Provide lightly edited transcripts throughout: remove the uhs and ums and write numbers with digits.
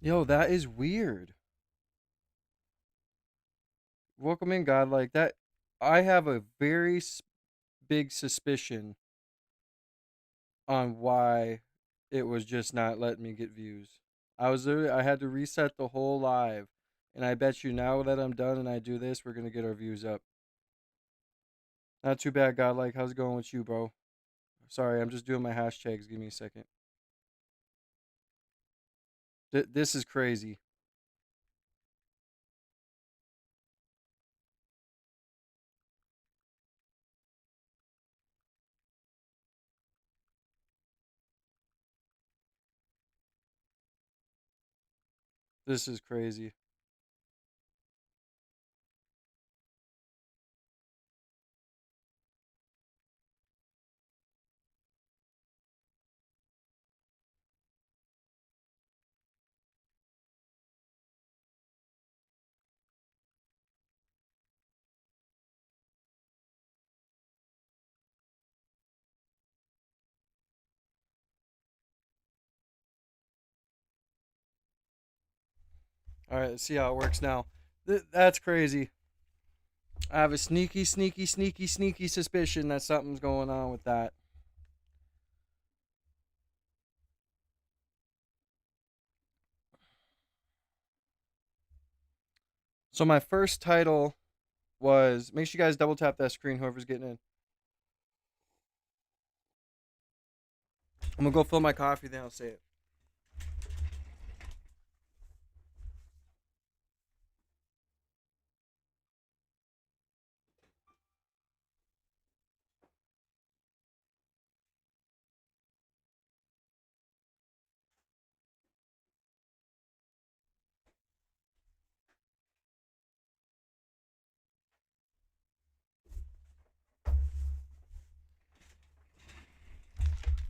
Yo, that is weird. Welcome in, God. Like that, I have a very big suspicion on why it was just not letting me get views. I had to reset the whole live, and I bet you now that I'm done and I do this, we're gonna get our views up. Not too bad, God. Like, how's it going with you, bro? Sorry, I'm just doing my hashtags. Give me a second. This is crazy. This is crazy. All right, let's see how it works now. That's crazy. I have a sneaky suspicion that something's going on with that. So my first title was, make sure you guys double tap that screen, whoever's getting in. I'm gonna go fill my coffee, then I'll say it.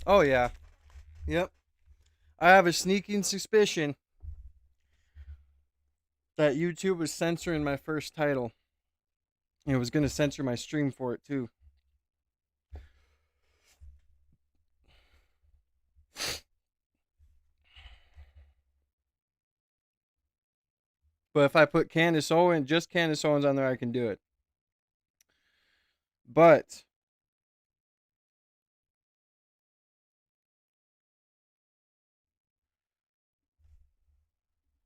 Oh yeah, yep. I have a sneaking suspicion that YouTube was censoring my first title. And it was gonna censor my stream for it too. But if I put Candace Owen, just Candace Owens on there, I can do it. But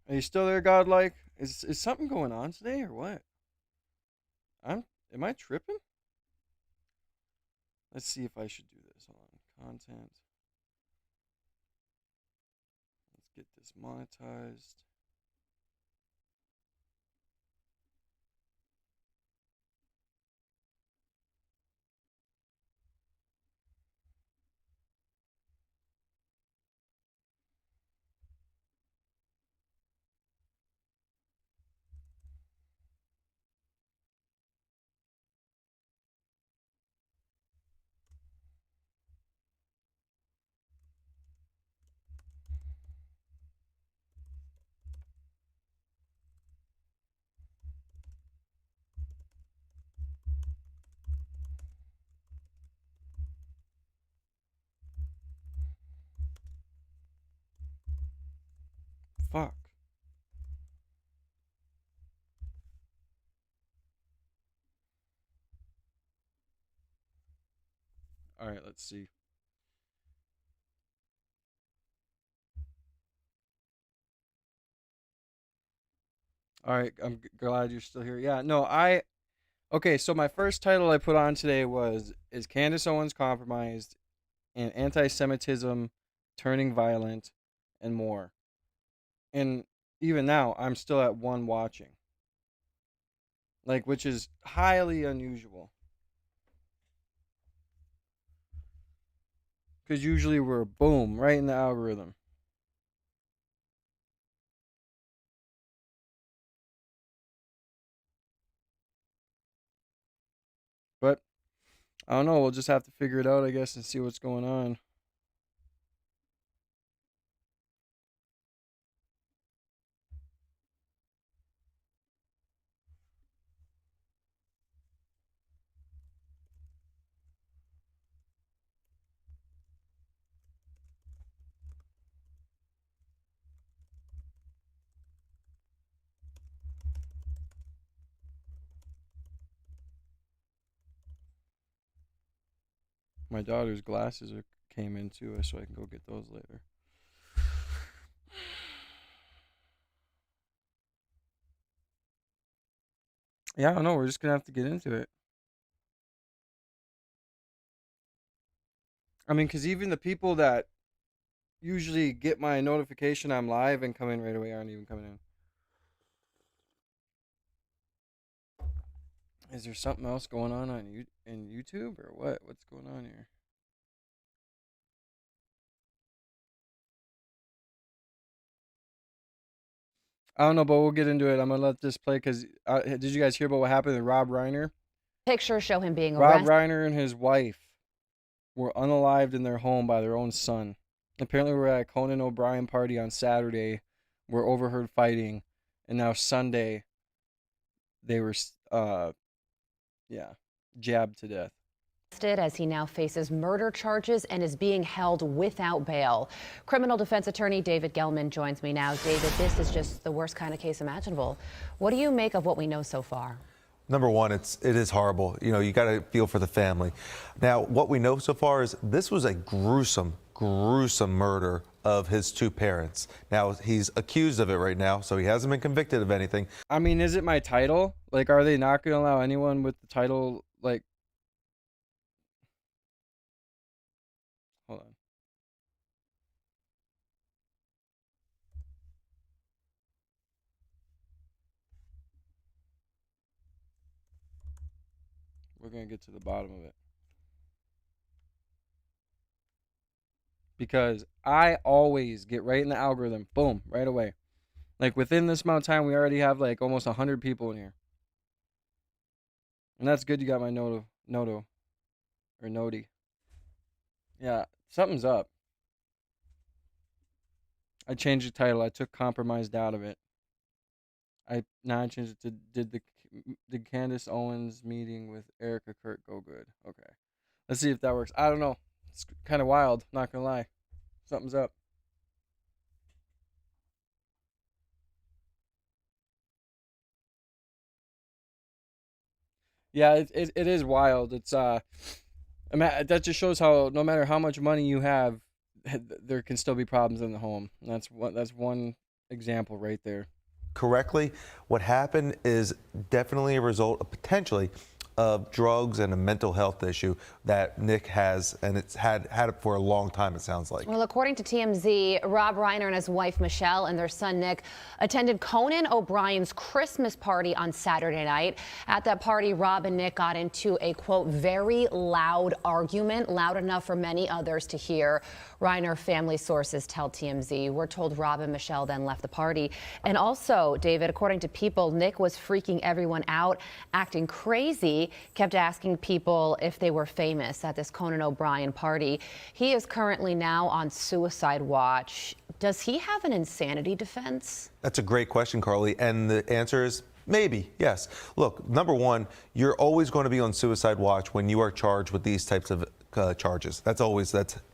are you still there, Godlike? Is something going on today or what? I'm am I tripping? Let's see if I should do this. Hold on. Content. Let's get this monetized. Fuck. All right, let's see. All right, I'm glad you're still here. Yeah, no, I okay. So my first title I put on today was "Is Candace Owens compromised?" and anti-Semitism turning violent, and more. And even now, I'm still at one watching, like which is highly unusual because usually we're boom right in the algorithm. But I don't know. We'll just have to figure it out, I guess, and see what's going on. My daughter's glasses came in too, so I can go get those later. Yeah, I don't know. We're just gonna have to get into it. I mean, because even the people that usually get my notification I'm live and come in right away aren't even coming in. Is there something else going on in YouTube or what? What's going on here? I don't know, but we'll get into it. I'm gonna let this play because did you guys hear about what happened to Rob Reiner? Pictures show him being Rob arrested. Reiner and his wife were unalived in their home by their own son. Apparently, we were at a Conan O'Brien party on Saturday. Were overheard fighting, and now Sunday they were yeah, jabbed to death. As he now faces murder charges and is being held without bail. Criminal defense attorney David Gelman joins me now. David, this is just the worst kind of case imaginable. What do you make of what we know so far? Number one, it is horrible. You know, you got to feel for the family. Now, what we know so far is this was a gruesome murder of his two parents. Now, he's accused of it right now, so he hasn't been convicted of anything. I mean, is it my title? Like, are they not going to allow anyone with the title, like, hold on. We're going to get to the bottom of it. Because I always get right in the algorithm. Boom, right away. Like, within this amount of time, we already have, like, almost 100 people in here. And that's good you got my noto, or noti. Yeah, something's up. I changed the title. I took compromised out of it. I changed it to did Candace Owens meeting with Erika Kirk go good? Okay. Let's see if that works. I don't know. It's kind of wild, not gonna lie. Something's up. Yeah, it is wild. It's I mean, that just shows how no matter how much money you have, there can still be problems in the home. That's one example right there. Correctly, what happened is definitely a result of potentially of drugs and a mental health issue that Nick has, and it's had it for a long time, it sounds like. Well, according to TMZ, Rob Reiner and his wife Michelle and their son Nick attended Conan O'Brien's Christmas party on Saturday night. At that party, Rob and Nick got into a, quote, very loud argument, loud enough for many others to hear. Reiner family sources tell TMZ. We're told Rob and Michelle then left the party. And also, David, according to People, Nick was freaking everyone out, acting crazy, kept asking people if they were famous at this Conan O'Brien party. He is currently now on suicide watch. Does he have an insanity defense? That's a great question, Carly, and the answer is maybe, yes. Look, number one, you're always going to be on suicide watch when you are charged with these types of charges. That's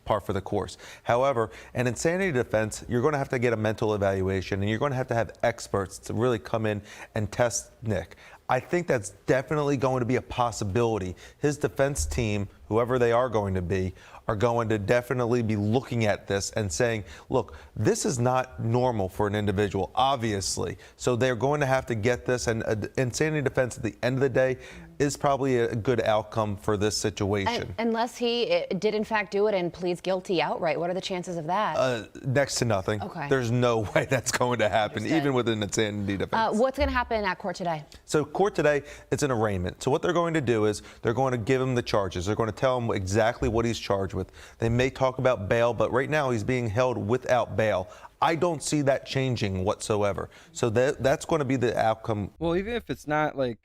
par for the course. However, an insanity defense, you're going to have to get a mental evaluation, and you're going to have experts to really come in and test Nick. I think that's definitely going to be a possibility. His defense team, whoever they are going to be, are going to definitely be looking at this and saying, look, this is not normal for an individual, obviously. So they're going to have to get this, and insanity defense at the end of the day is probably a good outcome for this situation. Unless he did in fact do it and pleads guilty outright. What are the chances of that? Next to nothing. Okay. There's no way that's going to happen, even with an insanity defense. What's going to happen at court today? So court today, it's an arraignment. So what they're going to do is they're going to give him the charges. They're going to tell him exactly what he's charged with. They may talk about bail, but right now he's being held without bail. I don't see that changing whatsoever. So that's going to be the outcome. Well, even if it's not like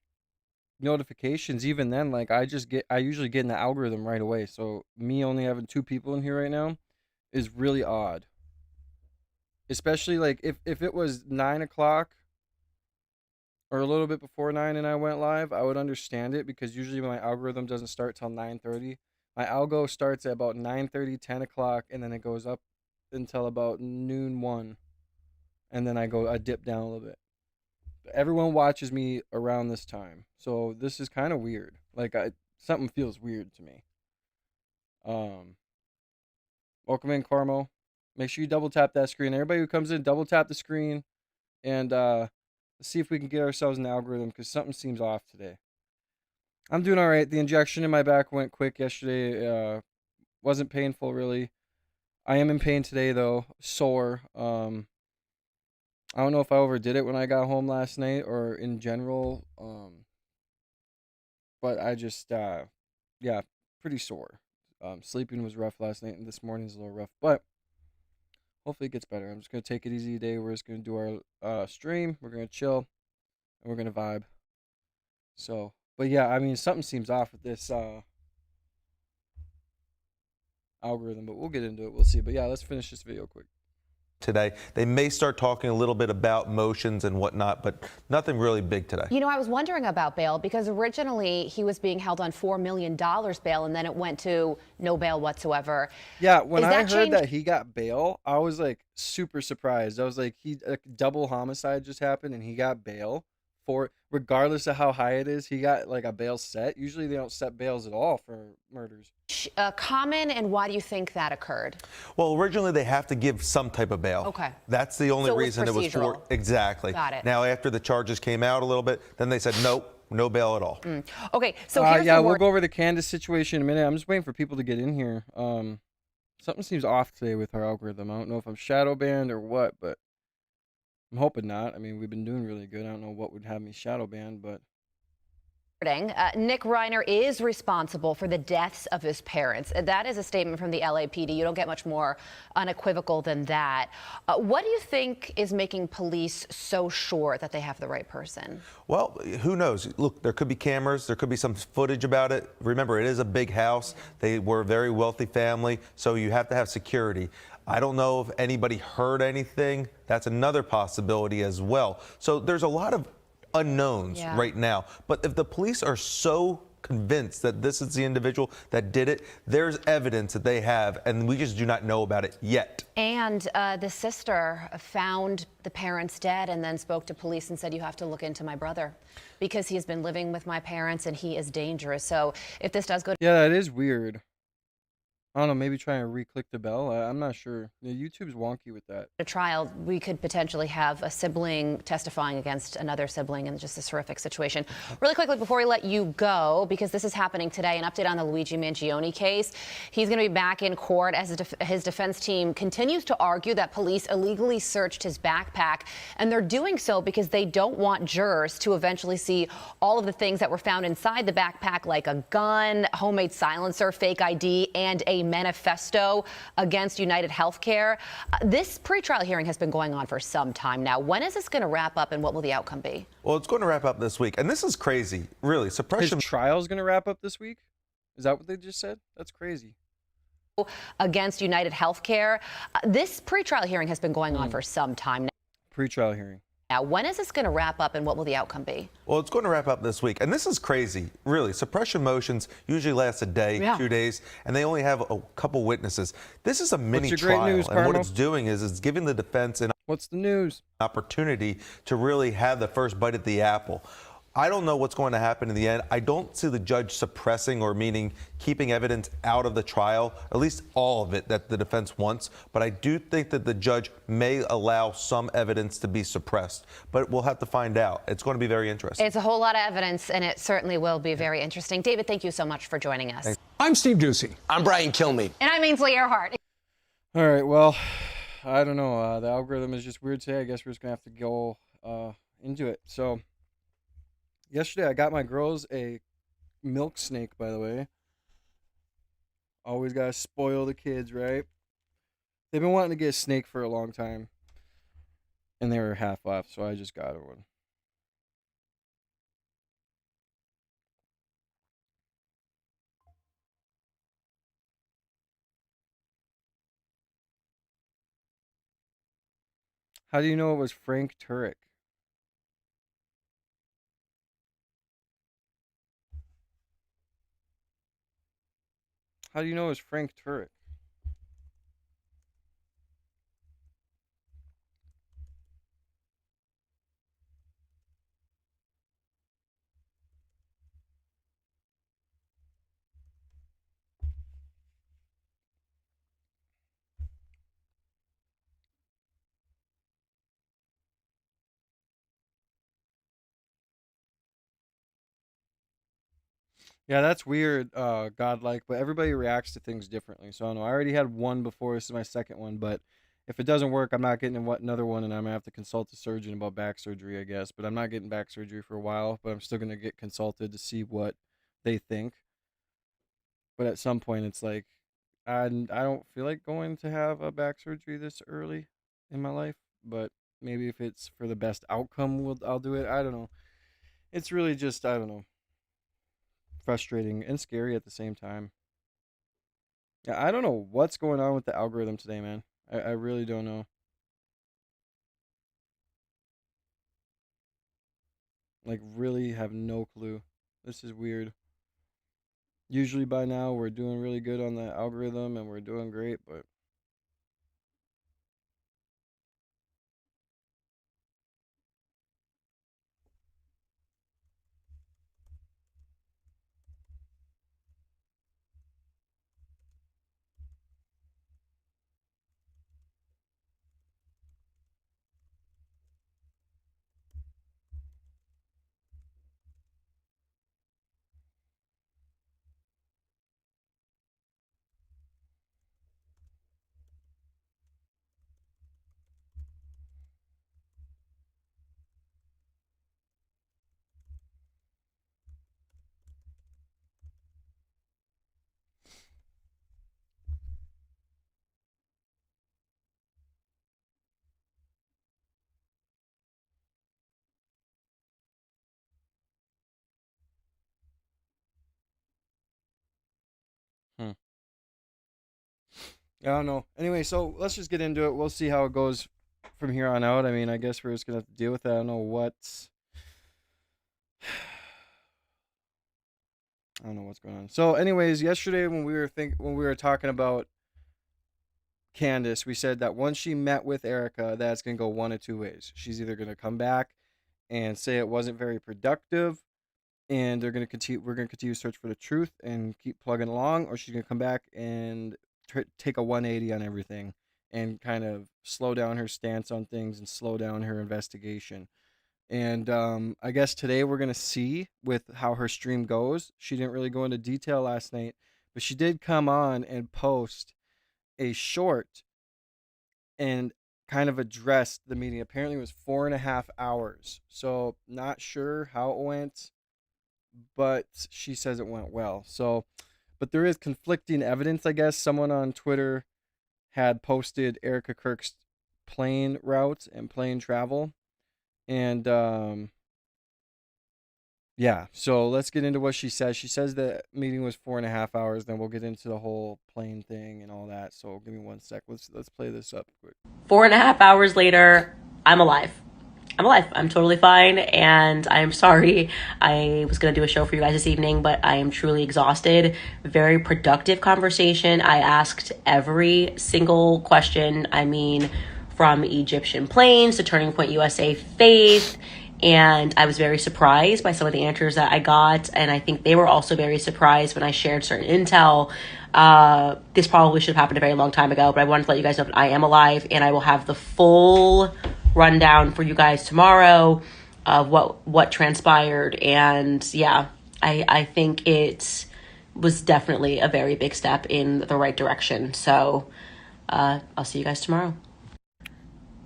notifications, even then, like I usually get in the algorithm right away. So me only having two people in here right now is really odd. Especially like if it was 9 o'clock or a little bit before 9 and I went live, I would understand it because usually my algorithm doesn't start till 9:30. My algo starts at about 9:30, 10 o'clock, and then it goes up until about noon 1, and then I dip down a little bit. Everyone watches me around this time, so this is kind of weird. Like something feels weird to me. Um, welcome in, Carmo. Make sure you double tap that screen. Everybody who comes in, double tap the screen, and let's see if we can get ourselves an algorithm because something seems off today. I'm doing all right. The injection in my back went quick yesterday. Wasn't painful really. I am in pain today though, sore. I don't know if I overdid it when I got home last night or in general. But I just yeah, pretty sore. Sleeping was rough last night, and this morning's a little rough, but hopefully it gets better. I'm just gonna take it easy today. We're just gonna do our stream. We're gonna chill, and we're gonna vibe. So, but yeah, I mean, something seems off with this algorithm, but we'll get into it. We'll see. But yeah, let's finish this video quick. Today, they may start talking a little bit about motions and whatnot, but nothing really big today. You know, I was wondering about bail because originally he was being held on $4 million bail, and then it went to no bail whatsoever. Yeah, when Is I that heard change- that he got bail, I was like super surprised. I was like, a double homicide just happened, and he got bail for, regardless of how high it is, he got like a bail set. Usually they don't set bails at all for murders. Common, and why do you think that occurred? Well, originally they have to give some type of bail. Okay. That's the only So it was reason it was for. procedural. Exactly. Got it. Now, after the charges came out a little bit, then they said, nope, no bail at all. Okay, so here's Yeah, the we'll word. go over the Candace situation in a minute. I'm just waiting for people to get in here. Something seems off today with our algorithm. I don't know if I'm shadow banned or what, but I'm hoping not. I mean, we've been doing really good. I don't know what would have me shadow banned, but Nick Reiner is responsible for the deaths of his parents. That is a statement from the LAPD. You don't get much more unequivocal than that. What do you think is making police so sure that they have the right person? Well, who knows? Look, there could be cameras. There could be some footage about it. Remember, it is a big house. They were a very wealthy family, so you have to have security. I don't know if anybody heard anything. That's another possibility as well. So there's a lot of unknowns right now. But if the police are so convinced that this is the individual that did it, there's evidence that they have, and we just do not know about it yet. And the sister found the parents dead and then spoke to police and said, you have to look into my brother because he's been living with my parents and he is dangerous. So if this does go to yeah, that is weird. I don't know, maybe try and re-click the bell. I'm not sure. Yeah, YouTube's wonky with that. trial, we could potentially have a sibling testifying against another sibling in just this horrific situation. Really quickly, before we let you go, because this is happening today, an update on the Luigi Mangione case. He's going to be back in court as his defense team continues to argue that police illegally searched his backpack, and they're doing so because they don't want jurors to eventually see all of the things that were found inside the backpack, like a gun, homemade silencer, fake ID, and a manifesto against United Healthcare. This pretrial hearing has been going on for some time now. When is this going to wrap up, and what will the outcome be? Well, it's going to wrap up this week, and this is crazy, really. Suppression His trial's going to wrap up this week? Is that what they just said? That's crazy. Against United Healthcare. This pretrial hearing has been going on for some time now. Pretrial hearing. Now, when is this going to wrap up, and what will the outcome be? Well, it's going to wrap up this week. And this is crazy, really. Suppression motions usually last a day, 2 days, and they only have a couple witnesses. This is a mini What's your great trial. news, and what Carmo? it's doing is it's giving the defense an What's the news? opportunity to really have the first bite at the apple. I don't know what's going to happen in the end. I don't see the judge suppressing or meaning keeping evidence out of the trial, at least all of it that the defense wants. But I do think that the judge may allow some evidence to be suppressed. But we'll have to find out. It's going to be very interesting. It's a whole lot of evidence, and it certainly will be very interesting. David, thank you so much for joining us. Thanks. I'm Steve Ducey. I'm Brian Kilmeade. And I'm Ainsley Earhart. All right, well, I don't know. The algorithm is just weird today. I guess we're just going to have to go into it. So, yesterday I got my girls a milk snake, by the way. Always got to spoil the kids, right? They've been wanting to get a snake for a long time. And they were half off, so I just got her one. How do you know it was Frank Turek? How do you know it was Frank Turek? Yeah, that's weird, godlike, but everybody reacts to things differently. So I don't know. I already had one before. This is my second one, but if it doesn't work, I'm not getting another one, and I'm gonna have to consult a surgeon about back surgery, I guess. But I'm not getting back surgery for a while. But I'm still gonna get consulted to see what they think. But at some point, it's like I don't feel like going to have a back surgery this early in my life. But maybe if it's for the best outcome, I'll do it. I don't know. It's really just I don't know, frustrating and scary at the same time. Yeah, I don't know what's going on with the algorithm today, man. I really don't know. Like, really have no clue. This is weird. Usually by now we're doing really good on the algorithm and we're doing great, but hmm. I don't know. Anyway, so let's just get into it. We'll see how it goes from here on out. I mean, I guess we're just gonna have to deal with that. I don't know what's I don't know what's going on. So, anyways, yesterday when we were talking about Candace, we said that once she met with Erica, that's gonna go one of two ways. She's either gonna come back and say it wasn't very productive, and they're gonna continue. We're gonna continue to search for the truth and keep plugging along, or she's gonna come back and take a 180 on everything and kind of slow down her stance on things and slow down her investigation. And I guess today we're gonna see with how her stream goes. She didn't really go into detail last night, but she did come on and post a short and kind of addressed the meeting. Apparently, it was 4.5 hours. So not sure how it went, but she says it went well. So, but there is conflicting evidence. I guess someone on Twitter had posted Erika Kirk's plane route and plane travel, and yeah. So let's get into what she says. She says the meeting was 4.5 hours. Then we'll get into the whole plane thing and all that. So give me one sec. Let's play this up quick. 4.5 hours later, I'm alive. I'm alive. I'm totally fine. And I'm sorry. I was going to do a show for you guys this evening, but I am truly exhausted. Very productive conversation. I asked every single question. I mean, from Egyptian planes to Turning Point USA Faith. And I was very surprised by some of the answers that I got. And I think they were also very surprised when I shared certain intel. This probably should have happened a very long time ago, but I wanted to let you guys know that I am alive, and I will have the full rundown for you guys tomorrow of what transpired. And yeah, I think it was definitely a very big step in the right direction. So I'll see you guys tomorrow.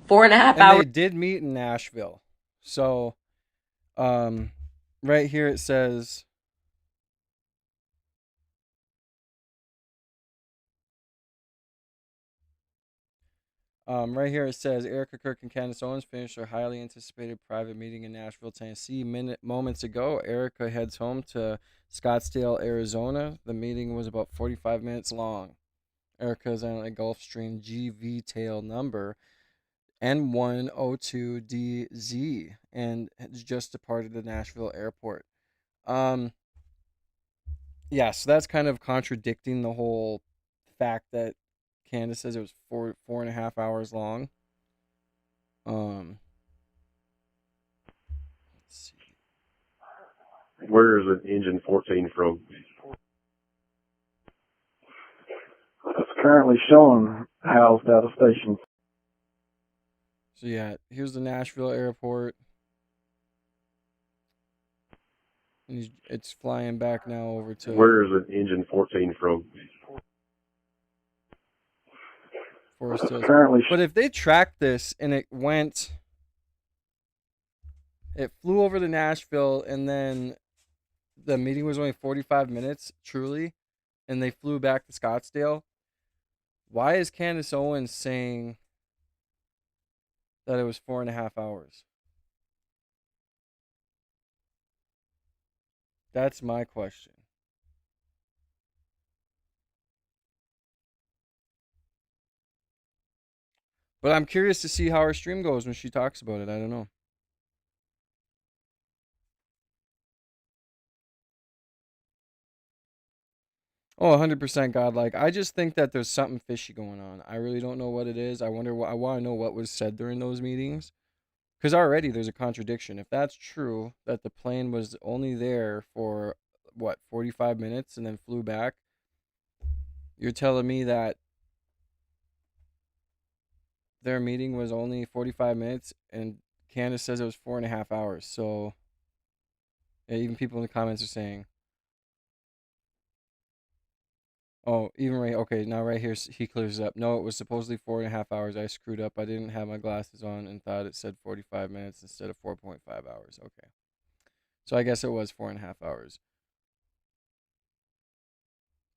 4.5 And hours. they did meet in Nashville. So, um, right here it says, Erika Kirk and Candace Owens finished their highly anticipated private meeting in Nashville, Tennessee. Moments ago, Erika heads home to Scottsdale, Arizona. The meeting was about 45 minutes long. Erika is on a Gulfstream GV tail number N102DZ and has just departed the Nashville airport. Um, yeah, so that's kind of contradicting the whole fact that Candace says it was 4.5 hours long. Um, let's see. Where is it engine 14 from? It's currently showing housed out of station. So yeah, here's the Nashville airport. And it's flying back now over to Where is it engine 14 from? Forest Hills. Currently, But if they tracked this and it flew over to Nashville, and then the meeting was only 45 minutes, truly, and they flew back to Scottsdale, why is Candace Owens saying that it was 4.5 hours? That's my question. But I'm curious to see how her stream goes when she talks about it. I don't know. Oh, 100% godlike. I just think that there's something fishy going on. I really don't know what it is. I wonder what I want to know what was said during those meetings. Because already there's a contradiction. If that's true, that the plane was only there for, what, 45 minutes and then flew back, you're telling me that their meeting was only 45 minutes and Candace says it was 4.5 hours. So, yeah, even people in the comments are saying, oh, even right, okay, now right here, he clears it up. No, it was supposedly 4.5 hours. I screwed up. I didn't have my glasses on and thought it said 45 minutes instead of 4.5 hours. Okay. So I guess it was 4.5 hours.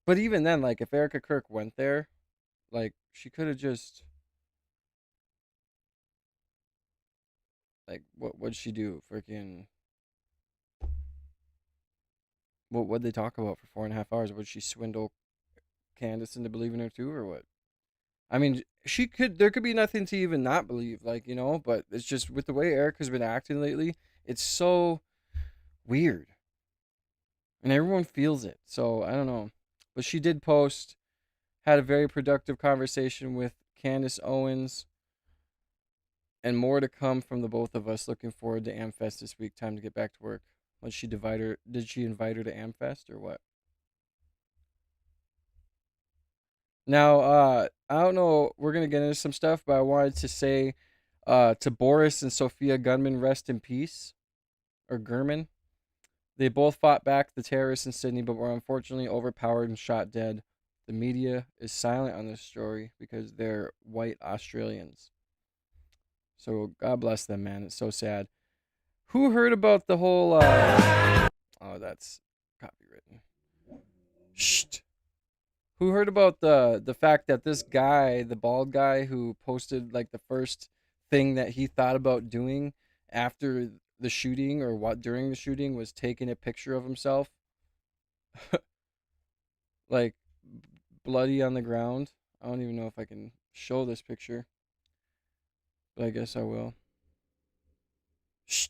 But even then, like, if Erika Kirk went there, like, she could have just, like, what'd she do? Freaking, what'd they talk about for 4.5 hours? Would she swindle Candace into believing her too, or what? I mean, there could be nothing to even not believe, like, but it's just with the way Erica's been acting lately, it's so weird. And everyone feels it. So I don't know. But she did post, had a very productive conversation with Candace Owens, and more to come from the both of us. Looking forward to Amfest this week. Time to get back to work. Did she invite her to Amfest or what? Now, I don't know. We're gonna get into some stuff, but I wanted to say, to Boris and Sophia Gunman, rest in peace, or Gurman. They both fought back the terrorists in Sydney, but were unfortunately overpowered and shot dead. The media is silent on this story because they're white Australians. So God bless them, man. It's so sad. Who heard about the whole? Oh, that's copywritten. Shh. Who heard about the fact that this guy, the bald guy who posted like the first thing that he thought about doing after the shooting or what during the shooting was taking a picture of himself, like bloody on the ground. I don't even know if I can show this picture, but I guess I will. Shh.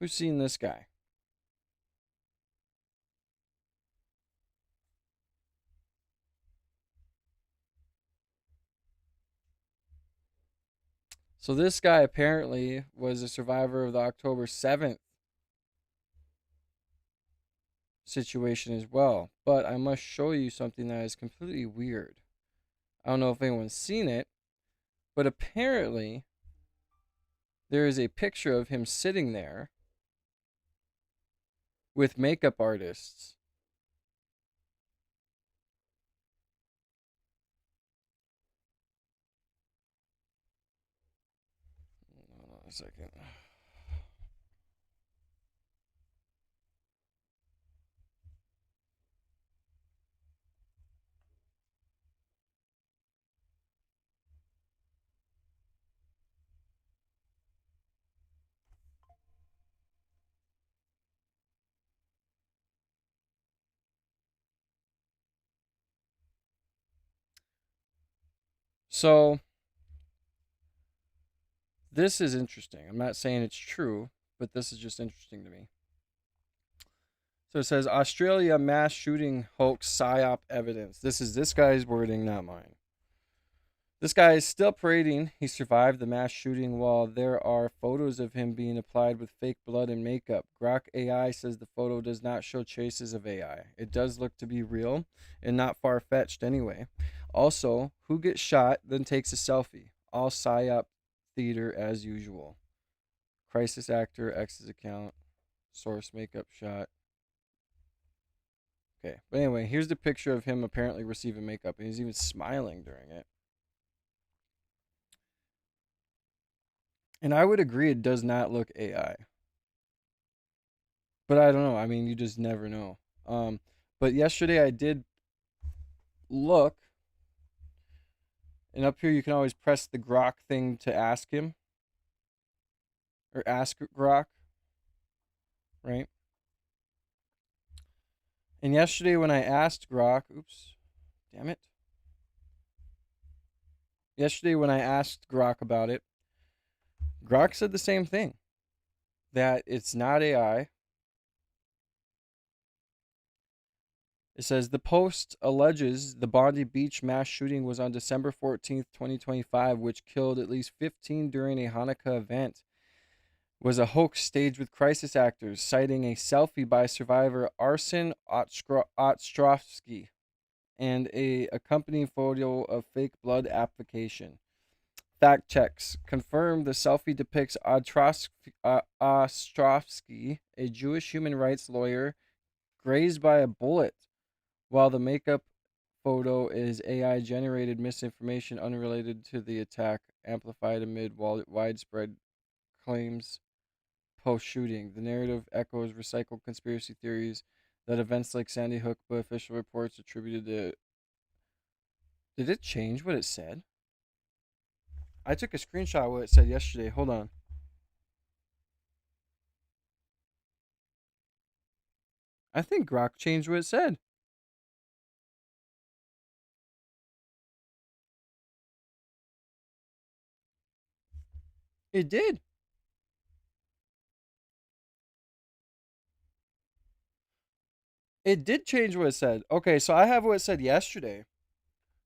Who's seen this guy? So this guy apparently was a survivor of the October 7th situation as well. But I must show you something that is completely weird. I don't know if anyone's seen it, but apparently there is a picture of him sitting there with makeup artists. Hold on a second. So this is interesting. I'm not saying it's true, but this is just interesting to me. So it says Australia mass shooting hoax psyop evidence. This is this guy's wording, not mine. This guy is still parading. He survived the mass shooting while there are photos of him being applied with fake blood and makeup. Grok AI says the photo does not show traces of AI. It does look to be real and not far-fetched anyway. Also, who gets shot then takes a selfie? All psyop theater as usual. Crisis actor, X's account, source makeup shot. Okay, but anyway, here's the picture of him apparently receiving makeup, and he's even smiling during it. And I would agree it does not look AI. But I don't know. I mean, you just never know. But yesterday I did look, and up here you can always press the Grok thing to ask him, or ask Grok, right? And yesterday when I asked Grok, oops, damn it. Yesterday when I asked Grok about it, Grok said the same thing, that it's not AI. It says the Post alleges the Bondi Beach mass shooting was on December 14th, 2025, which killed at least 15 during a Hanukkah event. Was a hoax staged with crisis actors, citing a selfie by survivor Arsen Ostrovsky and a accompanying photo of fake blood application. Fact checks confirm the selfie depicts Ostrovsky, a Jewish human rights lawyer, grazed by a bullet, while the makeup photo is AI generated misinformation unrelated to the attack, amplified amid widespread claims post shooting. The narrative echoes recycled conspiracy theories that events like Sandy Hook, but official reports attributed to. Did it change what it said? I took a screenshot of what it said yesterday. Hold on. I think Grok changed what it said. It did. It did change what it said. Okay, so I have what it said yesterday.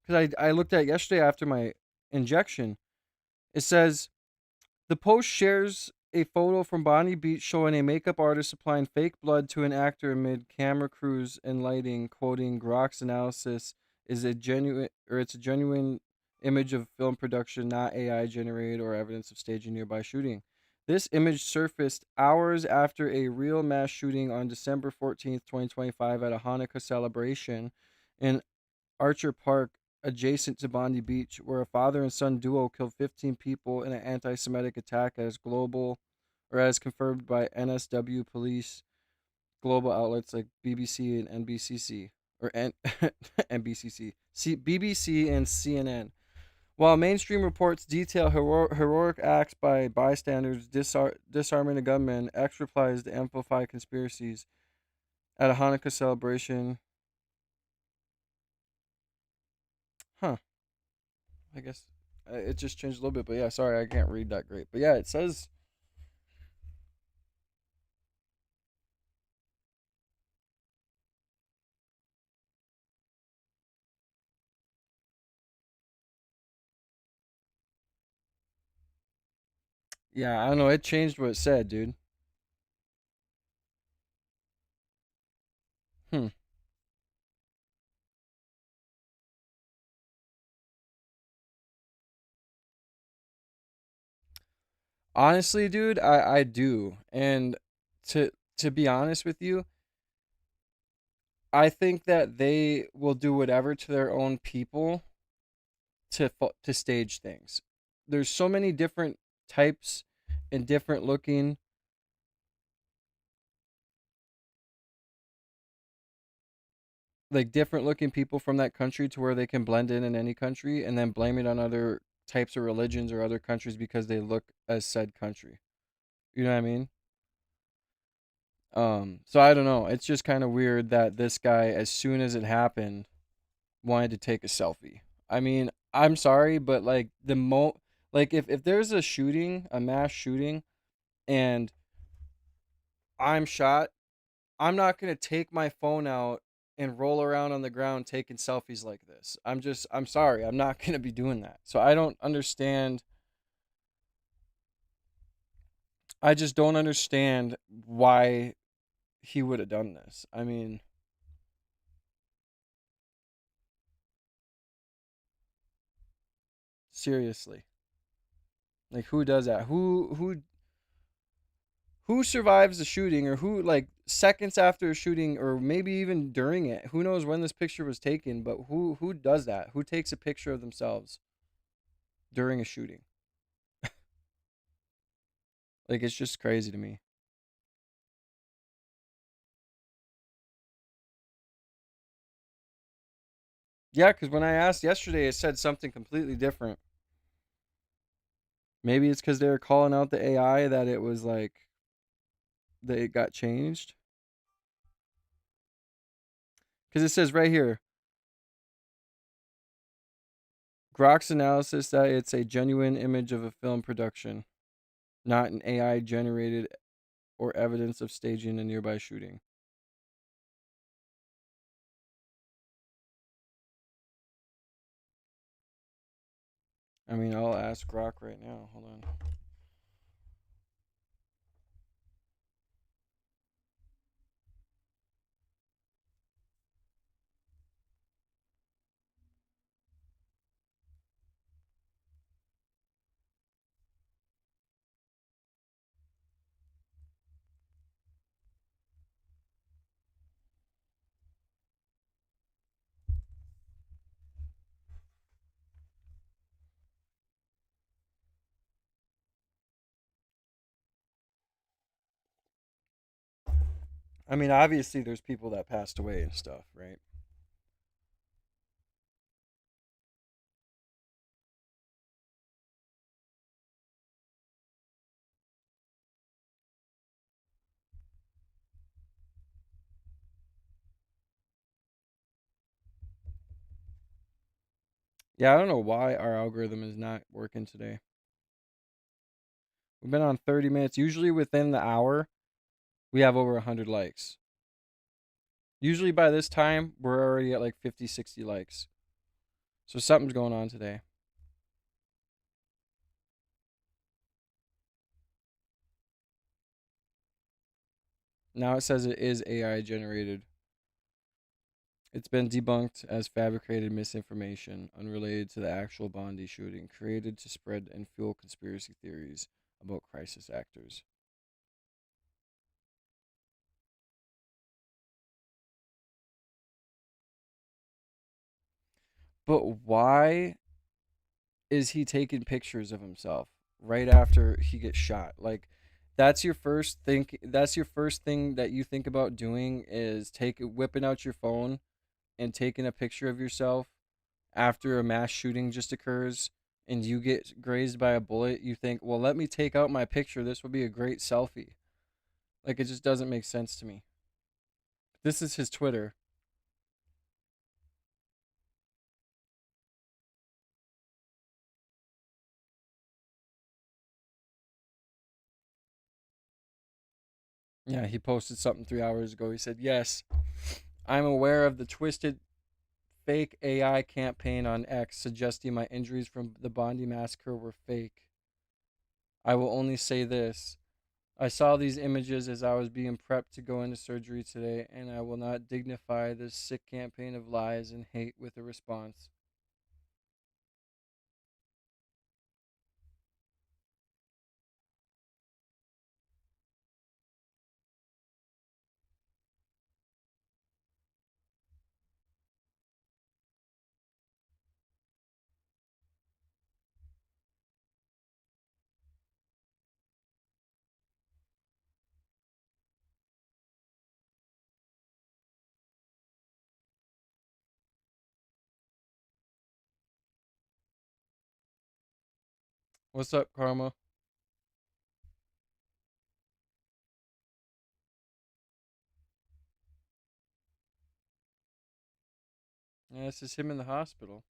Because I looked at it yesterday after my injection. It says the Post shares a photo from Bonnie Beach showing a makeup artist applying fake blood to an actor amid camera crews and lighting, quoting Grok's analysis is a genuine or it's a genuine image of film production, not AI generated or evidence of staging nearby shooting. This image surfaced hours after a real mass shooting on December 14th, 2025 at a Hanukkah celebration in Archer Park, adjacent to Bondi Beach, where a father and son duo killed 15 people in an anti-Semitic attack, as confirmed by NSW police, global outlets like BBC and NBCC or NBCC, BBC and CNN. While mainstream reports detail heroic acts by bystanders disarming a gunman, X replies to amplify conspiracies at a Hanukkah celebration. Huh. I guess it just changed a little bit, but yeah, sorry, I can't read that great. But yeah, it says, yeah, I don't know, it changed what it said, dude. Hmm. Honestly, dude, I do. And to be honest with you, I think that they will do whatever to their own people to stage things. There's so many different types and different looking different looking people from that country to where they can blend in any country and then blame it on other types of religions or other countries because they look as said country. You know what I mean? So I don't know. It's just kind of weird that this guy, as soon as it happened, wanted to take a selfie. I mean, I'm sorry, but like if there's a shooting, a mass shooting, and I'm shot, I'm not gonna take my phone out and roll around on the ground taking selfies like this. I'm sorry, I'm not gonna be doing that. So I don't understand. I just don't understand why he would have done this. I mean, seriously. Like, who does that? Who survives the shooting, or who, like, seconds after a shooting, or maybe even during it? Who knows when this picture was taken? But who does that? Who takes a picture of themselves during a shooting? Like, it's just crazy to me. Yeah, because when I asked yesterday, it said something completely different. Maybe it's because they were calling out the AI that it was like that it got changed. Because it says right here, Grok's analysis that it's a genuine image of a film production, not an AI generated or evidence of staging a nearby shooting. I mean, I'll ask Grok right now. Hold on. I mean, obviously, there's people that passed away and stuff, right? Yeah, I don't know why our algorithm is not working today. We've been on 30 minutes. Usually within the hour, we have over 100 likes. Usually by this time, we're already at like 50, 60 likes. So something's going on today. Now it says it is AI generated. It's been debunked as fabricated misinformation unrelated to the actual Bondi shooting, created to spread and fuel conspiracy theories about crisis actors. But why is he taking pictures of himself right after he gets shot? Like, that's your first thing that you think about doing, is whipping out your phone and taking a picture of yourself after a mass shooting just occurs and you get grazed by a bullet. You think, well, let me take out my picture. This will be a great selfie. Like, it just doesn't make sense to me. This is his Twitter. Yeah, he posted something 3 hours ago. He said, yes, I'm aware of the twisted fake AI campaign on X suggesting my injuries from the Bondi massacre were fake. I will only say this. I saw these images as I was being prepped to go into surgery today, and I will not dignify this sick campaign of lies and hate with a response. What's up, Karma? Yeah, this is him in the hospital.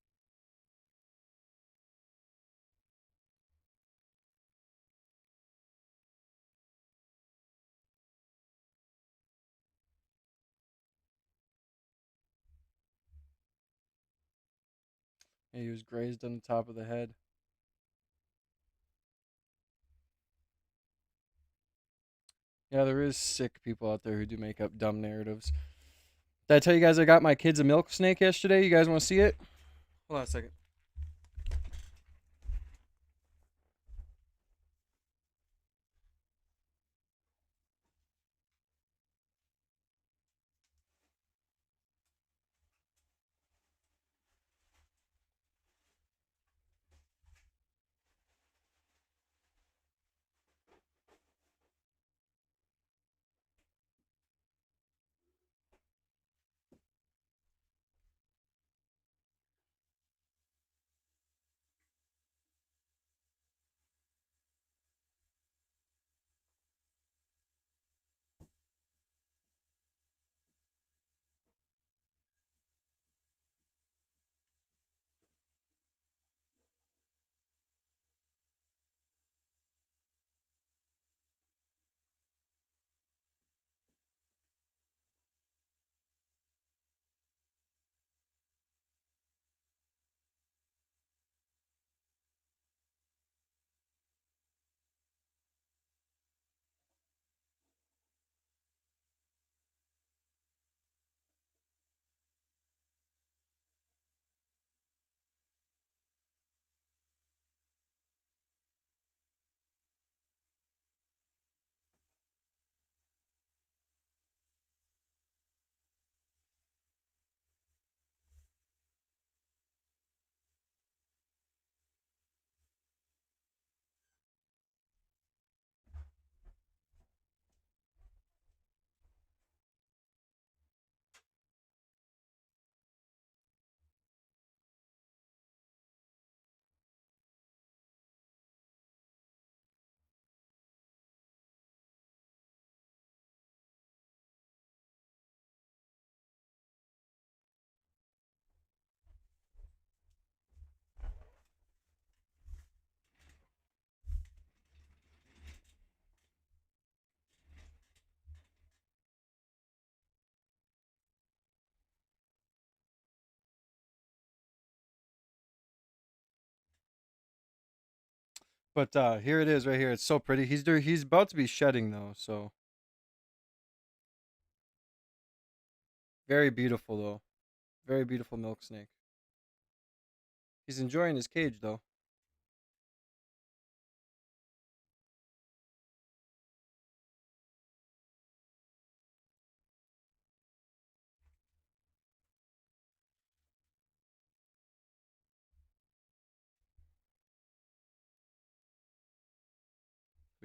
Yeah, he was grazed on the top of the head. Yeah, there is sick people out there who do make up dumb narratives. Did I tell you guys I got my kids a milk snake yesterday? You guys want to see it? Hold on a second. But here it is right here. It's so pretty. He's about to be shedding though, so very beautiful though. Very beautiful milk snake. He's enjoying his cage though.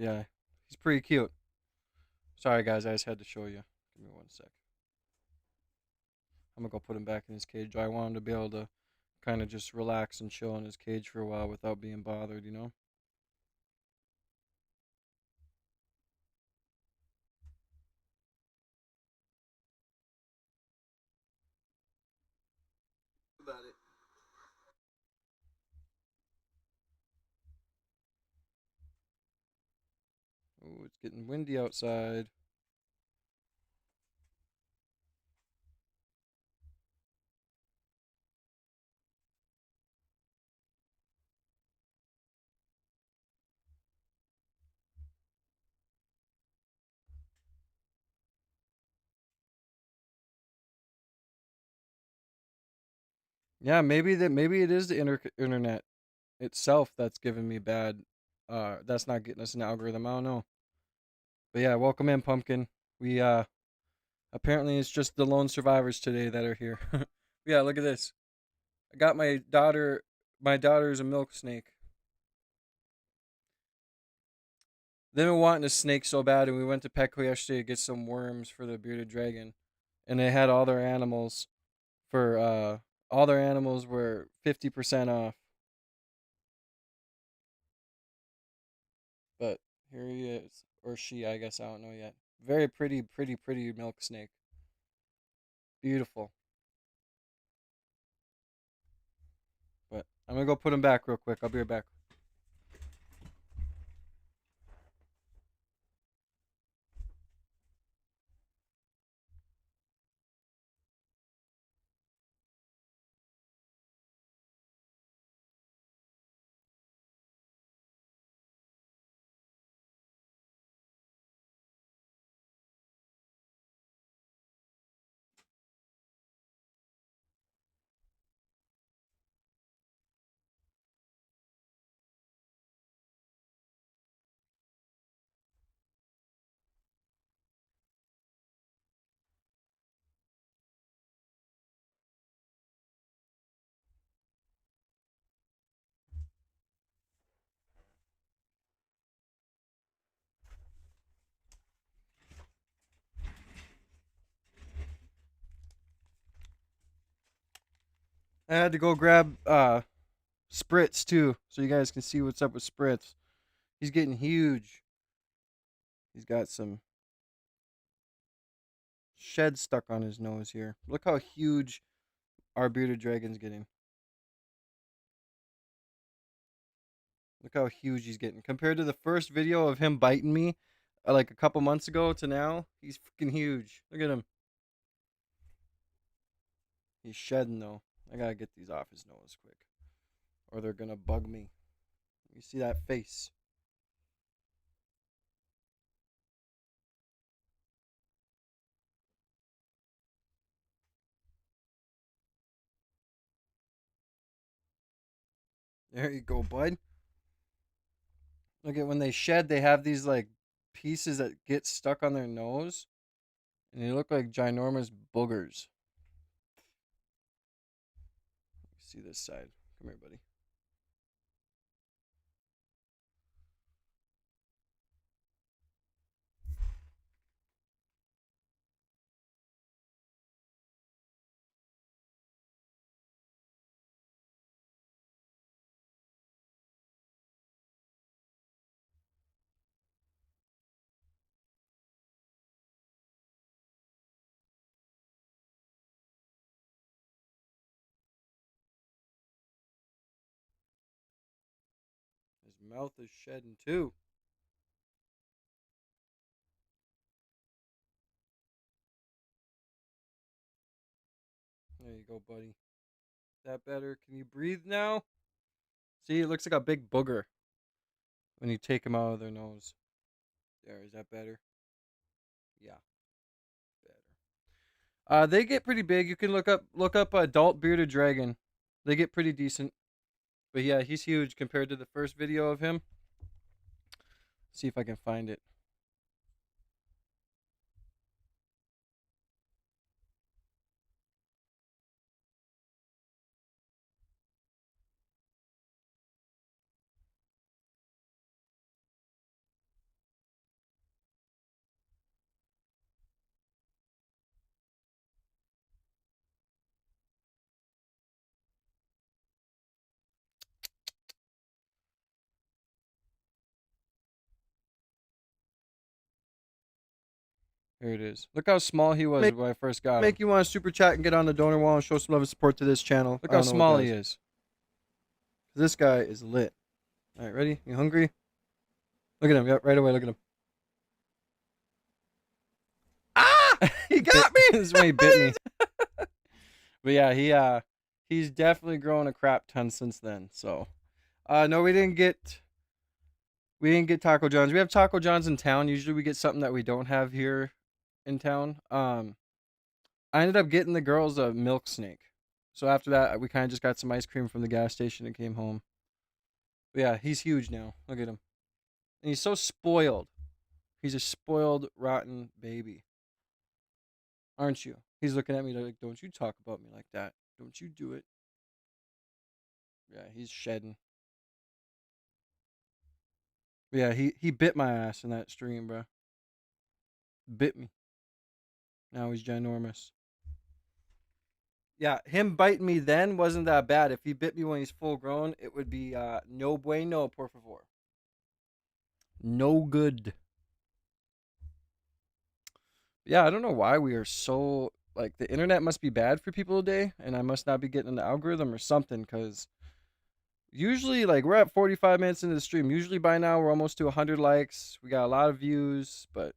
Yeah, he's pretty cute. Sorry guys, I just had to show you. Give me 1 sec. I'm gonna go put him back in his cage. I want him to be able to kind of just relax and chill in his cage for a while without being bothered, you know? About it. Oh, it's getting windy outside. Yeah, maybe it is the internet itself that's giving me bad that's not getting us an algorithm. I don't know. But yeah, welcome in Pumpkin. We apparently it's just the lone survivors today that are here. Yeah, look at this. I got my daughter's a milk snake. They've been wanting a snake so bad, and we went to Petco yesterday to get some worms for the bearded dragon. And they had all their animals were 50% off. But here he is, or she, I guess I don't know yet. Very pretty, pretty, pretty milk snake. Beautiful. But I'm gonna go put him back real quick. I'll be right back. I had to go grab Spritz too, so you guys can see what's up with Spritz. He's getting huge. He's got some shed stuck on his nose here. Look how huge our bearded dragon's getting. Look how huge he's getting. Compared to the first video of him biting me like a couple months ago to now, he's freaking huge. Look at him. He's shedding though. I gotta get these off his nose quick, or they're gonna bug me. You see that face? There you go, bud. Look at when they shed, they have these like pieces that get stuck on their nose, and they look like ginormous boogers. See this side. Come here, buddy. His mouth is shedding too. There you go, buddy. That better? Can you breathe now? See, it looks like a big booger. when you take them out of their nose. There, is that better? Yeah, better. They get pretty big. You can look up adult bearded dragon. They get pretty decent. But yeah, he's huge compared to the first video of him. See if I can find it. Here it is. Look how small he was when I first got him. Make you want to super chat and get on the donor wall and show some love and support to this channel. Look how small he is. This guy is lit. All right, ready? You hungry? Look at him. Yep, right away. Look at him. Ah! He got me. This is when he bit me. But yeah, he's definitely grown a crap ton since then. So, no, we didn't get Taco John's. We have Taco John's in town. Usually we get something that we don't have here in town. I ended up getting the girls a milk snake. So after that, we kind of just got some ice cream from the gas station and came home. But yeah, he's huge now. Look at him. And he's so spoiled. He's a spoiled, rotten baby. Aren't you? He's looking at me like, don't you talk about me like that. Don't you do it. Yeah, he's shedding. But yeah, he bit my ass in that stream, bro. Bit me. Now he's ginormous. Yeah, him biting me then wasn't that bad. If he bit me when he's full grown, it would be no bueno, por favor. No good. Yeah, I don't know why we are so like the internet must be bad for people today, and I must not be getting in the algorithm or something. Because usually, like we're at 45 minutes into the stream. Usually by now we're almost to 100 likes. We got a lot of views, but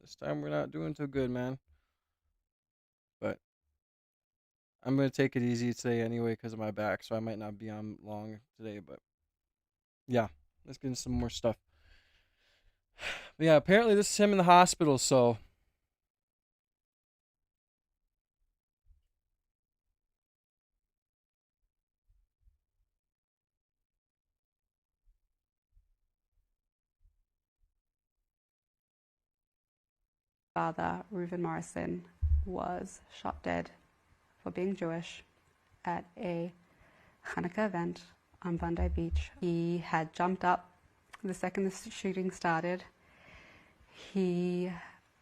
this time we're not doing too good, man. But I'm gonna take it easy today anyway because of my back, so I might not be on long today. But yeah, let's get into some more stuff. But yeah, apparently this is him in the hospital, so. Father, Reuven Morrison, was shot dead for being Jewish at a Hanukkah event on Bondi Beach. He had jumped up the second the shooting started. He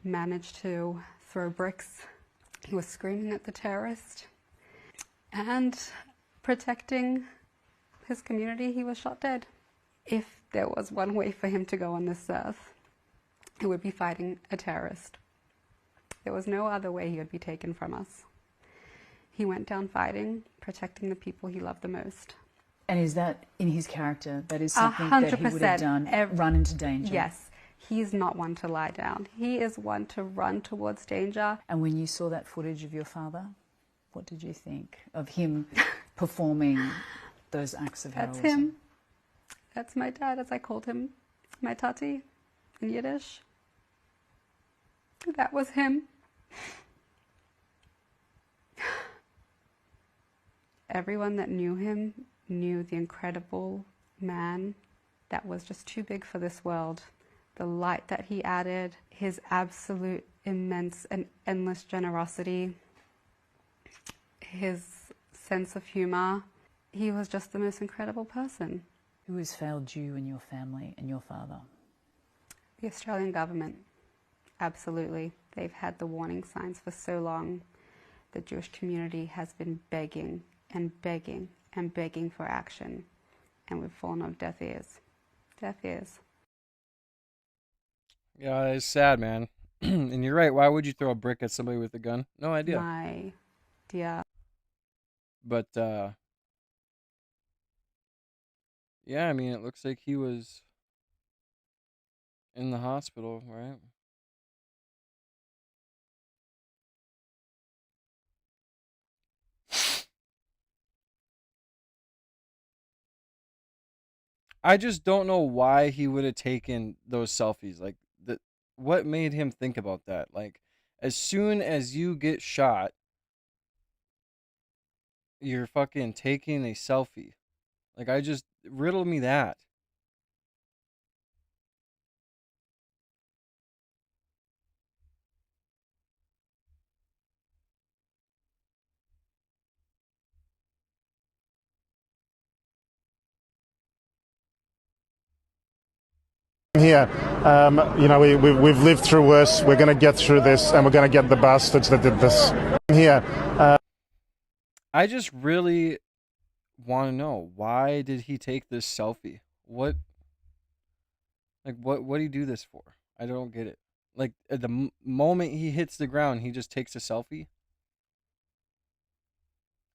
managed to throw bricks. He was screaming at the terrorist and protecting his community. He was shot dead. If there was one way for him to go on this earth, it would be fighting a terrorist. There was no other way he would be taken from us. He went down fighting, protecting the people he loved the most. And is that in his character? That is something that he would have done, run into danger? Yes. He's not one to lie down. He is one to run towards danger. And when you saw that footage of your father, what did you think of him performing those acts of heroism? That's him. That's my dad, as I called him, my tati in Yiddish. That was him. Everyone that knew him knew the incredible man that was just too big for this world. The light that he added, his absolute immense and endless generosity, his sense of humor. He was just the most incredible person. Who has failed you and your family and your father? The Australian government, absolutely. They've had the warning signs for so long. The Jewish community has been begging and begging and begging for action, and we've fallen on deaf ears. Deaf ears. Yeah, it's sad, man. And you're right. Why would you throw a brick at somebody with a gun? No idea. My dear. But yeah, I mean, it looks like he was in the hospital, right? I just don't know why he would have taken those selfies. Like, what made him think about that? Like, as soon as you get shot, you're fucking taking a selfie. Like, I just riddle me that. Here, we've lived through worse. We're going to get through this, and we're going to get the bastards that did this. Here. I just really want to know, why did he take this selfie? What do you do this for? I don't get it. Like, at the moment he hits the ground, he just takes a selfie.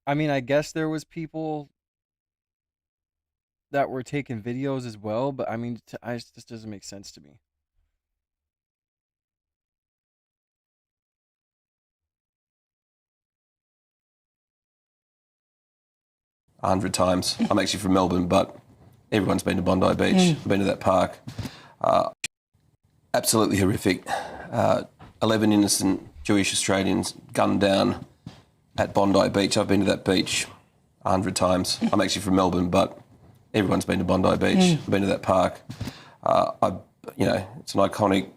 I mean, I guess there was people that were taking videos as well, but I mean, this doesn't make sense to me. A 100 times. I'm actually from Melbourne, but everyone's been to Bondi Beach. I've been to that park. Absolutely horrific. 11 innocent Jewish Australians gunned down at Bondi Beach. I've been to that beach 100 times. I'm actually from Melbourne, but everyone's been to Bondi Beach. I've been to that park. It's an iconic,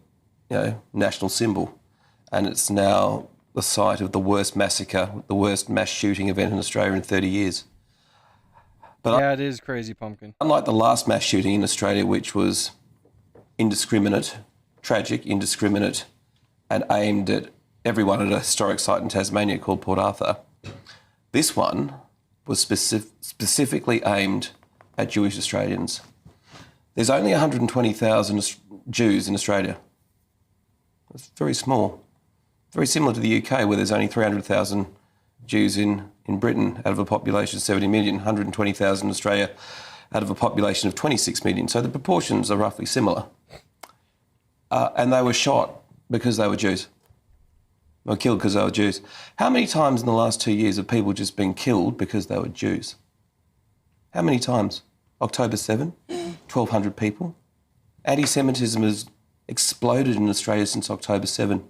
national symbol, and it's now the site of the worst massacre, the worst mass shooting event in Australia in 30 years. But yeah, it is crazy, Pumpkin. Unlike the last mass shooting in Australia, which was indiscriminate, tragic, indiscriminate, and aimed at everyone at a historic site in Tasmania called Port Arthur, this one was specifically aimed at Jewish Australians. There's only 120,000 Jews in Australia. It's very small. Very similar to the UK, where there's only 300,000 Jews in Britain out of a population of 70 million, 120,000 in Australia out of a population of 26 million. So the proportions are roughly similar. And they were shot because they were Jews. They were killed because they were Jews. How many times in the last 2 years have people just been killed because they were Jews? How many times? October 7, 1,200 people. Anti-Semitism has exploded in Australia since October 7.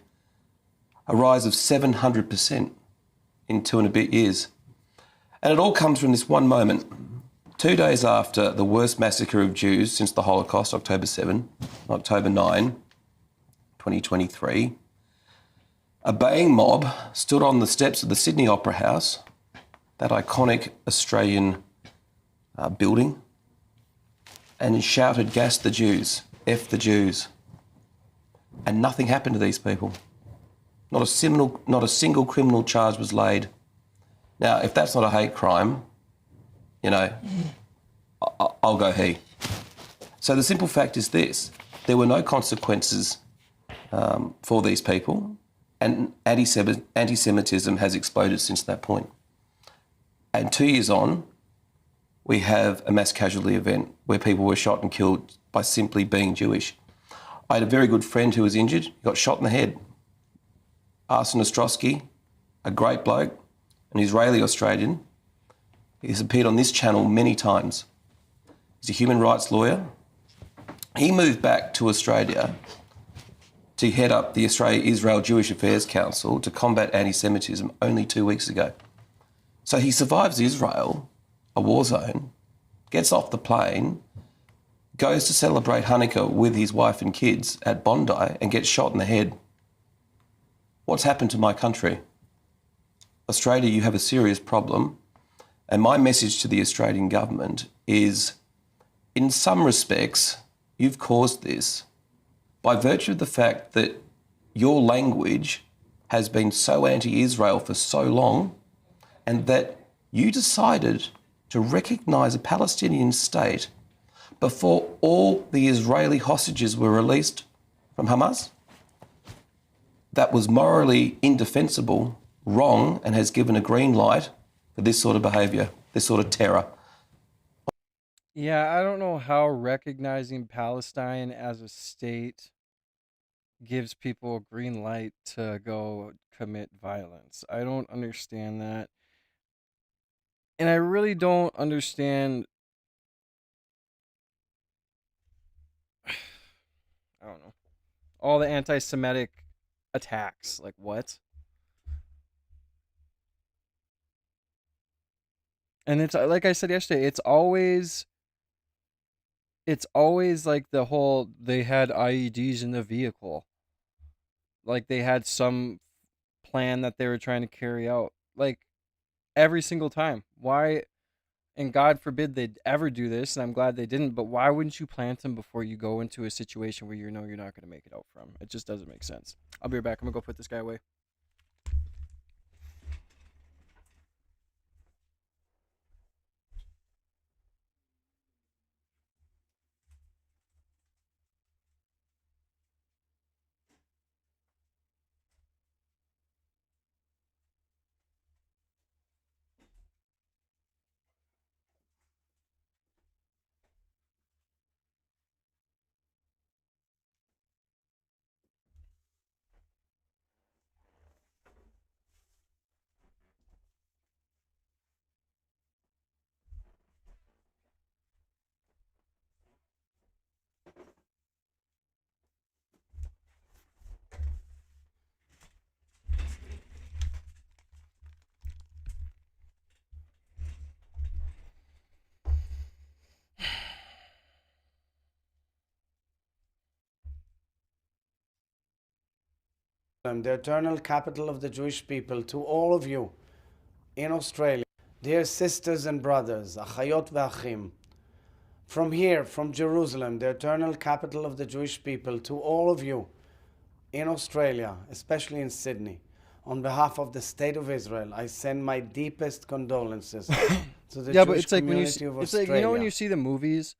A rise of 700% in 2 and a bit years. And it all comes from this one moment. 2 days after the worst massacre of Jews since the Holocaust, October 7, October 9, 2023, a baying mob stood on the steps of the Sydney Opera House, that iconic Australian building, and shouted, "Gas the Jews, F the Jews." And nothing happened to these people. Not a single criminal charge was laid. Now, if that's not a hate crime, I'll go he. So the simple fact is this: there were no consequences for these people, and anti-Semitism has exploded since that point. And 2 years on, we have a mass casualty event where people were shot and killed by simply being Jewish. I had a very good friend who was injured. He got shot in the head. Arsen Ostrowski, a great bloke, an Israeli-Australian. He's appeared on this channel many times. He's a human rights lawyer. He moved back to Australia to head up the Australia-Israel Jewish Affairs Council to combat anti-Semitism only 2 weeks ago. So he survives Israel, a war zone, gets off the plane, goes to celebrate Hanukkah with his wife and kids at Bondi and gets shot in the head. What's happened to my country? Australia, you have a serious problem. And my message to the Australian government is, in some respects, you've caused this by virtue of the fact that your language has been so anti-Israel for so long, and that you decided to recognise a Palestinian state before all the Israeli hostages were released from Hamas. That was morally indefensible, wrong, and has given a green light for this sort of behaviour, this sort of terror. Yeah, I don't know how recognizing Palestine as a state gives people a green light to go commit violence. I don't understand that. And I really don't understand all the anti-Semitic attacks. Like, what? And it's like I said yesterday, it's always like the whole they had IEDs in the vehicle. Like they had some plan that they were trying to carry out. Like every single time. Why, and God forbid they'd ever do this, and I'm glad they didn't, but why wouldn't you plant them before you go into a situation where you know you're not going to make it out from? It just doesn't make sense. I'll be right back. I'm going to go put this guy away. The eternal capital of the Jewish people, to all of you in Australia, dear sisters and brothers, achayot ve'achim, from here, from Jerusalem, the eternal capital of the Jewish people, to all of you in Australia, especially in Sydney, on behalf of the State of Israel, I send my deepest condolences to the Yeah, but Jewish it's like when you community of it's Australia. like, you know, when you see the movies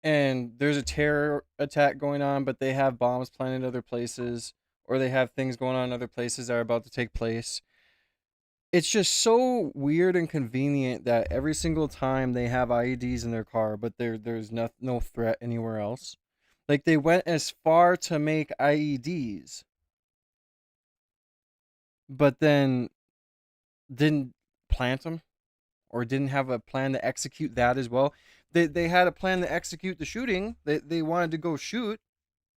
and there's a terror attack going on, but they have bombs planted other places, or they have things going on in other places that are about to take place. It's just so weird and convenient that every single time they have IEDs in their car, but there's no threat anywhere else. Like they went as far to make IEDs, but then didn't plant them, or didn't have a plan to execute that as well. They had a plan to execute the shooting. They wanted to go shoot,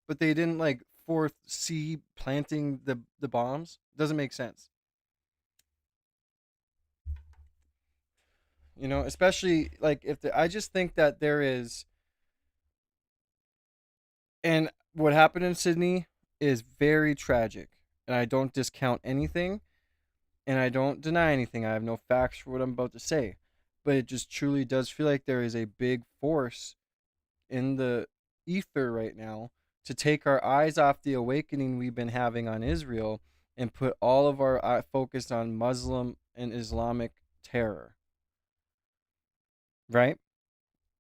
but they didn't like foresee planting the bombs. Doesn't make sense. You know, especially like I just think that there is, and what happened in Sydney is very tragic, and I don't discount anything, and I don't deny anything. I have no facts for what I'm about to say, but it just truly does feel like there is a big force in the ether right now to take our eyes off the awakening we've been having on Israel and put all of our focus on Muslim and Islamic terror. Right?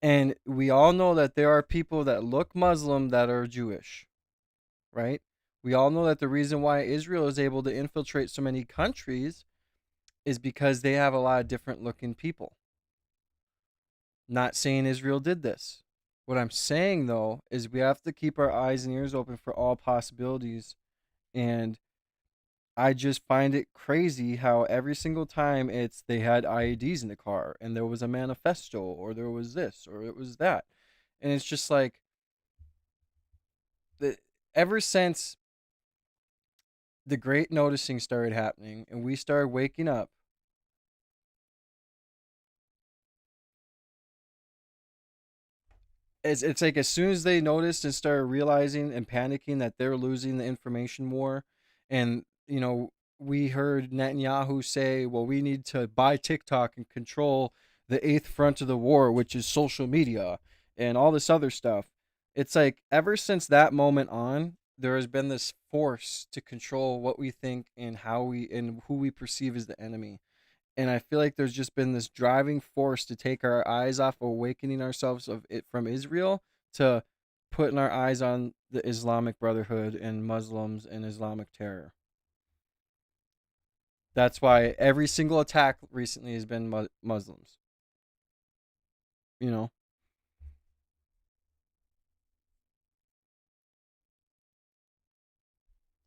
And we all know that there are people that look Muslim that are Jewish. Right? We all know that the reason why Israel is able to infiltrate so many countries is because they have a lot of different looking people. Not saying Israel did this. What I'm saying, though, is we have to keep our eyes and ears open for all possibilities. And I just find it crazy how every single time they had IEDs in the car and there was a manifesto or there was this or it was that. And it's just like, ever since the great noticing started happening and we started waking up, it's like as soon as they noticed and started realizing and panicking that they're losing the information war, and you know, we heard Netanyahu say, well, we need to buy TikTok and control the eighth front of the war, which is social media and all this other stuff. It's like ever since that moment on, there has been this force to control what we think and how we and who we perceive as the enemy. And I feel like there's just been this driving force to take our eyes off awakening ourselves of it from Israel to putting our eyes on the Islamic Brotherhood and Muslims and Islamic terror. That's why every single attack recently has been Muslims. You know? –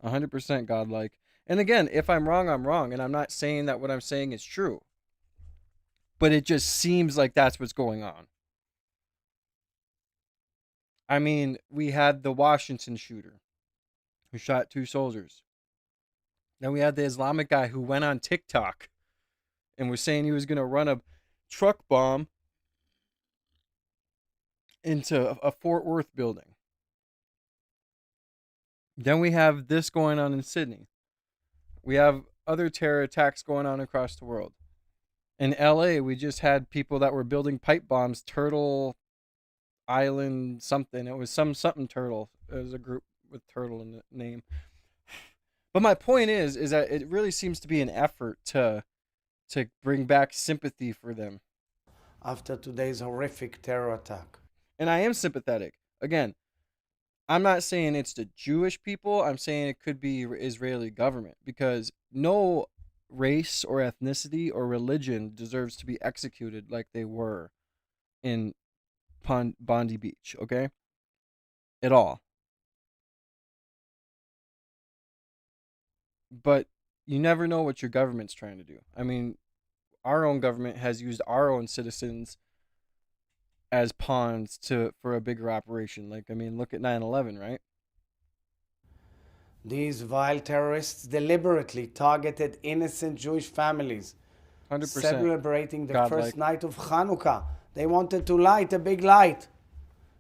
100% godlike. And again, if I'm wrong, I'm wrong. And I'm not saying that what I'm saying is true. But it just seems like that's what's going on. I mean, we had the Washington shooter. who shot 2 soldiers. Then we had the Islamic guy who went on TikTok and was saying he was going to run a truck bomb into a Fort Worth building. Then we have this going on in Sydney. We have other terror attacks going on across the world. In LA, we just had people that were building pipe bombs, Turtle Island something. It was something turtle. It was a group with turtle in the name. But my point is that it really seems to be an effort to bring back sympathy for them. After today's horrific terror attack. And I am sympathetic. Again, I'm not saying it's the Jewish people. I'm saying it could be Israeli government, because no race or ethnicity or religion deserves to be executed like they were in Bondi Beach, okay? At all. But you never know what your government's trying to do. I mean, our own government has used our own citizens as pawns for a bigger operation. Like, I mean, look at 9/11, right? These vile terrorists deliberately targeted innocent Jewish families 100% celebrating the godlike. first night of Hanukkah. They wanted to light a big light.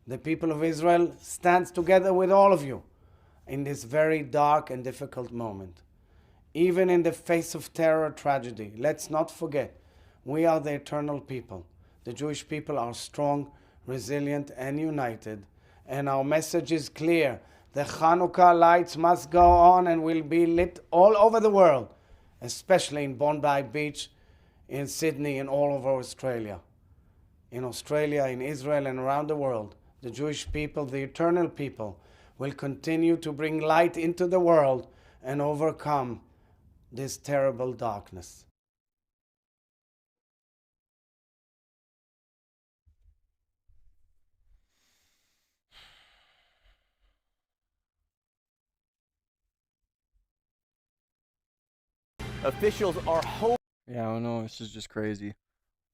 The people of Israel stands together with all of you in this very dark and difficult moment. Even in the face of terror tragedy, let's not forget, we are the eternal people. The Jewish people are strong, resilient, and united. And our message is clear. The Hanukkah lights must go on and will be lit all over the world, especially in Bondi Beach, in Sydney, and all over Australia. In Australia, in Israel, and around the world, the Jewish people, the eternal people, will continue to bring light into the world and overcome this terrible darkness. Officials are hoping. Yeah, I don't know. This is just crazy.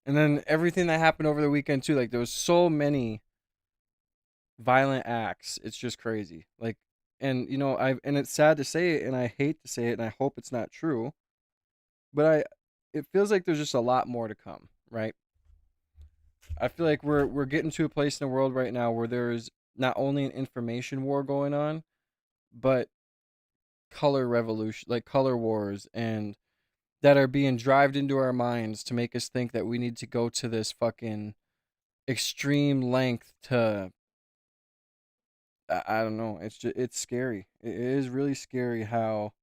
And then everything that happened over the weekend too. Like, there was so many violent acts. It's just crazy. Like, and you know, and it's sad to say it, and I hate to say it, and I hope it's not true. But it feels like there's just a lot more to come, right? I feel like we're getting to a place in the world right now where there's not only an information war going on, but color revolution, like color wars, and that are being drived into our minds to make us think that we need to go to this fucking extreme length to, I don't know. It's scary. It is really scary how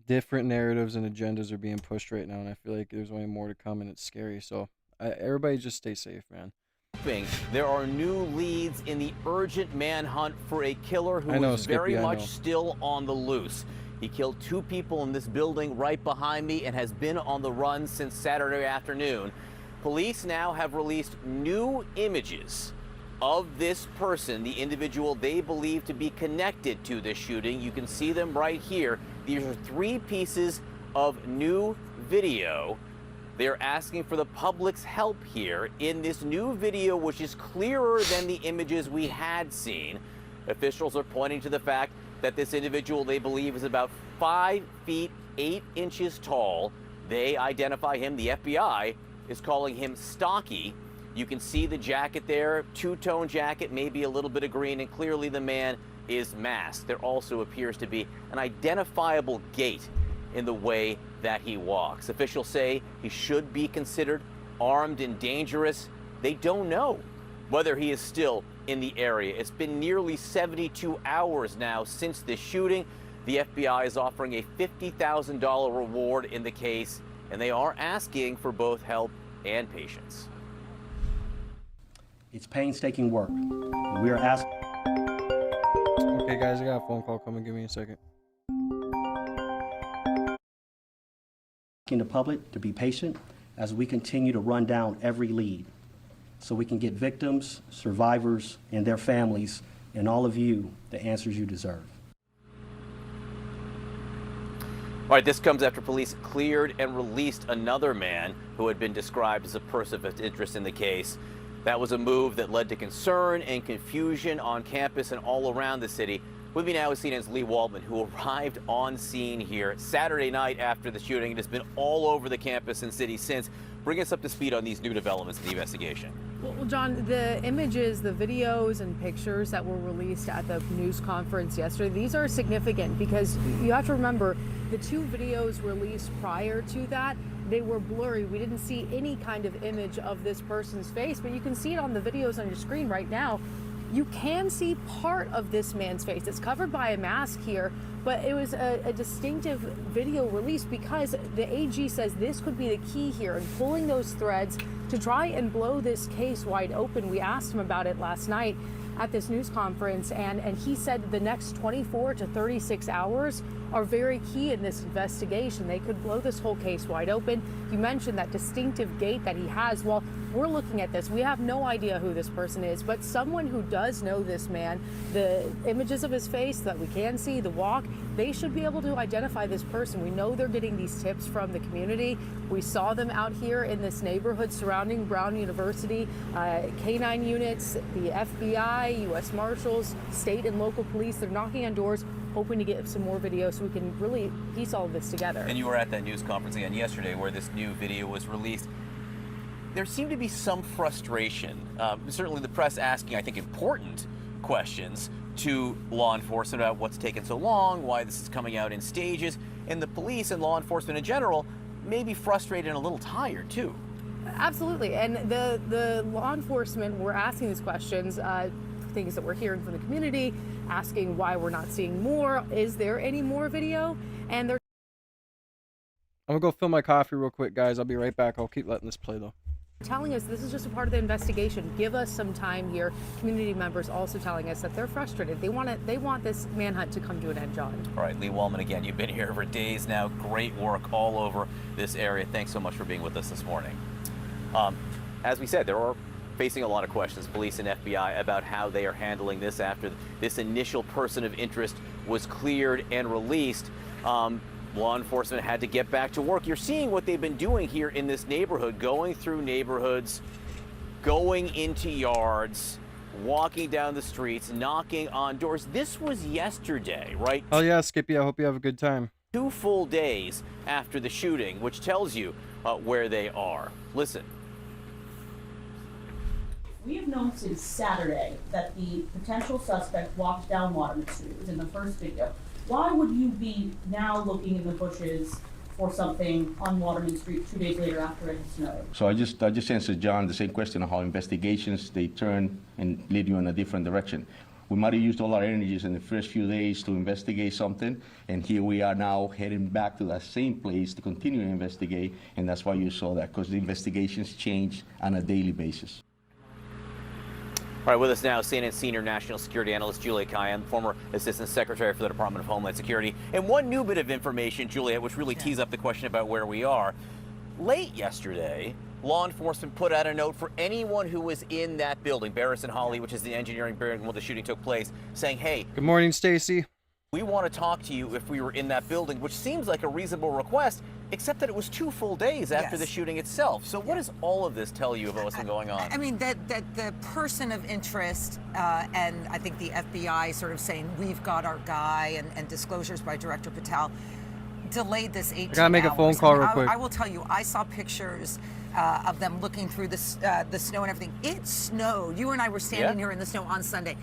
different narratives and agendas are being pushed right now, and I feel like there's only more to come, and it's scary. So everybody just stay safe, man. There are new leads in the urgent manhunt for a killer who is very much still on the loose. He killed 2 people in this building right behind me and has been on the run since Saturday afternoon. Police now have released new images of this person, the individual they believe to be connected to this shooting. You can see them right here. These are 3 pieces of new video. They're asking for the public's help here in this new video, which is clearer than the images we had seen. Officials are pointing to the fact that this individual they believe is about 5 feet 8 inches tall. They identify him, the FBI is calling him stocky. You can see the jacket there, 2-tone jacket, maybe a little bit of green, and clearly the man is masked. There also appears to be an identifiable gait in the way that he walks. Officials say he should be considered armed and dangerous. They don't know whether he is still in the area. It's been nearly 72 hours now since this shooting. The FBI is offering a $50,000 reward in the case, and they are asking for both help and patience. It's painstaking work. We are asking. Okay, guys, I got a phone call coming. Give me a second. Asking the public to be patient as we continue to run down every lead so we can get victims, survivors, and their families, and all of you the answers you deserve. All right, this comes after police cleared and released another man who had been described as a person of interest in the case. That was a move that led to concern and confusion on campus and all around the city. With me now is CNN's Lee Waldman, who arrived on scene here Saturday night after the shooting and has been all over the campus and city since. Bring us up to speed on these new developments in the investigation. Well, John, the images, the videos and pictures that were released at the news conference yesterday, these are significant because you have to remember the two videos released prior to that, they were blurry. We didn't see any kind of image of this person's face, but you can see it on the videos on your screen right now. You can see part of this man's face. It's covered by a mask here, but it was a distinctive video release because the AG says this could be the key here in pulling those threads to try and blow this case wide open. We asked him about it last night at this news conference, and he said the next 24 to 36 hours are very key in this investigation. They could blow this whole case wide open. You mentioned that distinctive gait that he has. Well, we're looking at this. We have no idea who this person is, but someone who does know this man, the images of his face that we can see, the walk, they should be able to identify this person. We know they're getting these tips from the community. We saw them out here in this neighborhood surrounding Brown University, K-9 units, the FBI, U.S. Marshals, state and local police. They're knocking on doors, hoping to get some more video so we can really piece all of this together. And you were at that news conference again yesterday where this new video was released. There seemed to be some frustration, certainly the press asking, I think, important questions to law enforcement about what's taken so long, why this is coming out in stages, and the police and law enforcement in general may be frustrated and a little tired too. Absolutely, and the law enforcement were asking these questions, things that we're hearing from the community, asking why we're not seeing more. Is there any more video? And they're I'm gonna go fill my coffee real quick, guys. I'll be right back. I'll keep letting this play though. telling us this is just a part of the investigation. Give us some time here. Community members also telling us that they're frustrated. They want this manhunt to come to an end, John. All right, Lee Waldman, again, you've been here for days now. Great work all over this area. Thanks so much for being with us this morning. As we said, there are facing a lot of questions, police and FBI, about how they are handling this after this initial person of interest was cleared and released. Law enforcement had to get back to work. You're seeing what they've been doing here in this neighborhood, going through neighborhoods, going into yards, walking down the streets, knocking on doors. This was yesterday, right? Oh yeah, Skippy, I hope you have a good time. 2 full days after the shooting, which tells you where they are. Listen. We have known since Saturday that the potential suspect walked down Waterman Street. It was in the first video. Why would you be now looking in the bushes for something on Waterman Street 2 days later after it had snowed? So I just answered John the same question on how investigations, they turn and lead you in a different direction. We might have used all our energies in the first few days to investigate something, and here we are now heading back to that same place to continue to investigate, and that's why you saw that, because the investigations change on a daily basis. All right, with us now, CNN Senior National Security Analyst Julia Kayan, former Assistant Secretary for the Department of Homeland Security. And one new bit of information, Julia, which really tees up the question about where we are. Late yesterday, law enforcement put out a note for anyone who was in that building, Barris and Holly, which is the engineering building where the shooting took place, saying, hey. Good morning, Stacy. We want to talk to you if we were in that building, which seems like a reasonable request, except that it was 2 full days after the shooting itself. So what does all of this tell you about what's been going on? I mean, that the person of interest, and I think the FBI sort of saying, we've got our guy, and disclosures by Director Patel, delayed this 18 hours. I gotta make a phone call real quick. I will tell you, I saw pictures of them looking through the snow and everything. It snowed. You and I were standing here in the snow on Sunday.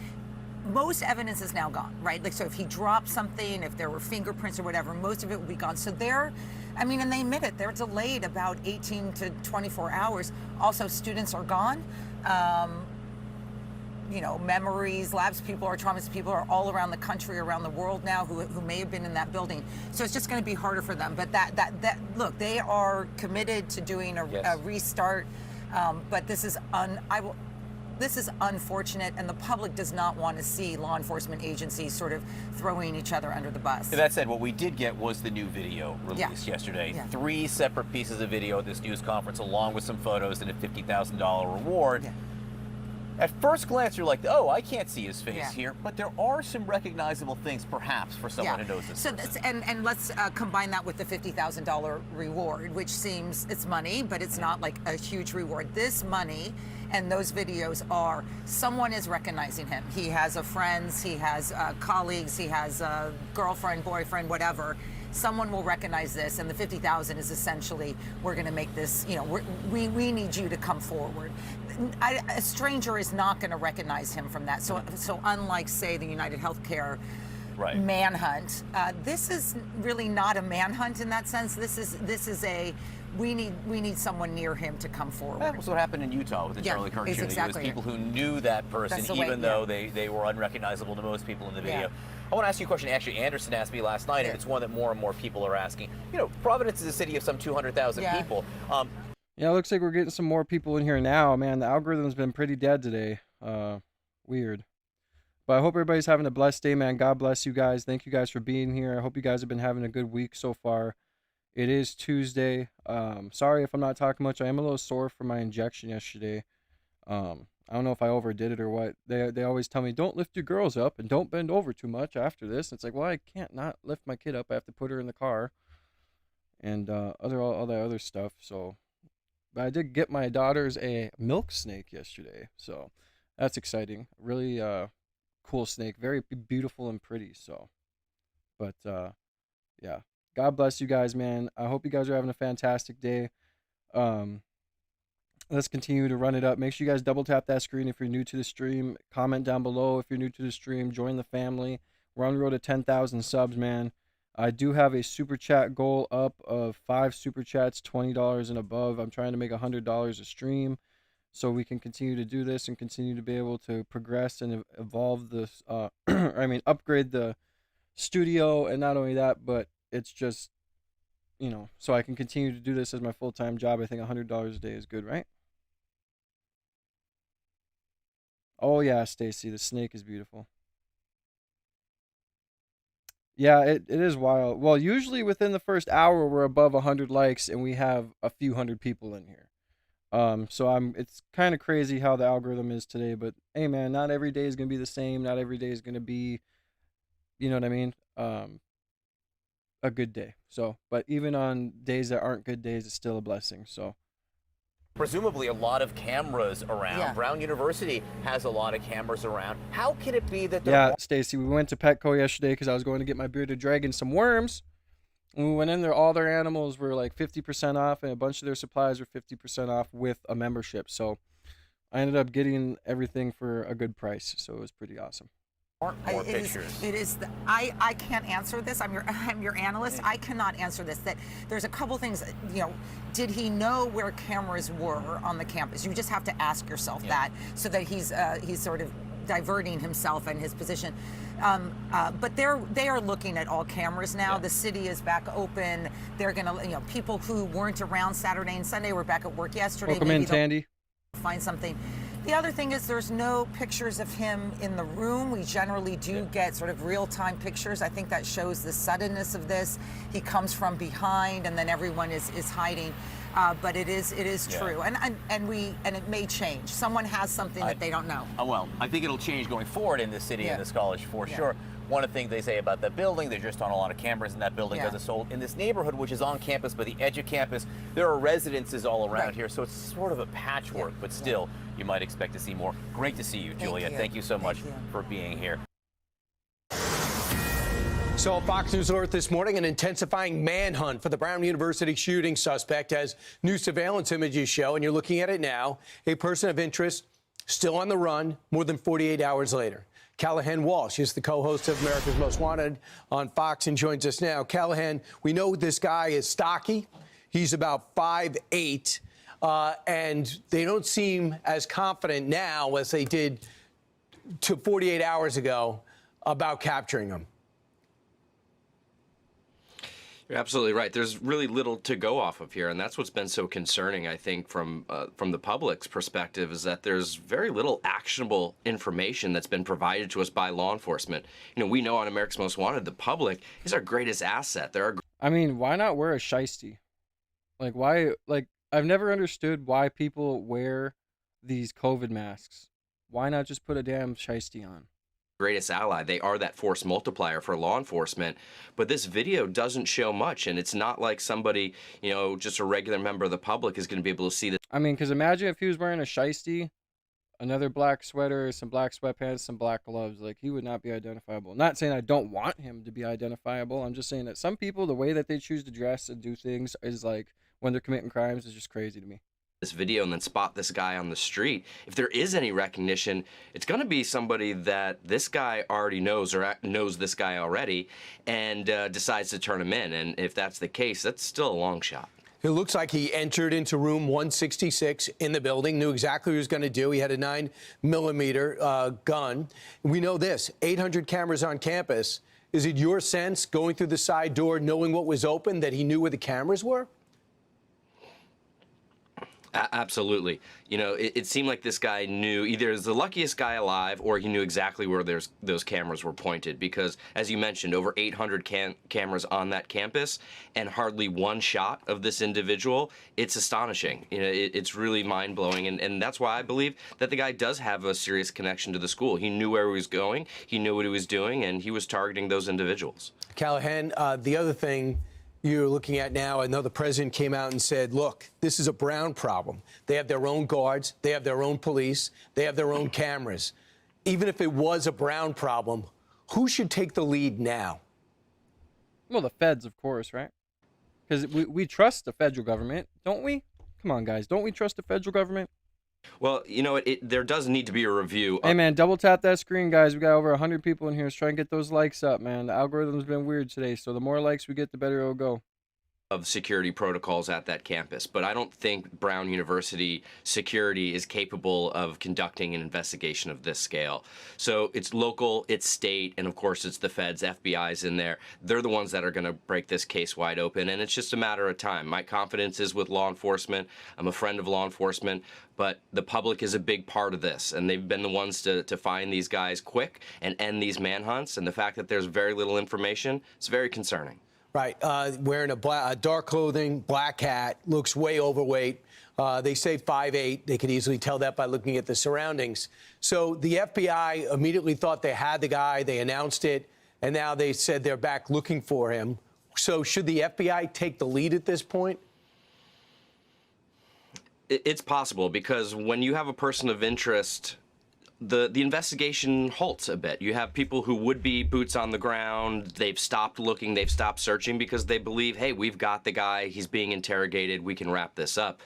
Most evidence is now gone, right? Like, so if he dropped something, if there were fingerprints or whatever, most of it will be gone. So they're, I mean, and they admit it, they're delayed about 18 to 24 hours. Also, students are gone. You know, memories, labs people are traumatized, people are all around the country, around the world now who may have been in that building. So it's just going to be harder for them. But that look, they are committed to doing a restart. But this is This is unfortunate, and the public does not want to see law enforcement agencies sort of throwing each other under the bus. That said, what we did get was the new video released yesterday. 3 separate pieces of video at this news conference, along with some photos and a $50,000 reward. At first glance, you're like, oh, I can't see his face here, but there are some recognizable things, perhaps, for someone who knows this. So and let's combine that with the $50,000 reward, which seems it's money, but it's not like a huge reward. This money and those videos are someone is recognizing him. He has a friends, he has colleagues, he has a girlfriend, boyfriend, whatever. Someone will recognize this, and the 50,000 is essentially, we're going to make this, you know, we need you to come forward. A stranger is not going to recognize him from that. So unlike, say, the United Healthcare manhunt, this is really not a manhunt in that sense. This is a we need someone near him to come forward. That was what happened in Utah with the Charlie Kirk shooting. Exactly It was people who knew that person, even though they were unrecognizable to most people in the video. I want to ask you a question. Actually, Anderson asked me last night, and it's one that more and more people are asking. You know, Providence is a city of some 200,000 people. Yeah, it looks like we're getting some more people in here now. Man, the algorithm's been pretty dead today. Weird. But I hope everybody's having a blessed day, man. God bless you guys. Thank you guys for being here. I hope you guys have been having a good week so far. It is Tuesday. Sorry if I'm not talking much. I am a little sore from my injection yesterday. I don't know if I overdid it or what. They always tell me, don't lift your girls up and don't bend over too much after this. It's like, well, I can't not lift my kid up. I have to put her in the car and all that other stuff. So, but I did get my daughters a milk snake yesterday. So that's exciting. Really cool snake. Very beautiful and pretty. So, but yeah. God bless you guys, man. I hope you guys are having a fantastic day. Let's continue to run it up. Make sure you guys double tap that screen if you're new to the stream. Comment down below if you're new to the stream. Join the family. We're on the road to 10,000 subs, man. I do have a super chat goal up of 5 super chats, $20 and above. I'm trying to make $100 a stream so we can continue to do this and continue to be able to progress and evolve this. Upgrade the studio, and not only that, but it's just, you know, so I can continue to do this as my full-time job. I think $100 a day is good, right? Oh yeah, Stacy, the snake is beautiful. Yeah, it is wild. Well, usually within the first hour we're above 100 likes and we have a few hundred people in here. So it's kind of crazy how the algorithm is today, but hey man, not every day is going to be the same. Not every day is going to be, you know what I mean? A good day. So, but even on days that aren't good days, it's still a blessing. So, presumably a lot of cameras around. Brown University has a lot of cameras around. How can it be that yeah, Stacy, we went to Petco yesterday because I was going to get my bearded dragon some worms. When we went in there, all their animals were like 50% off, and a bunch of their supplies were 50% off with a membership. So I ended up getting everything for a good price. So it was pretty awesome. More pictures. I can't answer this. I'm your analyst. I cannot answer this. That there's a couple things. You know, did he know where cameras were on the campus? You just have to ask yourself that, so that he's sort of diverting himself and his position. But they are looking at all cameras now. The city is back open. They're gonna, you know, people who weren't around Saturday and Sunday were back at work yesterday. Welcome in, Tandy. Find something. The other thing is there's no pictures of him in the room. We generally do get sort of real-time pictures. I think that shows the suddenness of this. He comes from behind and then everyone is hiding. But it is true. And it may change. Someone has something that they don't know. Well, I think it'll change going forward in this city and this college for sure. One of the things they say about that building, they're just on a lot of cameras in that building because it's sold. In this neighborhood, which is on campus, but the edge of campus, there are residences all around here. So it's sort of a patchwork, but still, you might expect to see more. Great to see you, Julia. Thank you so much for being here. So Fox News Earth this morning, an intensifying manhunt for the Brown University shooting suspect, as new surveillance images show, and you're looking at it now. A person of interest still on the run more than 48 hours later. Callahan Walsh is the co-host of America's Most Wanted on Fox and joins us now. Callahan, we know this guy is stocky. He's about 5'8", and they don't seem as confident now as they did 48 hours ago about capturing him. You're absolutely right. There's really little to go off of here, and that's what's been so concerning, I think, from the public's perspective, is that there's very little actionable information that's been provided to us by law enforcement. You know, we know on America's Most Wanted, the public is our greatest asset. I mean, why not wear a shiesty? Like, why? Like, I've never understood why people wear these COVID masks. Why not just put a damn shiesty on? Greatest ally. They are that force multiplier for law enforcement. But this video doesn't show much, and it's not like somebody, you know, just a regular member of the public is going to be able to see this. I mean, because imagine if he was wearing a shiesty, another black sweater, some black sweatpants, some black gloves. Like, he would not be identifiable. Not saying I don't want him to be identifiable. I'm just saying that some people, the way that they choose to dress and do things is like, when they're committing crimes, is just crazy to me. This video and then spot this guy on the street. If there is any recognition, it's going to be somebody that this guy already knows or knows this guy already and decides to turn him in. And if that's the case, that's still a long shot. It looks like he entered into room 166 in the building, knew exactly what he was going to do. He had a 9mm gun. We know this, 800 cameras on campus. Is it your sense, going through the side door, knowing what was open, that he knew where the cameras were? Absolutely. You know, it seemed like this guy knew either is the luckiest guy alive or he knew exactly where those cameras were pointed because, as you mentioned, over 800 cameras on that campus and hardly one shot of this individual. It's astonishing. You know, it's really mind-blowing, and that's why I believe that the guy does have a serious connection to the school. He knew where he was going, he knew what he was doing, and he was targeting those individuals. Callahan, the other thing you're looking at now, I know the president came out and said, look, this is a Brown problem. They have their own guards, they have their own police, they have their own cameras. Even if it was a Brown problem, who should take the lead now? Well, the feds, of course, right? Because we trust the federal government, don't we? Come on, guys, don't we trust the federal government? Well, you know, there does need to be a review. Hey, man, double tap that screen, guys. We got over 100 people in here. Let's try and get those likes up, man. The algorithm's been weird today, so the more likes we get, the better it'll go. Of security protocols at that campus, but I don't think Brown University security is capable of conducting an investigation of this scale. So it's local, it's state, and of course it's the feds, FBI's in there. They're the ones that are going to break this case wide open, and it's just a matter of time. My confidence is with law enforcement. I'm a friend of law enforcement, but the public is a big part of this, and they've been the ones to find these guys quick and end these manhunts, and the fact that there's very little information, it's very concerning. Right, wearing a dark clothing, black hat, looks way overweight. They say 5'8". They could easily tell that by looking at the surroundings. So the FBI immediately thought they had the guy. They announced it, and now they said they're back looking for him. So should the FBI take the lead at this point? It's possible because when you have a person of interest, the investigation halts a bit. You have people who would be boots on the ground. They've stopped looking. They've stopped searching because they believe, hey, we've got the guy. He's being interrogated. We can wrap this up.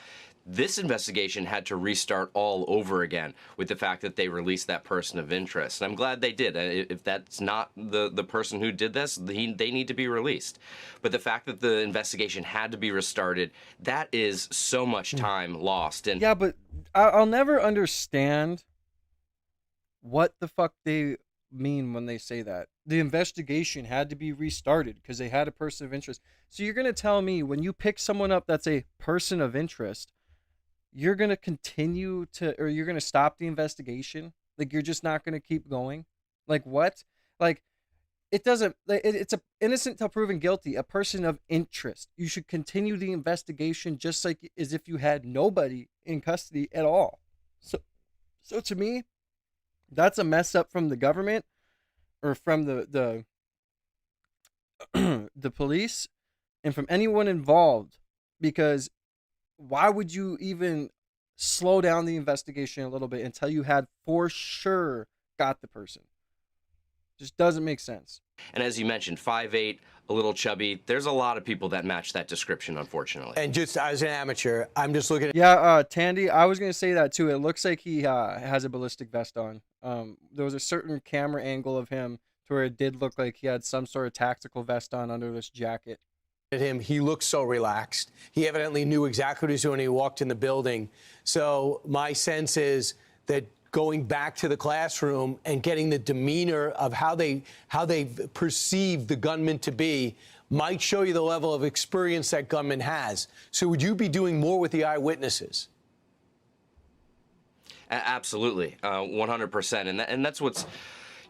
This investigation had to restart all over again with the fact that they released that person of interest. And I'm glad they did. If that's not the person who did this, they need to be released. But the fact that the investigation had to be restarted, that is so much time lost. And yeah, but I'll never understand what the fuck they mean when they say that. The investigation had to be restarted because they had a person of interest. So you're going to tell me when you pick someone up that's a person of interest, you're going to continue to, or you're going to stop the investigation? Like, you're just not going to keep going? Like, what? Like, it doesn't, it's a innocent till proven guilty, a person of interest. You should continue the investigation just like as if you had nobody in custody at all. So to me, that's a mess up from the government or from the the police and from anyone involved, because why would you even slow down the investigation a little bit until you had for sure got the person? Just doesn't make sense. And as you mentioned, 5'8", a little chubby. There's a lot of people that match that description, unfortunately. And just as an amateur, I'm just looking at... Yeah, Tandy, I was going to say that too. It looks like he has a ballistic vest on. There was a certain camera angle of him to where it did look like he had some sort of tactical vest on under this jacket. At him, he looked so relaxed. He evidently knew exactly what he was doing when he walked in the building. So my sense is that going back to the classroom and getting the demeanor of how they perceive the gunman to be might show you the level of experience that gunman has. So would you be doing more with the eyewitnesses? Absolutely, 100%. And that's what's,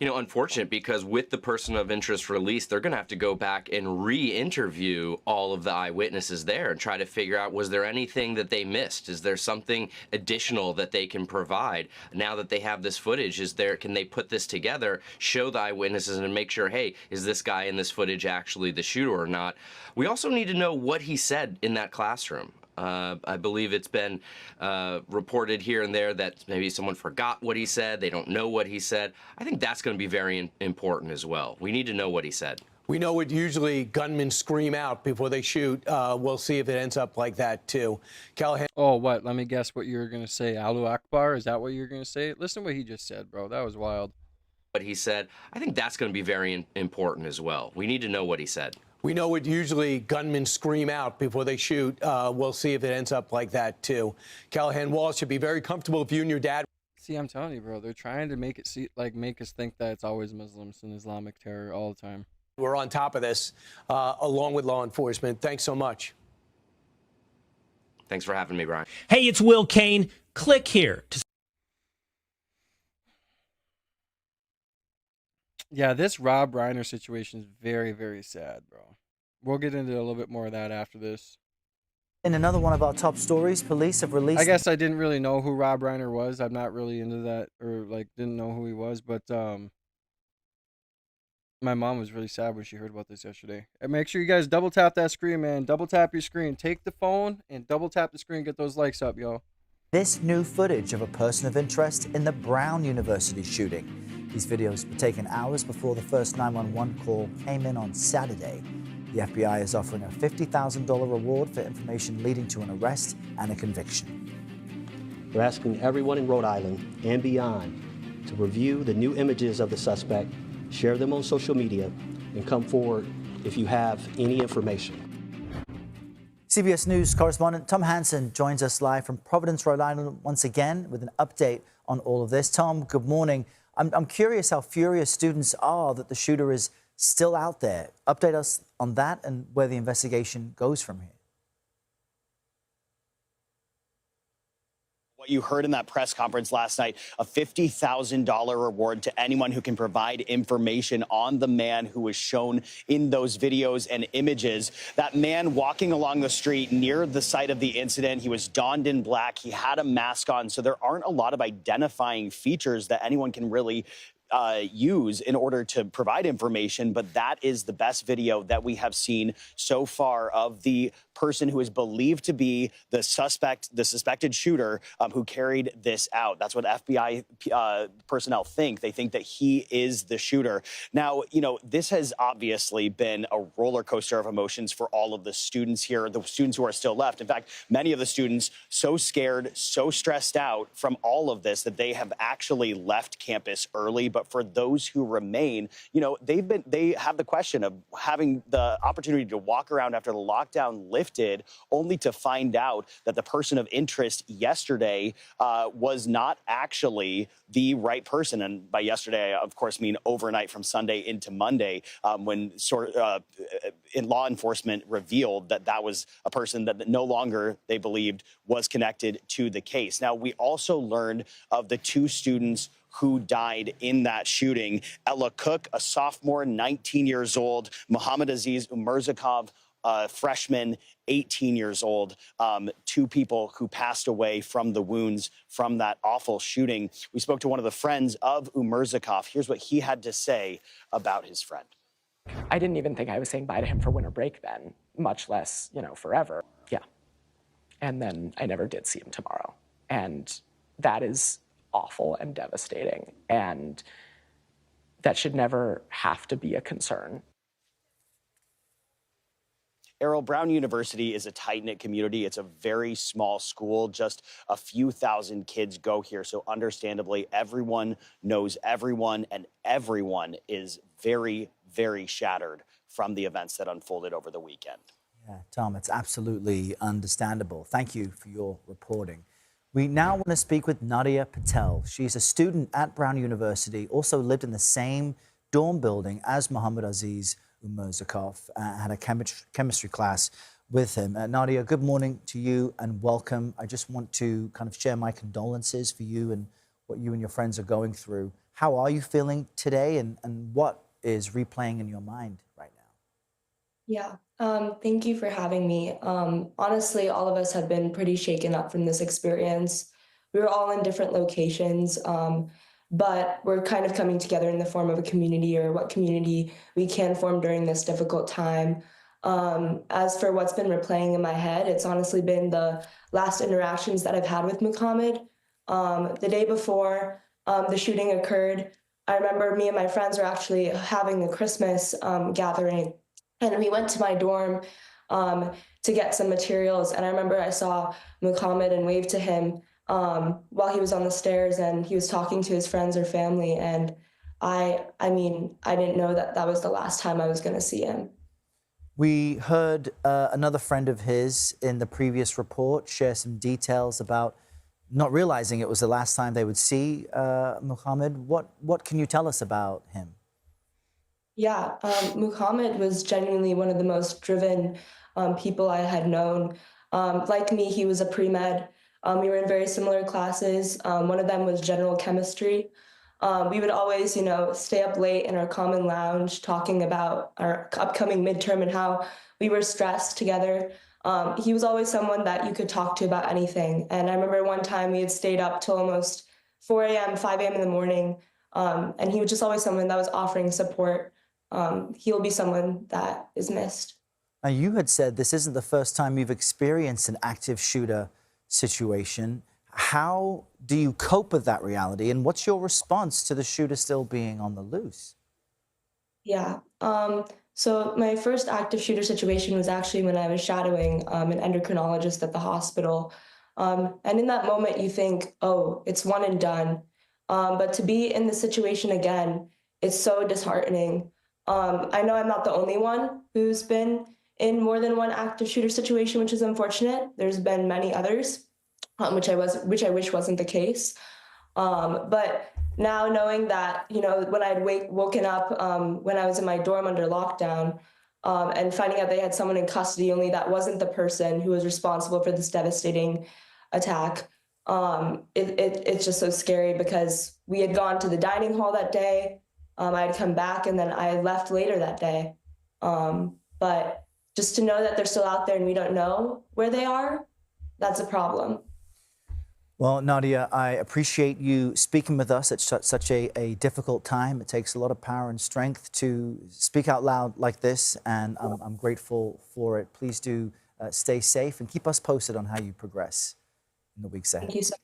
unfortunate because with the person of interest released, they're going to have to go back and re-interview all of the eyewitnesses there and try to figure out, was there anything that they missed? Is there something additional that they can provide now that they have this footage? Can they put this together, show the eyewitnesses and make sure, hey, is this guy in this footage actually the shooter or not? We also need to know what he said in that classroom. I believe it's been reported here and there that maybe someone forgot what he said. They don't know what he said. I think that's going to be very important as well. We need to know what he said. We know what usually gunmen scream out before they shoot. We'll see if it ends up like that, too. Callahan. Oh, what? Let me guess what you were going to say. Allahu Akbar? Is that what you were going to say? Listen to what he just said, bro. That was wild. What he said, I think that's going to be very important as well. We need to know what he said. We know what usually gunmen scream out before they shoot. We'll see if it ends up like that, too. Callahan Wallace should be very comfortable if you and your dad. See, I'm telling you, bro. They're trying to make it make us think that it's always Muslims and Islamic terror all the time. We're on top of this, along with law enforcement. Thanks so much. Thanks for having me, Brian. Hey, it's Will Kane. Click here to. Yeah, this Rob Reiner situation is very, very sad, bro. We'll get into a little bit more of that after this. In another one of our top stories, police have released... I guess I didn't really know who Rob Reiner was. I'm not really into that, or didn't know who he was, but my mom was really sad when she heard about this yesterday. And make sure you guys double tap that screen, man. Double tap your screen. Take the phone and double tap the screen. Get those likes up, yo. This new footage of a person of interest in the Brown University shooting. These videos were taken hours before the first 911 call came in on Saturday. The FBI is offering a $50,000 reward for information leading to an arrest and a conviction. We're asking everyone in Rhode Island and beyond to review the new images of the suspect, share them on social media, and come forward if you have any information. CBS News correspondent Tom Hansen joins us live from Providence, Rhode Island once again with an update on all of this. Tom, good morning. I'm curious how furious students are that the shooter is still out there. Update us on that and where the investigation goes from here. What you heard in that press conference last night, a $50,000 reward to anyone who can provide information on the man who was shown in those videos and images. That man walking along the street near the site of the incident, he was donned in black, he had a mask on, so there aren't a lot of identifying features that anyone can really use in order to provide information, but that is the best video that we have seen so far of the person who is believed to be the suspected shooter who carried this out. That's what FBI personnel think. They think that he is the shooter. Now, this has obviously been a roller coaster of emotions for all of the students here, the students who are still left. In fact, many of the students so scared, so stressed out from all of this that they have actually left campus early. But for those who remain, they have the question of having the opportunity to walk around after the lockdown lifted, only to find out that the person of interest yesterday was not actually the right person. And by yesterday, I, of course, mean overnight from Sunday into Monday, when in law enforcement revealed that that was a person that no longer, they believed, was connected to the case. Now, we also learned of the two students who died in that shooting. Ella Cook, a sophomore, 19 years old. Muhammad Aziz Umerzakov, freshman, 18 years old. Two people who passed away from the wounds from that awful shooting. We spoke to one of the friends of Umerzakov. Here's what he had to say about his friend. I didn't even think I was saying bye to him for winter break then, much less, forever. Yeah. And then I never did see him tomorrow. And that is awful and devastating. And that should never have to be a concern. Errol, Brown University is a tight-knit community. It's a very small school. Just a few thousand kids go here. So understandably, everyone knows everyone, and everyone is very, very shattered from the events that unfolded over the weekend. Yeah, Tom, it's absolutely understandable. Thank you for your reporting. We now want to speak with Nadia Patel. She's a student at Brown University, also lived in the same dorm building as Muhammad Aziz Umerzakov, had a chemistry class with him. Nadia, good morning to you and welcome. I just want to kind of share my condolences for you and what you and your friends are going through. How are you feeling today, and what is replaying in your mind right now? Yeah, thank you for having me. Honestly, all of us have been pretty shaken up from this experience. We were all in different locations, but we're kind of coming together in the form of a community, or what community we can form during this difficult time. As for what's been replaying in my head, it's honestly been the last interactions that I've had with Muhammad. The day before the shooting occurred, I remember me and my friends were actually having a Christmas gathering, and we went to my dorm to get some materials. And I remember I saw Muhammad and waved to him while he was on the stairs, and he was talking to his friends or family. And I mean, I didn't know that that was the last time I was going to see him. We heard another friend of his in the previous report share some details about not realizing it was the last time they would see Muhammad. What can you tell us about him? Yeah, Muhammad was genuinely one of the most driven people I had known. Like me, he was a pre-med. We were in very similar classes. One of them was general chemistry. We would always, stay up late in our common lounge talking about our upcoming midterm and how we were stressed together. He was always someone that you could talk to about anything. And I remember one time we had stayed up till almost 4 a.m., 5 a.m. in the morning. And he was just always someone that was offering support. He'll be someone that is missed. Now, you had said this isn't the first time you've experienced an active shooter situation. How do you cope with that reality, and what's your response to the shooter still being on the loose? Yeah. So my first active shooter situation was actually when I was shadowing an endocrinologist at the hospital. And in that moment, you think, oh, it's one and done. But to be in the situation again, it's so disheartening. I know I'm not the only one who's been in more than one active shooter situation, which is unfortunate. There's been many others, which I wish wasn't the case. But now knowing that, when I'd woken up when I was in my dorm under lockdown, and finding out they had someone in custody, only that wasn't the person who was responsible for this devastating attack. It's just so scary, because we had gone to the dining hall that day. I had come back, and then I left later that day. But just to know that they're still out there and we don't know where they are, that's a problem. Well, Nadia, I appreciate you speaking with us at such a difficult time. It takes a lot of power and strength to speak out loud like this, and I'm grateful for it. Please do stay safe and keep us posted on how you progress in the weeks ahead. Thank you so much.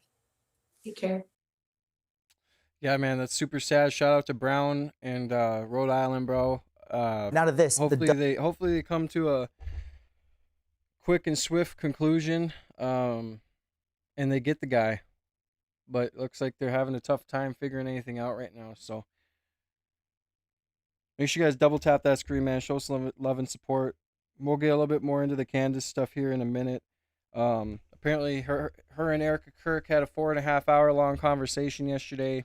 Take care. Yeah, man, that's super sad. Shout out to Brown and Rhode Island, bro. Now to this, hopefully they come to a quick and swift conclusion, and they get the guy. But it looks like they're having a tough time figuring anything out right now. So make sure you guys double tap that screen, man. Show some love and support. We'll get a little bit more into the Candace stuff here in a minute. Apparently, her and Erika Kirk had a 4.5 hour long conversation yesterday.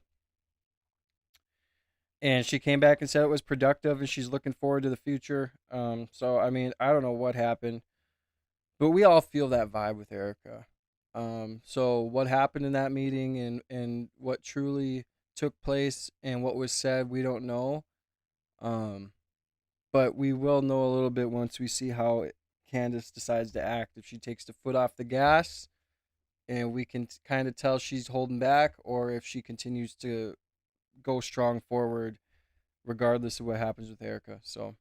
And she came back and said it was productive, and she's looking forward to the future. So, I mean, I don't know what happened, but we all feel that vibe with Erika. So what happened in that meeting and what truly took place and what was said, we don't know. But we will know a little bit once we see how Candace decides to act. If she takes the foot off the gas and we can kind of tell she's holding back, or if she continues to go strong forward regardless of what happens with Erika. So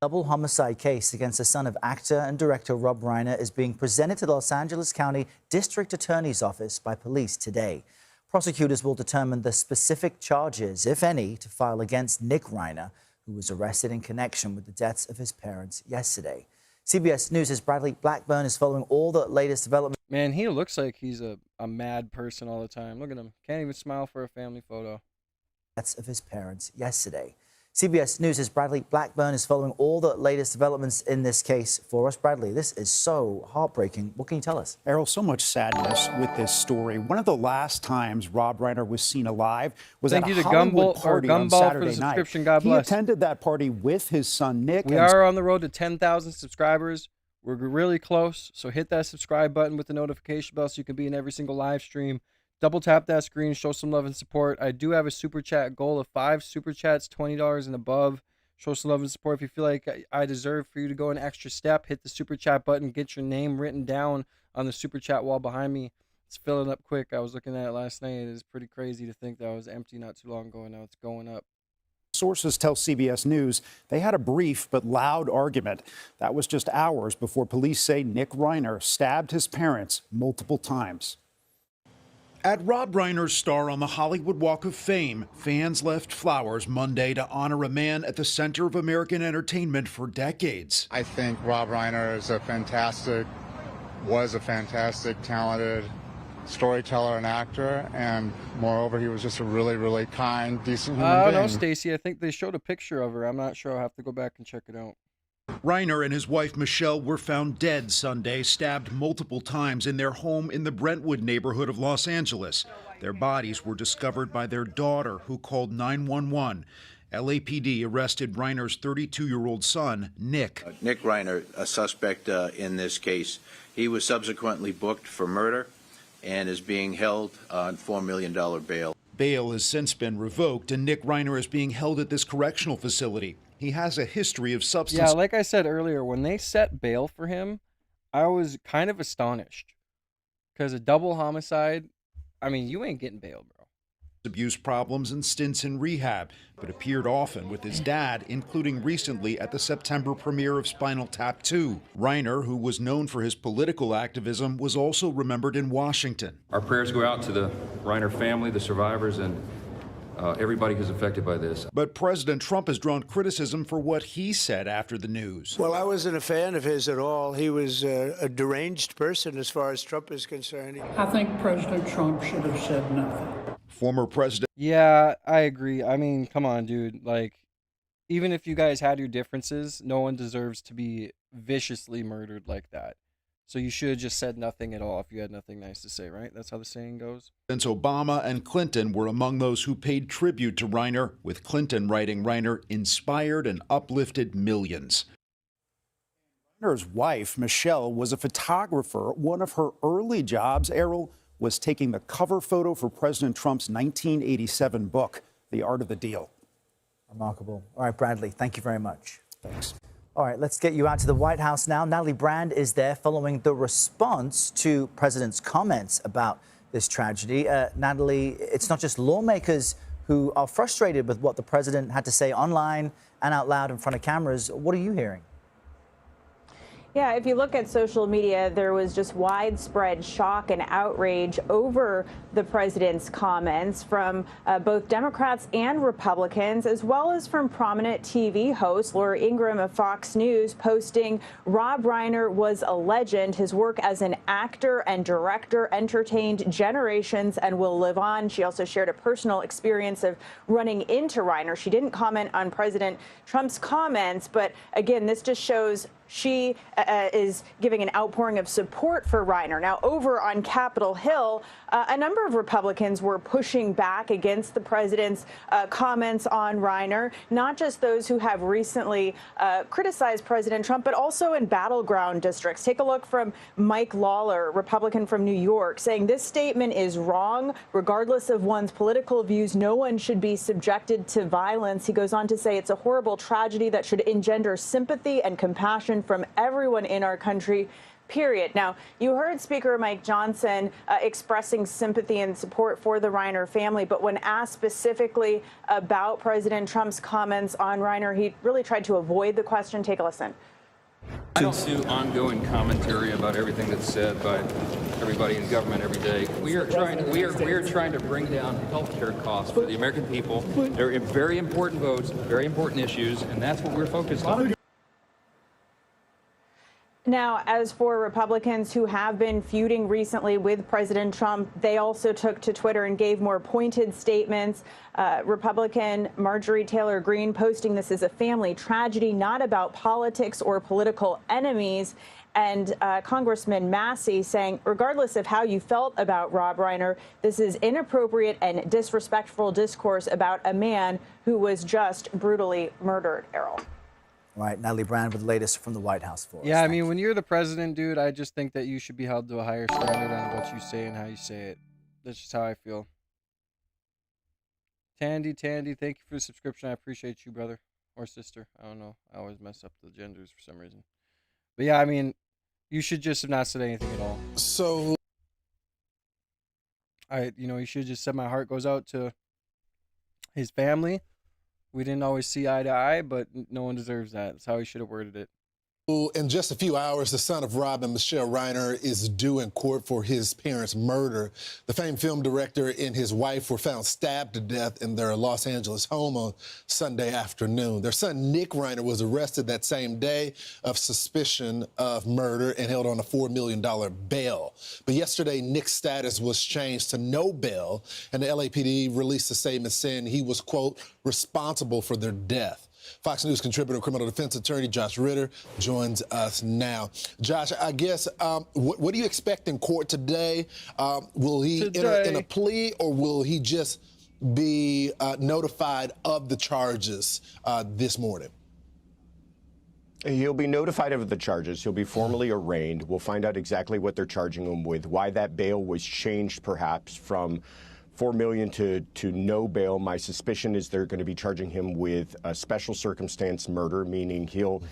double homicide case against the son of actor and director Rob Reiner is being presented to the Los Angeles County District Attorney's Office by police today. Prosecutors will determine the specific charges, if any, to file against Nick Reiner, who was arrested in connection with the deaths of his parents yesterday. CBS News' Bradley Blackburn is following all the latest developments. Man, he looks like he's a mad person all the time. Look at him. Can't even smile for a family photo. Deaths of his parents yesterday. CBS News' Bradley Blackburn is following all the latest developments in this case for us. Bradley, this is so heartbreaking. What can you tell us? Errol, so much sadness with this story. One of the last times Rob Reiner was seen alive was at a Hollywood party on Saturday night. God bless. He attended that party with his son, Nick. We are on the road to 10,000 subscribers. We're really close, so hit that subscribe button with the notification bell so you can be in every single live stream. Double tap that screen, show some love and support. I do have a super chat goal of 5 super chats, $20 and above. Show some love and support. If you feel like I deserve for you to go an extra step, hit the super chat button, get your name written down on the super chat wall behind me. It's filling up quick. I was looking at it last night. It is pretty crazy to think that I was empty not too long ago, and now it's going up. Sources tell CBS News they had a brief but loud argument. That was just hours before police say Nick Reiner stabbed his parents multiple times. At Rob Reiner's star on the Hollywood Walk of Fame, fans left flowers Monday to honor a man at the center of American entertainment for decades. I think Rob Reiner was a fantastic, talented storyteller and actor, and moreover, he was just a really, really kind, decent human being. No, Stacy, I think they showed a picture of her. I'm not sure. I'll have to go back and check it out. Reiner and his wife Michelle were found dead Sunday, stabbed multiple times in their home in the Brentwood neighborhood of Los Angeles. Their bodies were discovered by their daughter, who called 911. LAPD arrested Reiner's 32-year-old son, Nick. Nick Reiner, a suspect in this case. He was subsequently booked for murder and is being held on $4 million bail. Bail has since been revoked, and Nick Reiner is being held at this correctional facility. He has a history of substance. Yeah, like I said earlier, when they set bail for him, I was kind of astonished. Because a double homicide, I mean, you ain't getting bail, bro. Abuse problems and stints in rehab, but appeared often with his dad, including recently at the September premiere of Spinal Tap 2. Reiner, who was known for his political activism, was also remembered in Washington. Our prayers go out to the Reiner family, the survivors, and everybody who's affected by this. But President Trump has drawn criticism for what he said after the news. Well, I wasn't a fan of his at all. He was a deranged person as far as Trump is concerned. I think President Trump should have said nothing. Former President. Yeah, I agree. I mean, come on, dude. Like, even if you guys had your differences, no one deserves to be viciously murdered like that. So you should have just said nothing at all if you had nothing nice to say, right? That's how the saying goes. Since Obama and Clinton were among those who paid tribute to Reiner, with Clinton writing Reiner inspired and uplifted millions. Reiner's wife, Michelle, was a photographer. One of her early jobs, Errol, was taking the cover photo for President Trump's 1987 book, The Art of the Deal. Remarkable. All right, Bradley, thank you very much. Thanks. All right, let's get you out to the White House now. Natalie Brand is there following the response to President's comments about this tragedy. Natalie, it's not just lawmakers who are frustrated with what the president had to say online and out loud in front of cameras. What are you hearing? Yeah, if you look at social media, there was just widespread shock and outrage over the president's comments from both Democrats and Republicans, as well as from prominent TV host Laura Ingraham of Fox News, posting Rob Reiner was a legend. His work as an actor and director entertained generations and will live on. She also shared a personal experience of running into Reiner. She didn't comment on President Trump's comments, but again, this just shows she is giving an outpouring of support for Reiner. Now, over on Capitol Hill, a number of Republicans were pushing back against the president's comments on Reiner, not just those who have recently criticized President Trump, but also in battleground districts. Take a look from Mike Lawler, Republican from New York, saying this statement is wrong. Regardless of one's political views, no one should be subjected to violence. He goes on to say it's a horrible tragedy that should engender sympathy and compassion from everyone in our country, period. Now, you heard Speaker Mike Johnson expressing sympathy and support for the Reiner family, but when asked specifically about President Trump's comments on Reiner, he really tried to avoid the question. Take a listen. I don't do ongoing commentary about everything that's said by everybody in government every day. We are trying to bring down healthcare costs for the American people. They're very important votes, very important issues, and that's what we're focused on. Now, as for Republicans who have been feuding recently with President Trump, they also took to Twitter and gave more pointed statements. Republican Marjorie Taylor Greene posting this is a family tragedy, not about politics or political enemies. And Congressman Massey saying, regardless of how you felt about Rob Reiner, this is inappropriate and disrespectful discourse about a man who was just brutally murdered, Errol. All right, Natalie Brand with the latest from the White House for us. Yeah, I mean, when you're the president, dude, I just think that you should be held to a higher standard on what you say and how you say it. That's just how I feel. Tandy, thank you for the subscription. I appreciate you, brother or sister. I don't know. I always mess up the genders for some reason. But yeah, I mean, you should just have not said anything at all. So, you should have just said my heart goes out to his family. We didn't always see eye to eye, but no one deserves that. That's how he should have worded it. in just a few hours, the son of Rob and Michelle Reiner is due in court for his parents' murder. The famed film director and his wife were found stabbed to death in their Los Angeles home on Sunday afternoon. Their son, Nick Reiner, was arrested that same day of suspicion of murder and held on a $4 million bail. But yesterday, Nick's status was changed to no bail, and the LAPD released a statement saying he was, quote, responsible for their death. Fox News contributor, criminal defense attorney Josh Ritter joins us now. Josh, I guess, what do you expect in court today? Will he enter in a plea, or will he just be notified of the charges this morning? He'll be notified of the charges. He'll be formally arraigned. We'll find out exactly what they're charging him with, why that bail was changed perhaps from $4 million to no bail. My suspicion is they're going to be charging him with a special circumstance murder, meaning he'll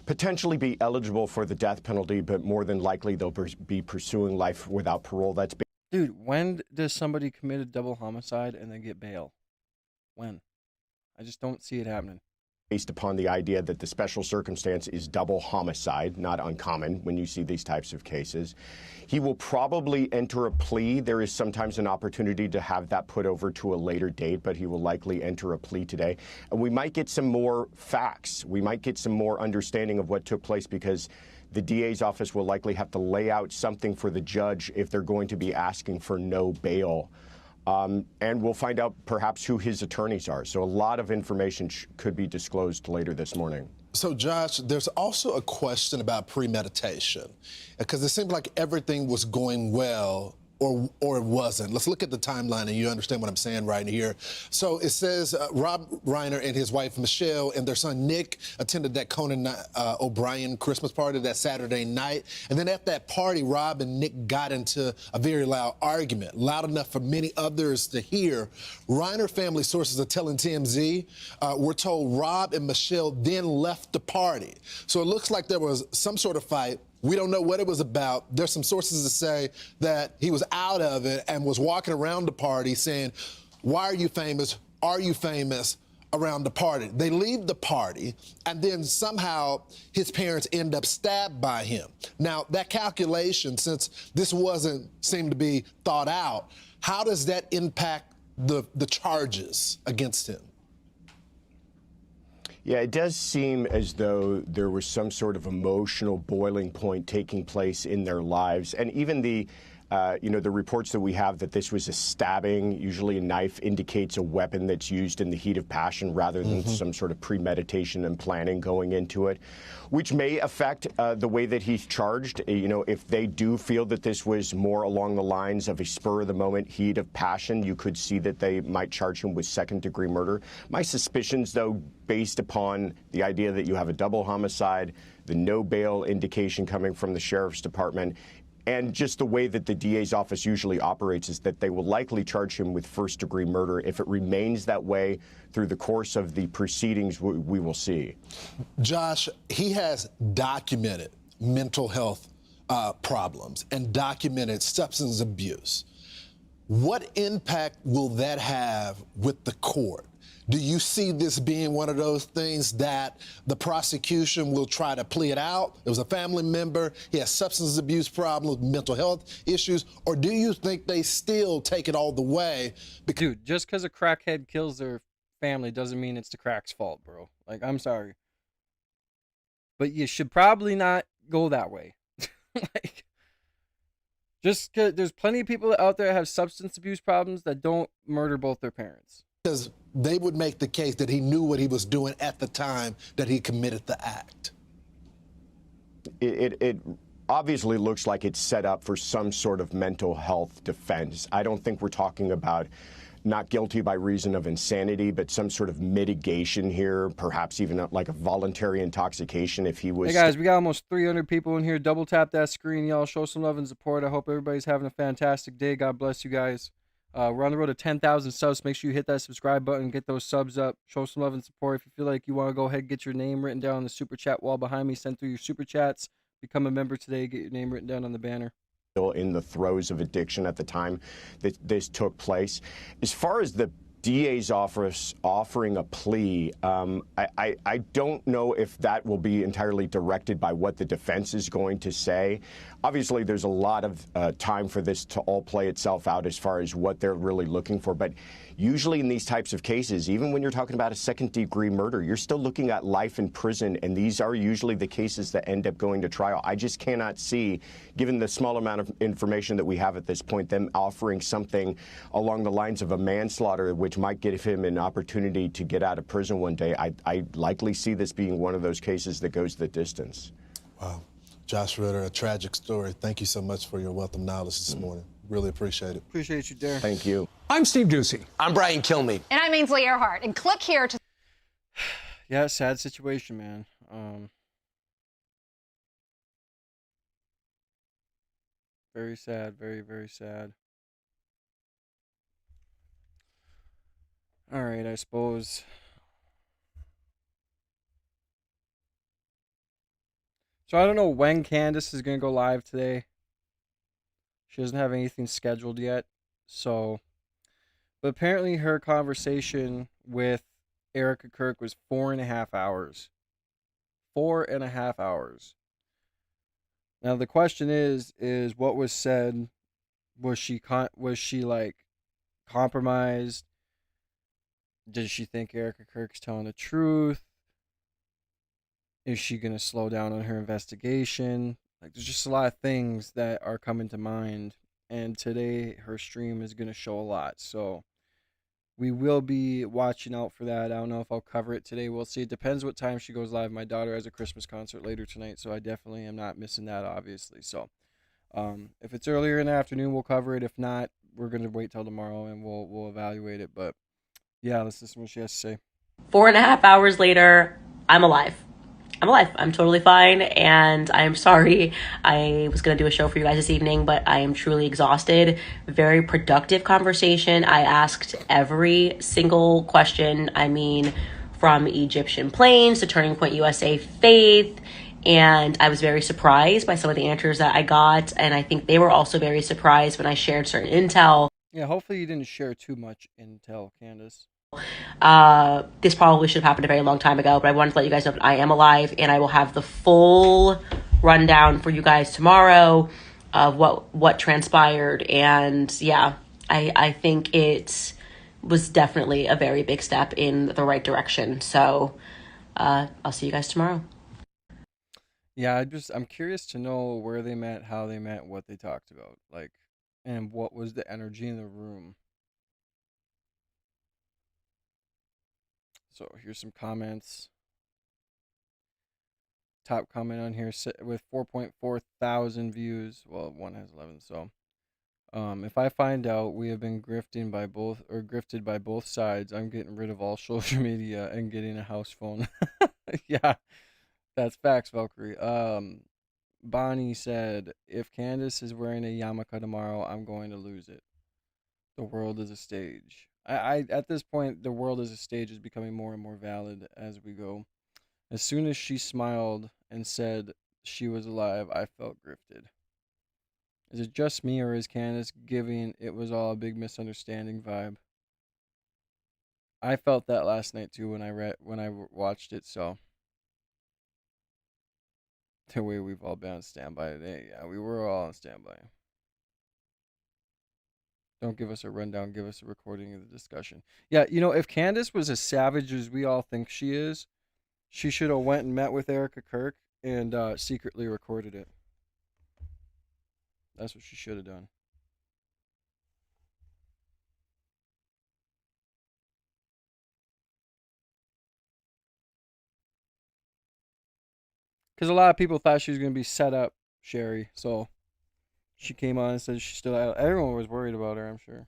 potentially be eligible for the death penalty, but more than likely they'll be pursuing life without parole. Dude, when does somebody commit a double homicide and then get bail? When? I just don't see it happening. Based upon the idea that the special circumstance is double homicide, not uncommon when you see these types of cases. He will probably enter a plea. There is sometimes an opportunity to have that put over to a later date, but he will likely enter a plea today. And we might get some more facts. We might get some more understanding of what took place, because the DA's office will likely have to lay out something for the judge if they're going to be asking for no bail. And we'll find out perhaps who his attorneys are. So a lot of information could be disclosed later this morning. So, Josh, there's also a question about premeditation, because it seemed like everything was going well, or it wasn't. Let's look at the timeline, and you understand what I'm saying right here. So it says Rob Reiner and his wife Michelle and their son Nick attended that Conan O'Brien Christmas party that Saturday night. And then at that party, Rob and Nick got into a very loud argument, loud enough for many others to hear. Reiner family sources are telling TMZ, we're told Rob and Michelle then left the party. So it looks like there was some sort of fight. We don't know what it was about. There's some sources that say that he was out of it and was walking around the party saying, why are you famous? Are you famous? Around the party. They leave the party, and then somehow his parents end up stabbed by him. Now, that calculation, since this seemed to be thought out, how does that impact the charges against him? Yeah, it does seem as though there was some sort of emotional boiling point taking place in their lives. And even the reports that we have that this was a stabbing, usually a knife, indicates a weapon that's used in the heat of passion rather than some sort of premeditation and planning going into it, which may affect the way that he's charged. If they do feel that this was more along the lines of a spur-of-the-moment heat of passion, you could see that they might charge him with second-degree murder. My suspicions, though, based upon the idea that you have a double homicide, the no bail indication coming from the sheriff's department, and just the way that the DA's office usually operates, is that they will likely charge him with first-degree murder. If it remains that way through the course of the proceedings, we will see. Josh, he has documented mental health problems and documented substance abuse. What impact will that have with the court? Do you see this being one of those things that the prosecution will try to plea it out? It was a family member, he has substance abuse problems, mental health issues, or do you think they still take it all the way? Dude, just because a crackhead kills their family doesn't mean it's the crack's fault, bro. Like, I'm sorry. But you should probably not go that way. Just because there's plenty of people out there that have substance abuse problems that don't murder both their parents. Because they would make the case that he knew what he was doing at the time that he committed the act. It obviously looks like it's set up for some sort of mental health defense. I don't think we're talking about not guilty by reason of insanity, but some sort of mitigation here, perhaps even like a voluntary intoxication if he was. Hey guys, we got almost 300 people in here. Double tap that screen, y'all. Show some love and support. I hope everybody's having a fantastic day. God bless you guys. We're on the road to 10,000 subs. Make sure you hit that subscribe button, get those subs up. Show some love and support. If you feel like you want to go ahead and get your name written down on the super chat wall behind me, send through your super chats. Become a member today. Get your name written down on the banner. Still in the throes of addiction at the time that this took place. As far as the DA's office offering a plea, I don't know if that will be entirely directed by what the defense is going to say. Obviously, there's a lot of time for this to all play itself out as far as what they're really looking for. But usually in these types of cases, even when you're talking about a second-degree murder, you're still looking at life in prison, and these are usually the cases that end up going to trial. I just cannot see, given the small amount of information that we have at this point, them offering something along the lines of a manslaughter, which might give him an opportunity to get out of prison one day. I likely see this being one of those cases that goes the distance. Wow. Josh Ritter, a tragic story. Thank you so much for your wealth of knowledge this morning. Really appreciate it. Appreciate you, Darren. Thank you. I'm Steve Ducey. I'm Brian Kilmeade. And I'm Ainsley Earhart. And click here to... Yeah, sad situation, man. Very sad. Very, very sad. All right, I suppose. So I don't know when Candace is going to go live today. She doesn't have anything scheduled yet. So, but apparently her conversation with Erika Kirk was 4.5 hours. 4.5 hours. Now the question is what was said? Was she like compromised? Does she think Erika Kirk's telling the truth? Is she going to slow down on her investigation? Like, there's just a lot of things that are coming to mind. And today, her stream is going to show a lot. So, we will be watching out for that. I don't know if I'll cover it today. We'll see. It depends what time she goes live. My daughter has a Christmas concert later tonight. So, I definitely am not missing that, obviously. So, if it's earlier in the afternoon, we'll cover it. If not, we're going to wait till tomorrow and we'll evaluate it. But, yeah, let's listen to what she has to say. 4.5 hours later, I'm alive. I'm totally fine, and I'm sorry. I was going to do a show for you guys this evening, but I am truly exhausted. Very productive conversation. I asked every single question. I mean, from Egyptian planes to Turning Point USA Faith, and I was very surprised by some of the answers that I got, and I think they were also very surprised when I shared certain intel. Yeah, hopefully you didn't share too much intel, Candace. This probably should have happened a very long time ago, but I wanted to let you guys know that I am alive, and I will have the full rundown for you guys tomorrow of what transpired. And yeah, I think it was definitely a very big step in the right direction. So I'll see you guys tomorrow. Yeah, I'm curious to know where they met, how they met, what they talked about, like, and what was the energy in the room. So here's some comments. Top comment on here with 4.4 thousand views. Well, one has 11. So, if I find out we have been grifted by both sides, I'm getting rid of all social media and getting a house phone. Yeah, that's facts, Valkyrie. Bonnie said, if Candace is wearing a yarmulke tomorrow, I'm going to lose it. The world is a stage. I at this point, the world as a stage is becoming more and more valid as we go. As soon as she smiled and said she was alive, I felt grifted. Is it just me, or is Candace giving it was all a big misunderstanding vibe? I felt that last night too when I watched it. So the way we've all been on standby today, yeah, we were all on standby. Don't give us a rundown. Give us a recording of the discussion. Yeah, if Candace was as savage as we all think she is, she should have went and met with Erika Kirk and secretly recorded it. That's what she should have done. Because a lot of people thought she was going to be set up, Sherry. So she came on and said she's still out. Everyone was worried about her, I'm sure.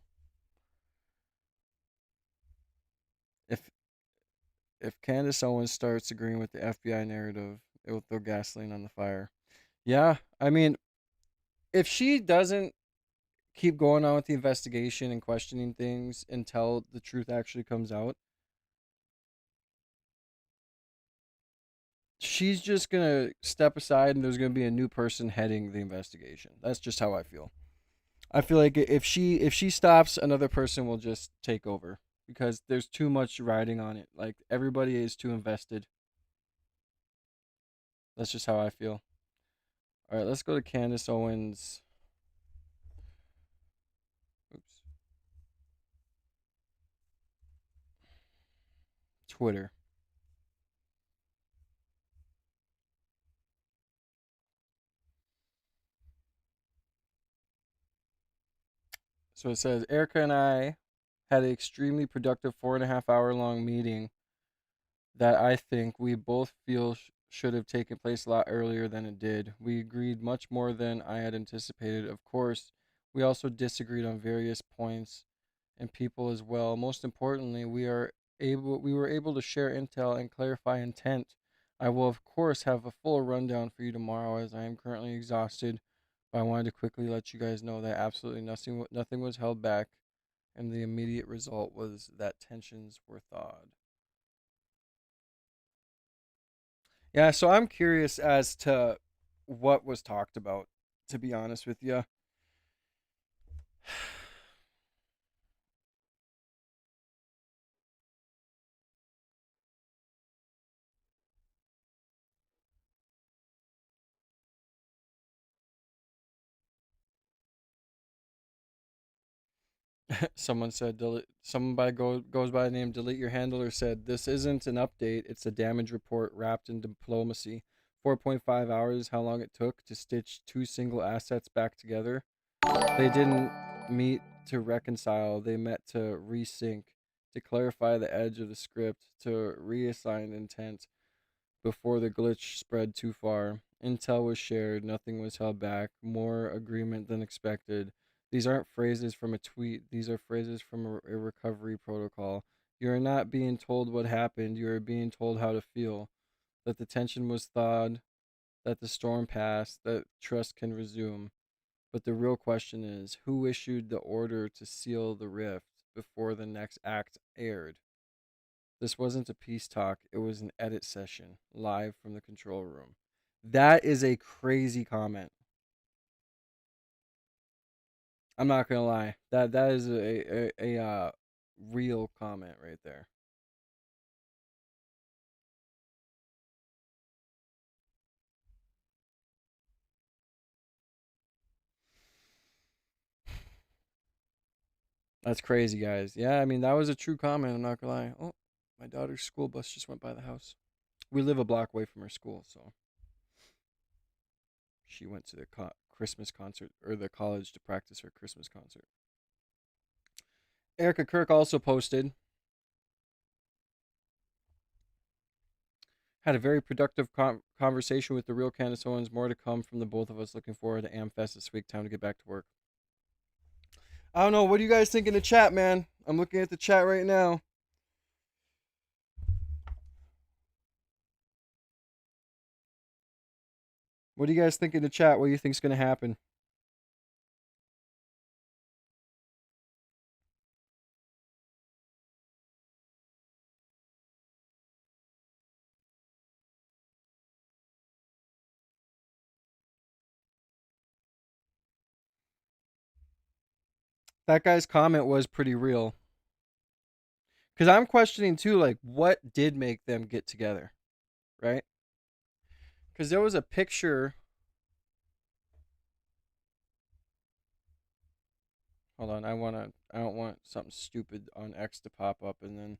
If Candace Owens starts agreeing with the FBI narrative, it will throw gasoline on the fire. Yeah, I mean, if she doesn't keep going on with the investigation and questioning things until the truth actually comes out, she's just gonna step aside and there's gonna be a new person heading the investigation. That's just how I feel. I feel like if she stops, another person will just take over because there's too much riding on it. Like everybody is too invested. That's just how I feel. All right, let's go to Candace Owens. Oops. Twitter. So it says Erika and I had an extremely productive 4.5 hour long meeting that I think we both feel should have taken place a lot earlier than it did. We agreed much more than I had anticipated. Of course, we also disagreed on various points and people as well. Most importantly, we were able to share intel and clarify intent. I will of course have a full rundown for you tomorrow as I am currently exhausted, but I wanted to quickly let you guys know that absolutely nothing was held back and the immediate result was that tensions were thawed. Yeah, so I'm curious as to what was talked about, to be honest with you. Someone said, someone goes by the name Delete Your Handler said, this isn't an update, it's a damage report wrapped in diplomacy. 4.5 hours is how long it took to stitch two single assets back together. They didn't meet to reconcile, they met to resync, to clarify the edge of the script, to reassign intent before the glitch spread too far. Intel was shared, nothing was held back, more agreement than expected. These aren't phrases from a tweet, these are phrases from a recovery protocol. You are not being told what happened, you are being told how to feel. That the tension was thawed, that the storm passed, that trust can resume. But the real question is who issued the order to seal the rift before the next act aired? This wasn't a peace talk, it was an edit session, live from the control room. That is a crazy comment. I'm not gonna lie. That is a real comment right there. That's crazy, guys. Yeah, I mean that was a true comment. I'm not gonna lie. Oh, my daughter's school bus just went by the house. We live a block away from her school, so she went to the Christmas concert or the college to practice her Christmas concert. Erika Kirk also posted. Had a very productive conversation with the real Candace Owens. More to come from the both of us. Looking forward to AmFest this week. Time to get back to work. I don't know. What do you guys think in the chat, man? I'm looking at the chat right now. What do you guys think in the chat? What do you think is going to happen? That guy's comment was pretty real. Because I'm questioning too, like, what did make them get together? Right? Because there was a picture. Hold on. I don't want something stupid on X to pop up and then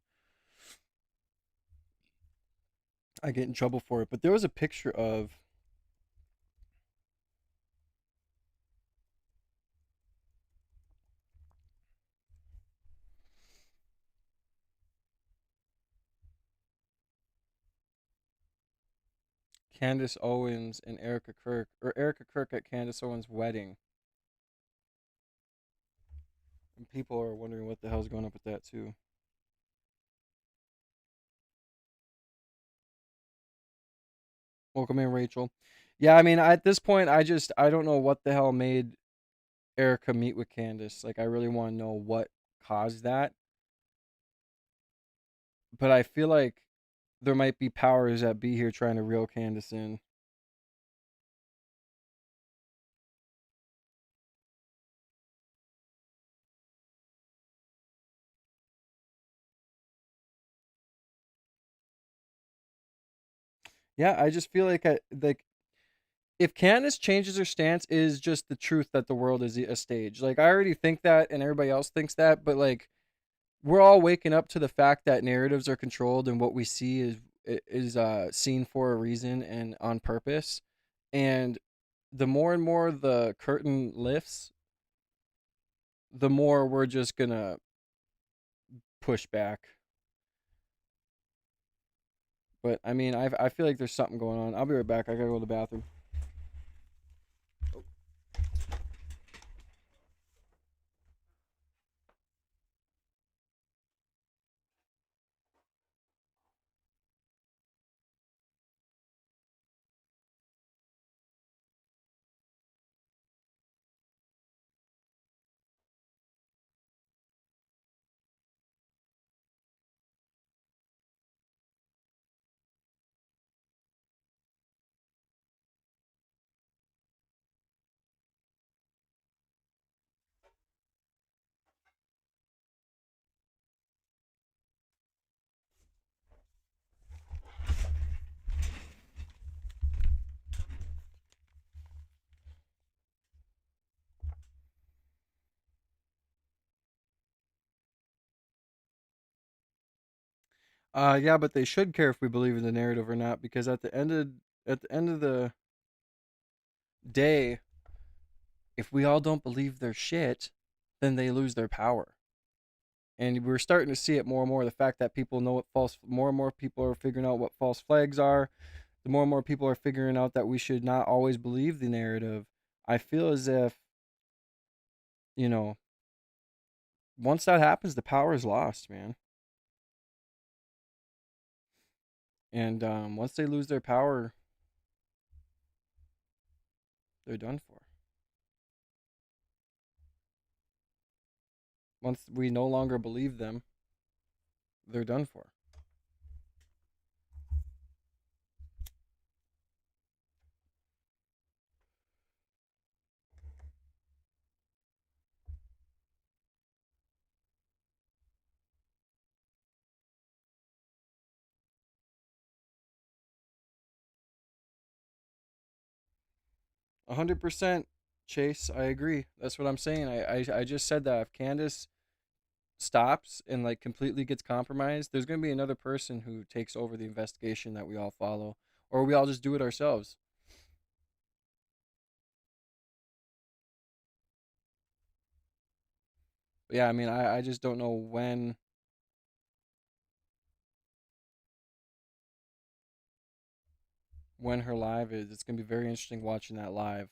I get in trouble for it. But there was a picture of Candace Owens and Erika Kirk, or Erika Kirk at Candace Owens' wedding. And people are wondering what the hell's going up with that too. Welcome in, Rachel. Yeah, I mean, at this point, I don't know what the hell made Erika meet with Candace. Like, I really want to know what caused that. But I feel like there might be powers that be here trying to reel Candace in. Yeah, I just feel like if Candace changes her stance, is just the truth that the world is a stage. Like, I already think that, and everybody else thinks that, but like, we're all waking up to the fact that narratives are controlled, and what we see is seen for a reason and on purpose. And the more and more the curtain lifts, the more we're just gonna push back. But I mean, I feel like there's something going on. I'll be right back. I gotta go to the bathroom. Yeah, but they should care if we believe in the narrative or not, because at the end of the day, if we all don't believe their shit, then they lose their power. And we're starting to see it more and more. The fact that people know what more and more people are figuring out what false flags are. The more and more people are figuring out that we should not always believe the narrative. I feel as if, you know, once that happens, the power is lost, man. And once they lose their power, they're done for. Once we no longer believe them, they're done for. %, Chase. I agree. That's what I'm saying. I just said that if Candace stops and like completely gets compromised, there's gonna be another person who takes over the investigation that we all follow, or we all just do it ourselves. But yeah, I mean, I just don't know when her live is. It's gonna be very interesting watching that live.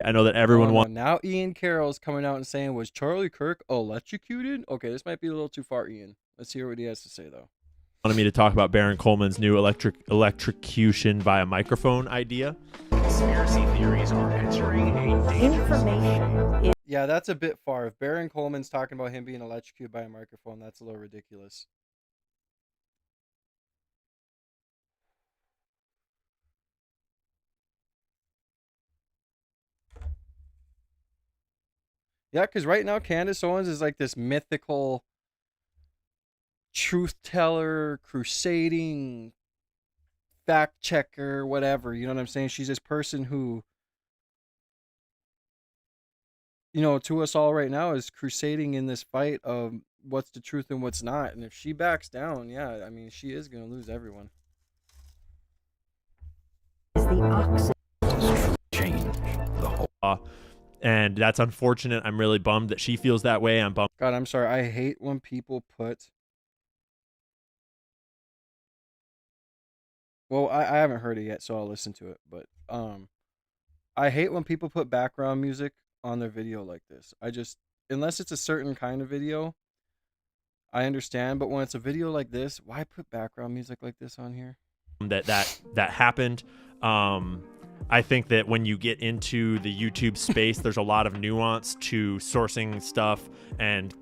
I know that everyone Oh, no. Now Ian Carroll's coming out and saying, was Charlie Kirk electrocuted? Okay, this might be a little too far, Ian. Let's hear what he has to say, though. wanted me to talk about Baron Coleman's new electrocution via microphone idea. Conspiracy theories are entering a information. Yeah, that's a bit far. If Baron Coleman's talking about him being electrocuted by a microphone, that's a little ridiculous. Yeah, because right now Candace Owens is like this mythical truth teller, crusading, fact checker, whatever. You know what I'm saying? She's this person who, you know, to us all right now is crusading in this fight of what's the truth and what's not. And if she backs down, yeah, I mean, she is going to lose everyone. Is the oxygen change the whole and that's unfortunate. I'm really bummed that she feels that way. I'm bummed. God, I'm sorry. I hate when people put. Well, I haven't heard it yet, so I'll listen to it. But I hate when people put background music on their video like this. unless it's a certain kind of video, I understand. But when it's a video like this, why put background music like this on here? That happened. I think that when you get into the YouTube space, there's a lot of nuance to sourcing stuff and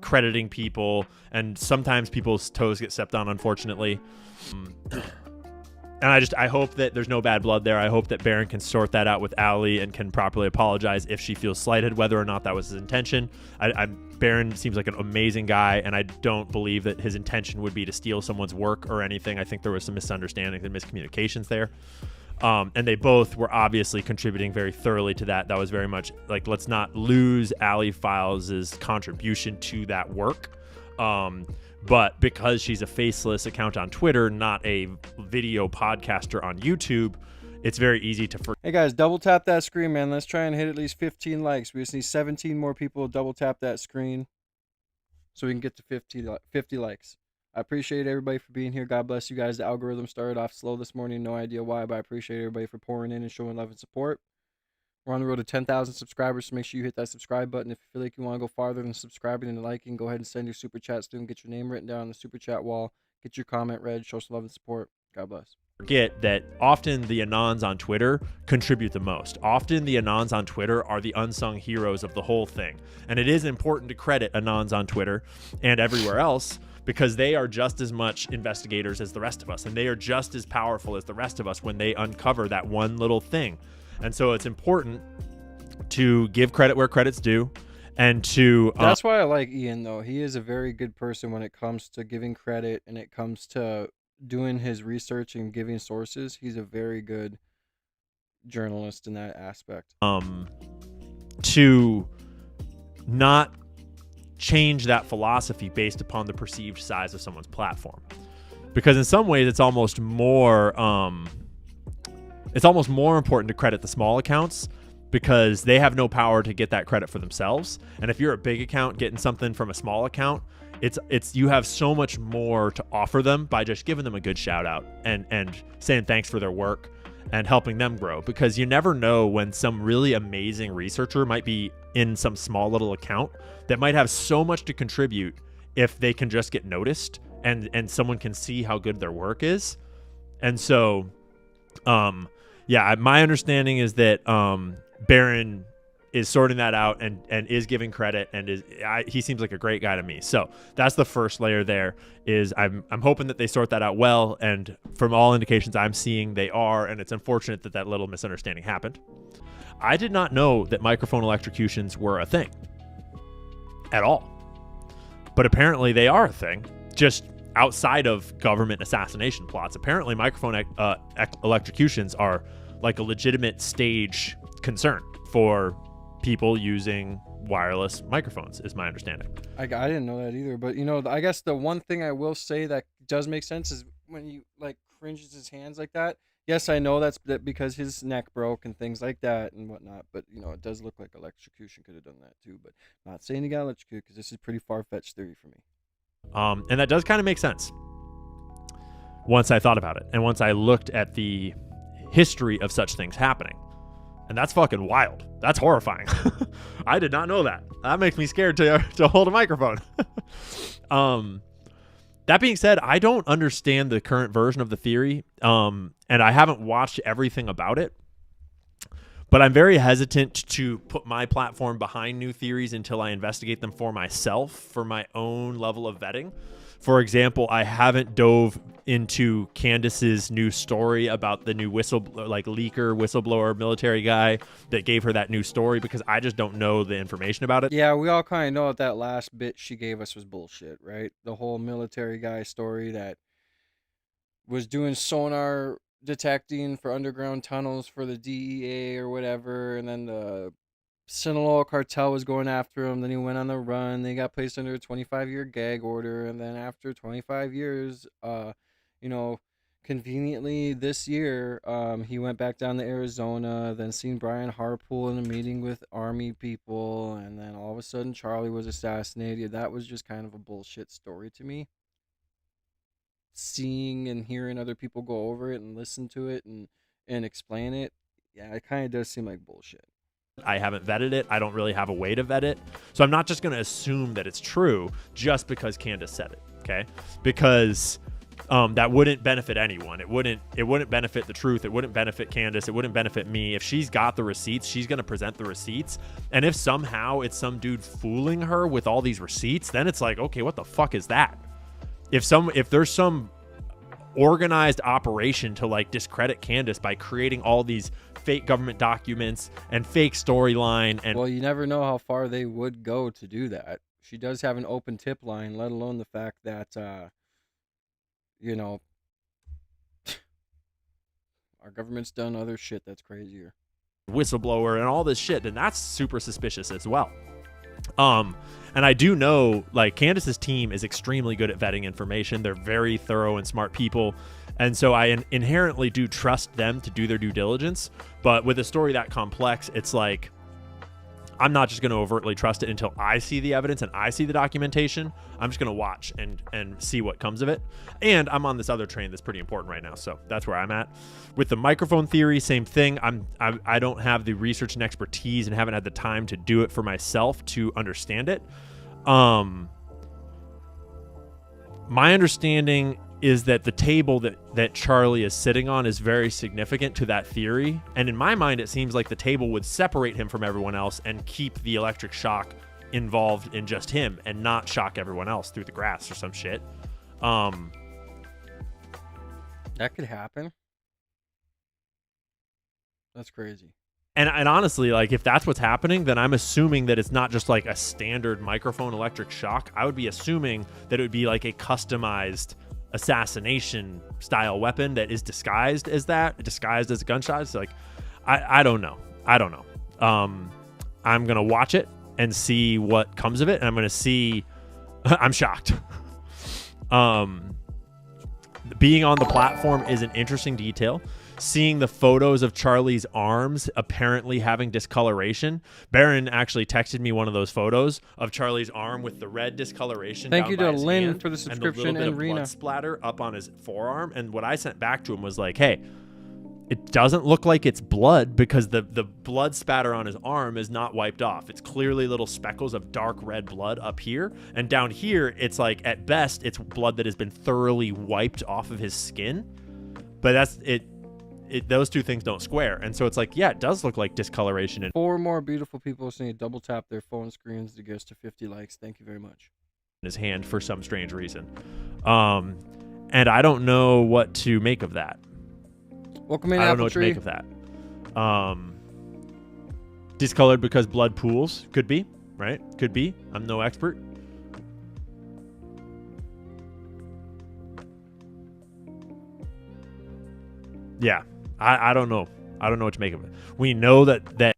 crediting people, and sometimes people's toes get stepped on, unfortunately. And I hope that there's no bad blood there. I hope that Barron can sort that out with Allie and can properly apologize if she feels slighted, whether or not that was his intention. Barron seems like an amazing guy, and I don't believe that his intention would be to steal someone's work or anything. I think there was some misunderstandings and miscommunications there. And they both were obviously contributing very thoroughly to that. That was very much like, let's not lose Allie Files' contribution to that work. But because she's a faceless account on Twitter, not a video podcaster on YouTube, it's very easy to forget. Hey guys, double tap that screen, man. Let's try and hit at least 15 likes. We just need 17 more people to double tap that screen so we can get to 50 likes. I appreciate everybody for being here. God bless you guys. The algorithm started off slow this morning. No idea why, but I appreciate everybody for pouring in and showing love and support. We're on the road to 10,000 subscribers, so make sure you hit that subscribe button. If you feel like you want to go farther than subscribing and liking, go ahead and send your super chats to them. Get your name written down on the super chat wall. Get your comment read. Show some love and support. God bless. Forget that often the Anons on Twitter contribute the most. Often the Anons on Twitter are the unsung heroes of the whole thing. And it is important to credit Anons on Twitter and everywhere else, because they are just as much investigators as the rest of us, and they are just as powerful as the rest of us when they uncover that one little thing. And so it's important to give credit where credit's due, and to that's why I like Ian, though. He is a very good person when it comes to giving credit and it comes to doing his research and giving sources. He's a very good journalist in that aspect. To not change that philosophy based upon the perceived size of someone's platform, because in some ways it's almost more important to credit the small accounts, because they have no power to get that credit for themselves. And if you're a big account getting something from a small account, it's you have so much more to offer them by just giving them a good shout out and saying thanks for their work and helping them grow, because you never know when some really amazing researcher might be in some small little account that might have so much to contribute if they can just get noticed and someone can see how good their work is. And so yeah, my understanding is that Barron is sorting that out and is giving credit, and he seems like a great guy to me. So that's the first layer. There is I'm hoping that they sort that out well, and from all indications I'm seeing they are, and it's unfortunate that little misunderstanding happened. I did not know that microphone electrocutions were a thing at all, but apparently they are a thing, just outside of government assassination plots. Apparently microphone electrocutions are like a legitimate stage concern for people using wireless microphones, is my understanding. I didn't know that either, but I guess the one thing I will say that does make sense is when you like cringes his hands like that. Yes, I know that's because his neck broke and things like that and whatnot, but it does look like electrocution could have done that too. But I'm not saying he got electrocuted, because this is pretty far-fetched theory for me. And that does kind of make sense once I thought about it, and once I looked at the history of such things happening. And that's fucking wild. That's horrifying. I did not know that. That makes me scared to hold a microphone. That being said, I don't understand the current version of the theory, and I haven't watched everything about it. But I'm very hesitant to put my platform behind new theories until I investigate them for myself, for my own level of vetting. For example, I haven't dove into Candace's new story about the new whistleblower military guy that gave her that new story, because I just don't know the information about it. Yeah, we all kind of know that last bit she gave us was bullshit, right? The whole military guy story that was doing sonar detecting for underground tunnels for the DEA or whatever, and then the Sinaloa cartel was going after him. Then he went on the run. They got placed under a 25-year gag order, and then after 25 years, conveniently this year, he went back down to Arizona. Then seen Brian Harpool in a meeting with Army people, and then all of a sudden Charlie was assassinated. That was just kind of a bullshit story to me. Seeing and hearing other people go over it and listen to it and explain it, yeah, it kind of does seem like bullshit. I haven't vetted it. I don't really have a way to vet it. So I'm not just going to assume that it's true just because Candace said it, okay? Because that wouldn't benefit anyone. It wouldn't benefit the truth. It wouldn't benefit Candace. It wouldn't benefit me. If she's got the receipts, she's going to present the receipts. And if somehow it's some dude fooling her with all these receipts, then it's like, okay, what the fuck is that? If there's some organized operation to like discredit Candace by creating all these fake government documents and fake storyline, and well, you never know how far they would go to do that. She does have an open tip line, let alone the fact that you know, our government's done other shit that's crazier. Whistleblower and all this shit, then that's super suspicious as well. And I do know, like, Candace's team is extremely good at vetting information. They're very thorough and smart people. And so I inherently do trust them to do their due diligence. But with a story that complex, it's like, I'm not just going to overtly trust it until I see the evidence and I see the documentation. I'm just going to watch and see what comes of it. And I'm on this other train that's pretty important right now. So that's where I'm at. With the microphone theory, same thing. I don't have the research and expertise and haven't had the time to do it for myself to understand it. My understanding is that the table that Charlie is sitting on is very significant to that theory. And in my mind, it seems like the table would separate him from everyone else and keep the electric shock involved in just him and not shock everyone else through the grass or some shit. That could happen. That's crazy. And honestly, like, if that's what's happening, then I'm assuming that it's not just like a standard microphone electric shock. I would be assuming that it would be like a customized assassination style weapon that is disguised as a gunshot. It's like, I don't know. I'm going to watch it and see what comes of it. And I'm going to see, I'm shocked. Being on the platform is an interesting detail. Seeing the photos of Charlie's arms apparently having discoloration. Barron actually texted me one of those photos of Charlie's arm with the red discoloration. Thank down you by to his Lynn hand for the subscription, and a little bit and of Rena blood splatter up on his forearm. And what I sent back to him was like, hey, it doesn't look like it's blood because the blood spatter on his arm is not wiped off. It's clearly little speckles of dark red blood up here. And down here, it's like, at best, it's blood that has been thoroughly wiped off of his skin. But that's it. Those two things don't square. And so it's like, yeah, it does look like discoloration. And 4 more beautiful people saying to double tap their phone screens to get us to 50 likes. Thank you very much. In his hand for some strange reason. And I don't know what to make of that. Welcome in, I don't know Apple what Tree. to make of that. Discolored because blood pools. Could be, right? Could be. I'm no expert. Yeah. I don't know. I don't know what to make of it. We know that there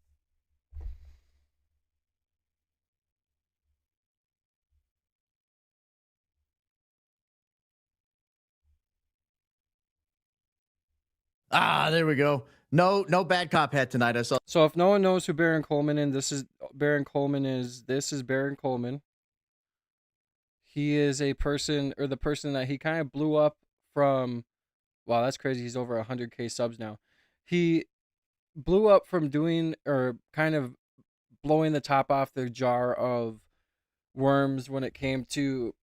we go. No bad cop hat tonight. I saw. So if no one knows who Baron Coleman is, this is Baron Coleman. He is a person, or the person that he kind of blew up from. Wow, that's crazy. He's over 100K subs now. He blew up from doing, or kind of blowing the top off the jar of worms when it came to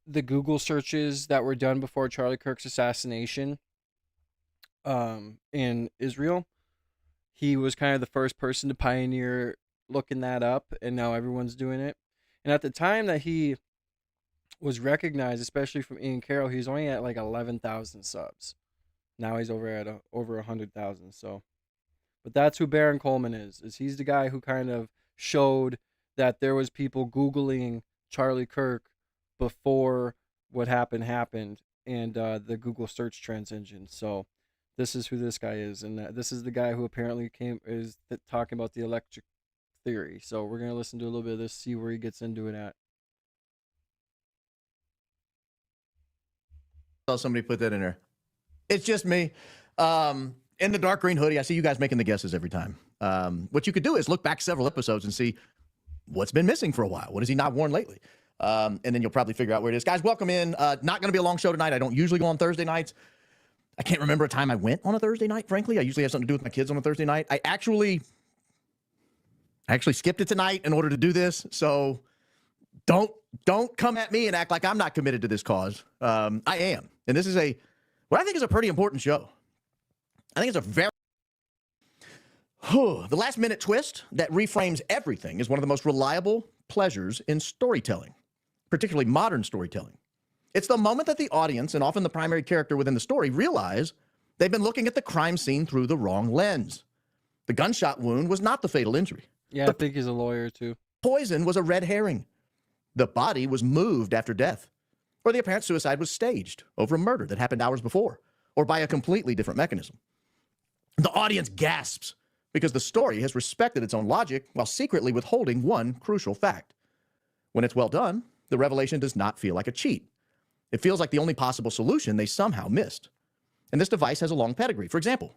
the Google searches that were done before Charlie Kirk's assassination in Israel. He was kind of the first person to pioneer looking that up, and now everyone's doing it. And at the time that he was recognized, especially from Ian Carroll, he was only at like 11,000 subs. Now he's over at over 100,000. So, but that's who Baron Coleman is. He's the guy who kind of showed that there was people Googling Charlie Kirk before what happened, and the Google search trends engine. So this is who this guy is, and this is the guy who apparently is talking about the electric theory. So we're gonna listen to a little bit of this, see where he gets into it at. Saw somebody put that in there. It's just me. In the dark green hoodie. I see you guys making the guesses every time. What you could do is look back several episodes and see what's been missing for a while. What has he not worn lately? And then you'll probably figure out where it is. Guys, welcome in. Not going to be a long show tonight. I don't usually go on Thursday nights. I can't remember a time I went on a Thursday night, frankly. I usually have something to do with my kids on a Thursday night. I actually I actually skipped it tonight in order to do this, so don't come at me and act like I'm not committed to this cause. I am, and this is what I think is a pretty important show. I think it's a very the last minute twist that reframes everything is one of the most reliable pleasures in storytelling, particularly modern storytelling. It's the moment that the audience, and often the primary character within the story, realize they've been looking at the crime scene through the wrong lens. The gunshot wound was not the fatal injury. Yeah, I think he's a lawyer too. Poison was a red herring. The body was moved after death, or the apparent suicide was staged over a murder that happened hours before, or by a completely different mechanism. The audience gasps because the story has respected its own logic while secretly withholding one crucial fact. When it's well done, the revelation does not feel like a cheat. It feels like the only possible solution they somehow missed. And this device has a long pedigree. For example,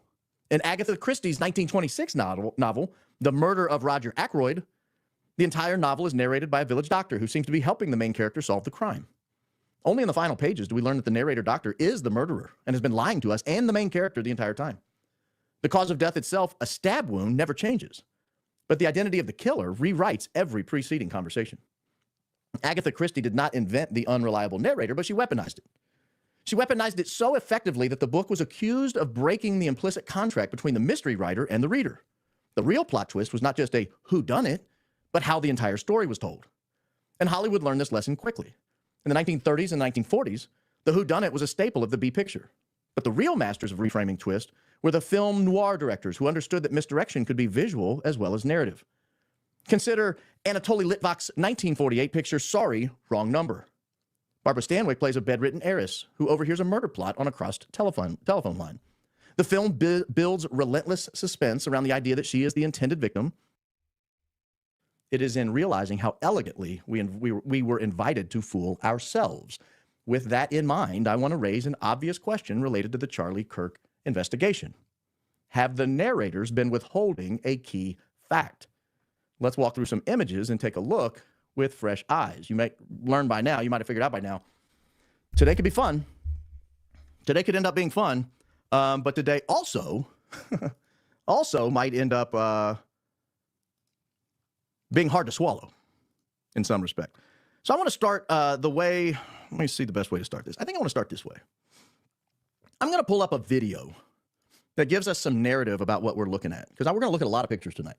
in Agatha Christie's 1926 novel, The Murder of Roger Ackroyd, the entire novel is narrated by a village doctor who seems to be helping the main character solve the crime. Only in the final pages do we learn that the narrator doctor is the murderer and has been lying to us and the main character the entire time. The cause of death itself, a stab wound, never changes. But the identity of the killer rewrites every preceding conversation. Agatha Christie did not invent the unreliable narrator, but she weaponized it. She weaponized it so effectively that the book was accused of breaking the implicit contract between the mystery writer and the reader. The real plot twist was not just a whodunit, but how the entire story was told. And Hollywood learned this lesson quickly. In the 1930s and 1940s, the whodunit was a staple of the B picture. But the real masters of reframing twist were the film noir directors who understood that misdirection could be visual as well as narrative. Consider Anatoly Litvak's 1948 picture, Sorry, Wrong Number. Barbara Stanwyck plays a bedridden heiress who overhears a murder plot on a crossed telephone line. The film builds relentless suspense around the idea that she is the intended victim. It is in realizing how elegantly we were invited to fool ourselves. With that in mind, I want to raise an obvious question related to the Charlie Kirk investigation. Have the narrators been withholding a key fact? Let's walk through some images and take a look with fresh eyes. You might learn by now, you might have figured out by now, today could be fun. Today could end up being fun, but today also, also might end up being hard to swallow in some respect. So I want to start the way, let me see the best way to start this. I think I want to start this way. I'm going to pull up a video that gives us some narrative about what we're looking at, because we're going to look at a lot of pictures tonight.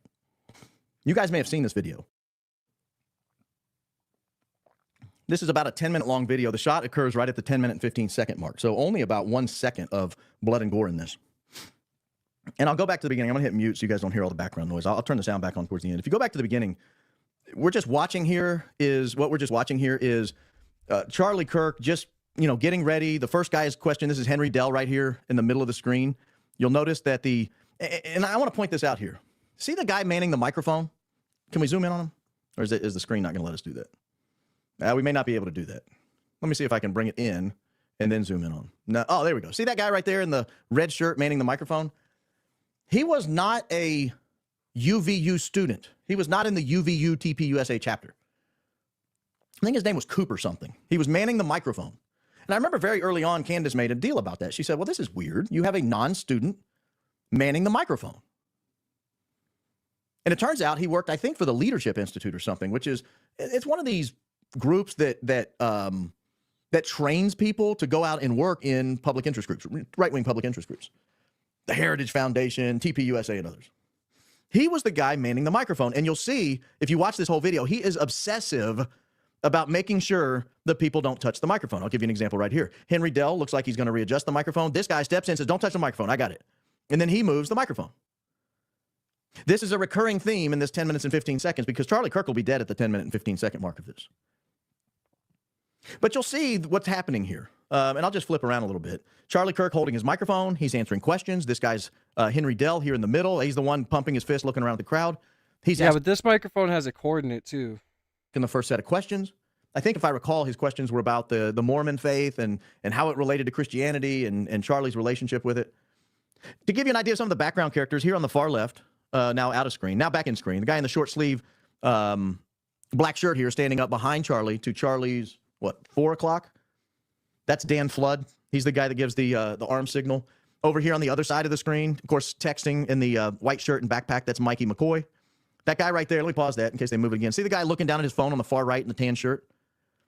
You guys may have seen this video. This is about a 10-minute long video. The shot occurs right at the 10-minute and 15-second mark, so only about 1 second of blood and gore in this. And I'll go back to the beginning. I'm going to hit mute so you guys don't hear all the background noise. I'll turn the sound back on towards the end. If you go back to the beginning, what we're just watching here is Charlie Kirk just, getting ready. The first guy is questioned. This is Henry Dell right here in the middle of the screen. You'll notice that and I want to point this out here. See the guy manning the microphone? Can we zoom in on him? Or is the screen not going to let us do that? We may not be able to do that. Let me see if I can bring it in and then zoom in on him. No, oh, there we go. See that guy right there in the red shirt manning the microphone? He was not a UVU student. He was not in the UVU TPUSA chapter. I think his name was Cooper something. He was manning the microphone. And I remember very early on, Candace made a deal about that. She said, well, this is weird. You have a non-student manning the microphone. And it turns out he worked, I think, for the Leadership Institute or something, which is, it's one of these groups that trains people to go out and work in public interest groups, right-wing public interest groups. The Heritage Foundation, TPUSA, and others. He was the guy manning the microphone. And you'll see, if you watch this whole video, he is obsessive about making sure that people don't touch the microphone. I'll give you an example right here. Henry Dell looks like he's going to readjust the microphone. This guy steps in and says, don't touch the microphone. I got it. And then he moves the microphone. This is a recurring theme in this 10 minutes and 15 seconds because Charlie Kirk will be dead at the 10-minute and 15-second mark of this. But you'll see what's happening here. And I'll just flip around a little bit. Charlie Kirk holding his microphone. He's answering questions. This guy's Henry Dell here in the middle. He's the one pumping his fist, looking around the crowd. But this microphone has a coordinate too. In the first set of questions. I think if I recall, his questions were about the Mormon faith and how it related to Christianity and Charlie's relationship with it. To give you an idea of some of the background characters, here on the far left, now out of screen, now back in screen, the guy in the short sleeve black shirt here standing up behind Charlie to Charlie's, 4 o'clock? That's Dan Flood. He's the guy that gives the arm signal. Over here on the other side of the screen, of course, texting in the white shirt and backpack, that's Mikey McCoy. That guy right there, let me pause that in case they move it again. See the guy looking down at his phone on the far right in the tan shirt?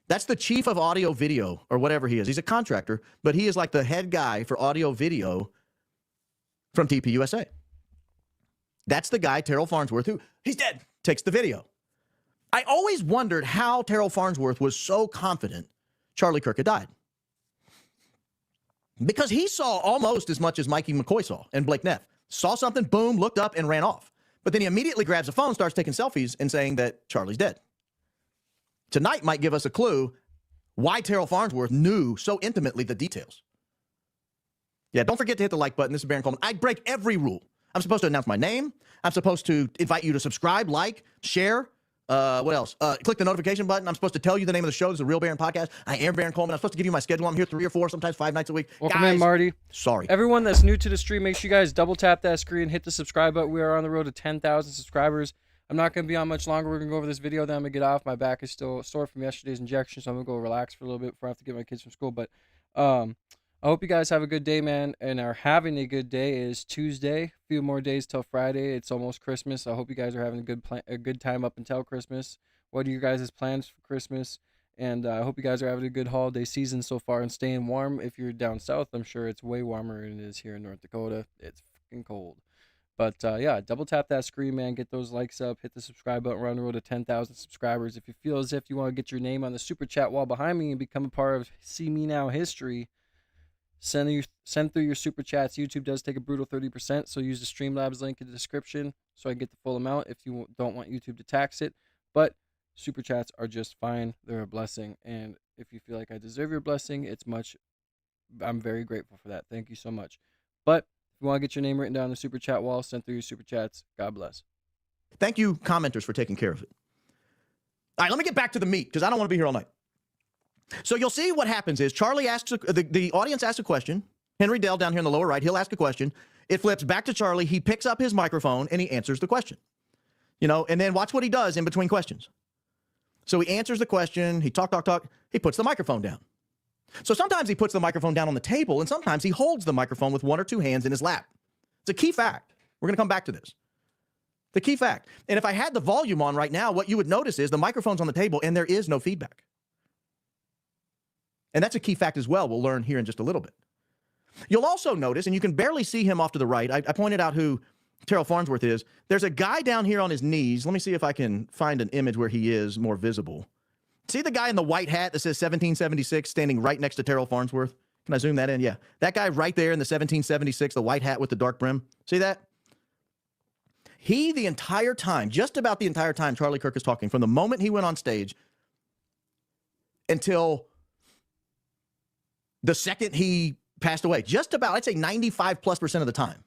That's the chief of audio video or whatever he is. He's a contractor, but he is like the head guy for audio video from TPUSA. That's the guy, Terrell Farnsworth, who, he's dead, takes the video. I always wondered how Terrell Farnsworth was so confident Charlie Kirk had died. Because he saw almost as much as Mikey McCoy saw and Blake Neff. Saw something, boom, looked up and ran off. But then he immediately grabs a phone, starts taking selfies and saying that Charlie's dead. Tonight might give us a clue why Terrell Farnsworth knew so intimately the details. Yeah, don't forget to hit the like button. This is Baron Coleman. I break every rule. I'm supposed to announce my name. I'm supposed to invite you to subscribe, like, share. What else? Click the notification button. I'm supposed to tell you the name of the show. This is a Real Baron podcast. I am Baron Coleman. I'm supposed to give you my schedule. I'm here 3 or 4, sometimes 5 nights a week. Welcome Guys, in, Marty. Sorry. Everyone that's new to the stream, make sure you guys double tap that screen, hit the subscribe button. We are on the road to 10,000 subscribers. I'm not going to be on much longer. We're going to go over this video, then I'm going to get off. My back is still sore from yesterday's injection, so I'm going to go relax for a little bit before I have to get my kids from school. But I hope you guys have a good day, man, and are having a good day. It is Tuesday. A few more days till Friday. It's almost Christmas. I hope you guys are having a good time up until Christmas. What are your guys' plans for Christmas? And I hope you guys are having a good holiday season so far and staying warm. If you're down south, I'm sure it's way warmer than it is here in North Dakota. It's freaking cold. But yeah, double tap that screen, man. Get those likes up. Hit the subscribe button. We're on the road to 10,000 subscribers. If you feel as if you want to get your name on the super chat wall behind me and become a part of See Me Now history, send through your super chats. YouTube does take a brutal 30%, so use the Streamlabs link in the description so I can get the full amount if you don't want YouTube to tax it. But super chats are just fine. They're a blessing, and if you feel like I deserve your blessing, I'm very grateful for that. Thank you so much. But if you want to get your name written down on the super chat wall, send through your super chats. God bless. Thank you, commenters, for taking care of it. All right, let me get back to the meat because I don't want to be here all night. So you'll see what happens is Charlie asks, the audience asks a question. Henry Dell down here in the lower right, he'll ask a question. It flips back to Charlie. He picks up his microphone and he answers the question. And then watch what he does in between questions. So he answers the question. He talk. He puts the microphone down. So sometimes he puts the microphone down on the table, and sometimes he holds the microphone with 1 or 2 hands in his lap. It's a key fact. We're going to come back to this. The key fact. And if I had the volume on right now, what you would notice is the microphone's on the table and there is no feedback. And that's a key fact as well. We'll learn here in just a little bit. You'll also notice, and you can barely see him off to the right. I pointed out who Terrell Farnsworth is. There's a guy down here on his knees. Let me see if I can find an image where he is more visible. See the guy in the white hat that says 1776 standing right next to Terrell Farnsworth? Can I zoom that in? Yeah. That guy right there in the 1776, the white hat with the dark brim. See that? He, the entire time, just about the entire time Charlie Kirk is talking, from the moment he went on stage until the second he passed away, just about, I'd say 95+% of the time,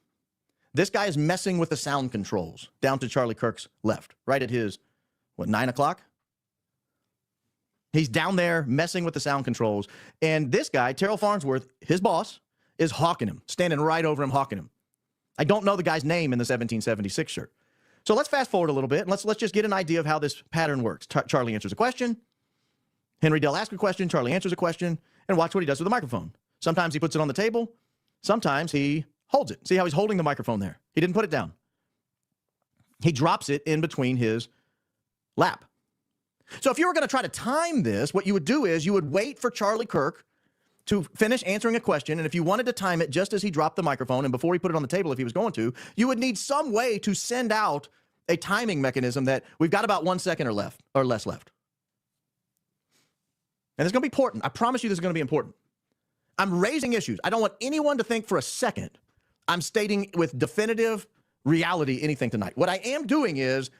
this guy is messing with the sound controls down to Charlie Kirk's left, right at his, 9 o'clock? He's down there messing with the sound controls. And this guy, Terrell Farnsworth, his boss, is hawking him, standing right over him, hawking him. I don't know the guy's name in the 1776 shirt. So let's fast forward a little bit, and let's just get an idea of how this pattern works. Charlie answers a question. Henry Dell asks a question. Charlie answers a question. And watch what he does with the microphone. Sometimes he puts it on the table. Sometimes he holds it. See how he's holding the microphone there? He didn't put it down. He drops it in between his lap. So if you were going to try to time this, what you would do is you would wait for Charlie Kirk to finish answering a question, and if you wanted to time it just as he dropped the microphone and before he put it on the table if he was going to, you would need some way to send out a timing mechanism that we've got about 1 second or less left. And it's going to be important. I promise you this is going to be important. I'm raising issues. I don't want anyone to think for a second I'm stating with definitive reality anything tonight. What I am doing is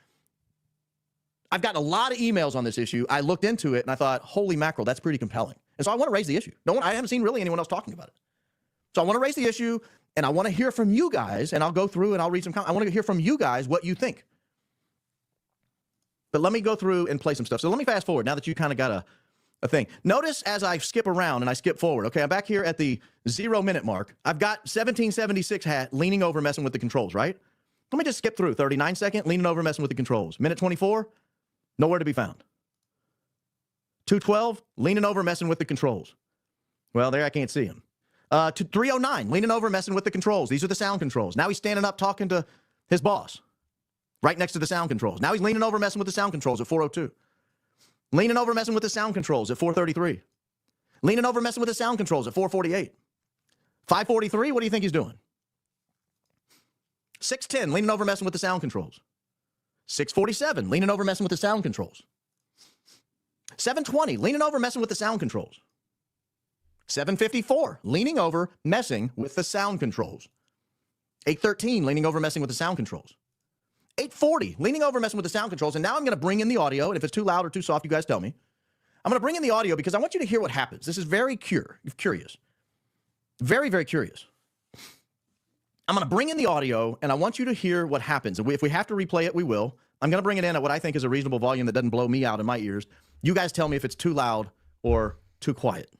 I've gotten a lot of emails on this issue. I looked into it and I thought, holy mackerel, that's pretty compelling. And so I want to raise the issue. I haven't seen really anyone else talking about it. So I want to raise the issue and I want to hear from you guys, and I'll go through and I'll read some comments. I want to hear from you guys what you think. But let me go through and play some stuff. So let me fast forward now that you kind of got a thing. Notice as I skip around and I skip forward. Okay, I'm back here at the 0 minute mark. I've got 1776 hat leaning over messing with the controls, right? Let me just skip through. 39 second, leaning over messing with the controls. Minute 24, nowhere to be found. 212, leaning over messing with the controls. Well, there I can't see him. 309, leaning over messing with the controls. These are the sound controls. Now he's standing up talking to his boss. right next to the sound controls. Now he's leaning over messing with the sound controls at 4:02. Leaning over messing with the sound controls at 4:33. Leaning over messing with the sound controls at 4:48. 5:43, what do you think he's doing? 6:10, leaning over messing with the sound controls. 6:47, leaning over messing with the sound controls. 7:20, leaning over messing with the sound controls. 7:54, leaning over messing with the sound controls. 8:13, leaning over messing with the sound controls. 8:40, leaning over messing with the sound controls. And now I'm going to bring in the audio. And if it's too loud or too soft, you guys tell me. I'm going to bring in the audio because I want you to hear what happens. This is very curious. Very, very curious. I'm going to bring in the audio, and I want you to hear what happens. If we have to replay it, we will. I'm going to bring it in at what I think is a reasonable volume that doesn't blow me out in my ears. You guys tell me if it's too loud or too quiet.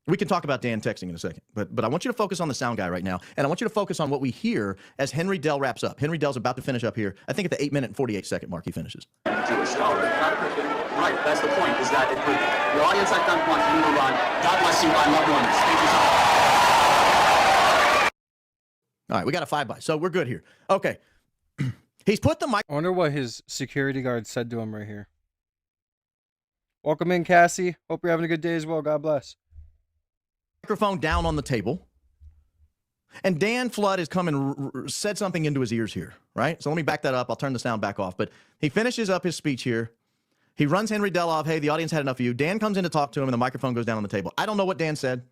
We can talk about Dan texting in a second, but I want you to focus on the sound guy right now, and I want you to focus on what we hear as Henry Dell wraps up. Henry Dell's about to finish up here. I think at the 8 minute and 48 second mark he finishes. Jewish scholar, not a Christian. Right, that's the point, is that the audience I've done wants you to run. God bless you, I love ones. Thank you so much. All right, we got a 5x, so we're good here. Okay. He's put the mic. I wonder what his security guard said to him right here. Welcome in, Cassie. Hope you're having a good day as well. God bless. Microphone down on the table. And Dan Flood has come and said something into his ears here, right? So let me back that up. I'll turn the sound back off. But he finishes up his speech here. He runs Henry Dell off. Hey, the audience had enough of you. Dan comes in to talk to him, and the microphone goes down on the table. I don't know what Dan said,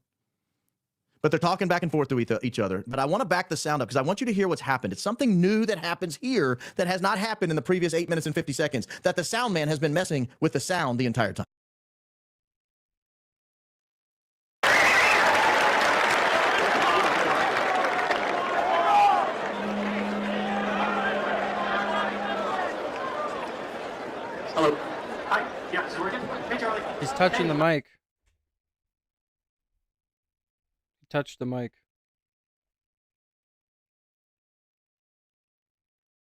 but they're talking back and forth to each other. But I want to back the sound up because I want you to hear what's happened. It's something new that happens here that has not happened in the previous 8 minutes and 50 seconds, that the sound man has been messing with the sound the entire time. Hello. Hi. Yeah, it's working. Hey, Charlie. He's touching the mic. He touched the mic.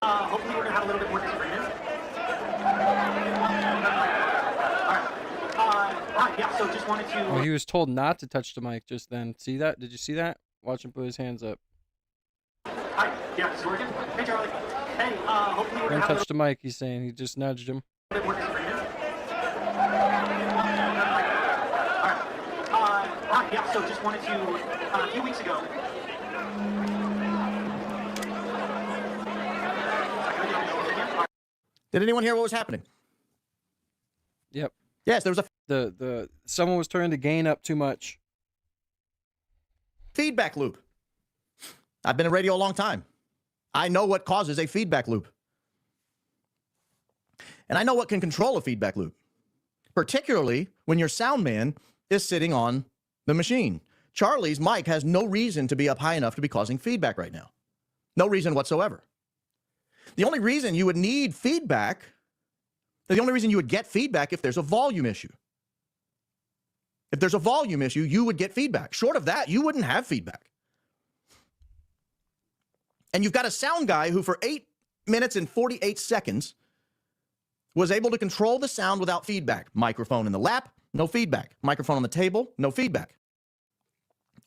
Hopefully we're going to have a little bit more disagreement. Hi, yeah, so just wanted to... Oh, he was told not to touch the mic just then. See that? Did you see that? Watch him put his hands up. Hi, yeah, it's working. Hey, Charlie. Hey, hopefully we're going Don't to have touch the mic, he's saying. He just nudged him. a little bit more disagreement. Hi, yeah, so just wanted to... a few weeks ago... Did anyone hear what was happening? Yep. Yes, there was a someone was turning the gain up too much. Feedback loop. I've been in radio a long time. I know what causes a feedback loop. And I know what can control a feedback loop, particularly when your sound man is sitting on the machine. Charlie's mic has no reason to be up high enough to be causing feedback right now. No reason whatsoever. The only reason you would need feedback, the only reason you would get feedback if there's a volume issue. If there's a volume issue, you would get feedback. Short of that, you wouldn't have feedback. And you've got a sound guy who for 8 minutes and 48 seconds was able to control the sound without feedback. Microphone in the lap, no feedback. Microphone on the table, no feedback.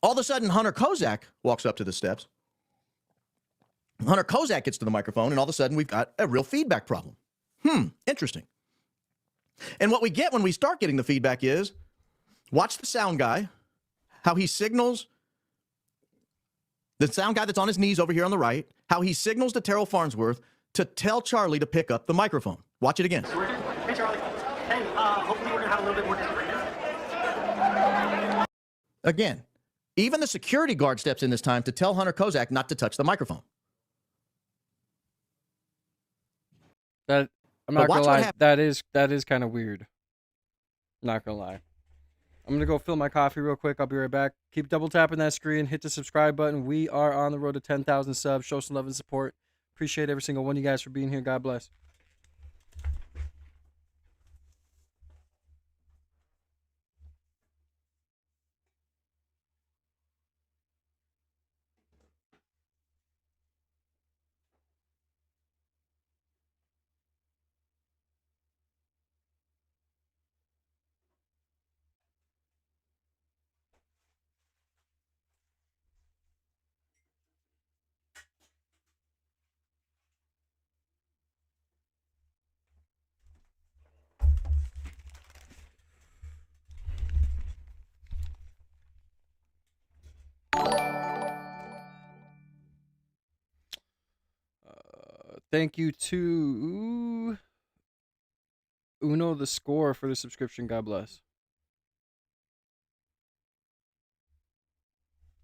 All of a sudden, Hunter Kozak walks up to the steps. Hunter Kozak gets to the microphone, and all of a sudden, we've got a real feedback problem. Interesting. And what we get when we start getting the feedback is, watch the sound guy, how he signals, the sound guy that's on his knees over here on the right, how he signals to Terrell Farnsworth to tell Charlie to pick up the microphone. Watch it again. Hey, Charlie. Hey, hopefully we're going to have a little bit more disagreement. Again, even the security guard steps in this time to tell Hunter Kozak not to touch the microphone. I'm not gonna lie, that is kind of weird. Not gonna lie. I'm gonna go fill my coffee real quick. I'll be right back. Keep double tapping that screen. Hit the subscribe button. We are on the road to 10,000 subs. Show some love and support. Appreciate every single one of you guys for being here. God bless. Thank you to Uno the Score for the subscription. God bless.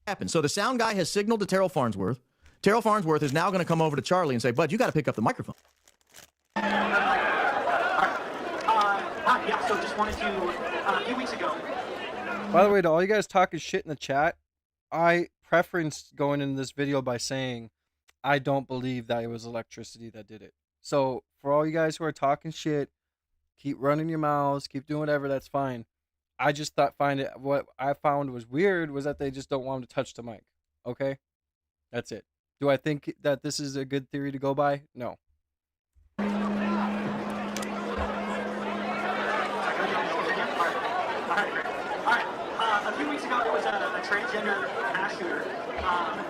Happened. So the sound guy has signaled to Terrell Farnsworth. Terrell Farnsworth is now going to come over to Charlie and say, Bud, you got to pick up the microphone. Yeah, so just wanted to, a few weeks ago. By the way, to all you guys talking shit in the chat, I preferenced going in this video by saying I don't believe that it was electricity that did it. So for all you guys who are talking shit, keep running your mouths, keep doing whatever, that's fine. I just what I found was weird was that they just don't want him to touch the mic. Okay? That's it. Do I think that this is a good theory to go by? No. A few weeks ago, there was a transgender mass shooter, and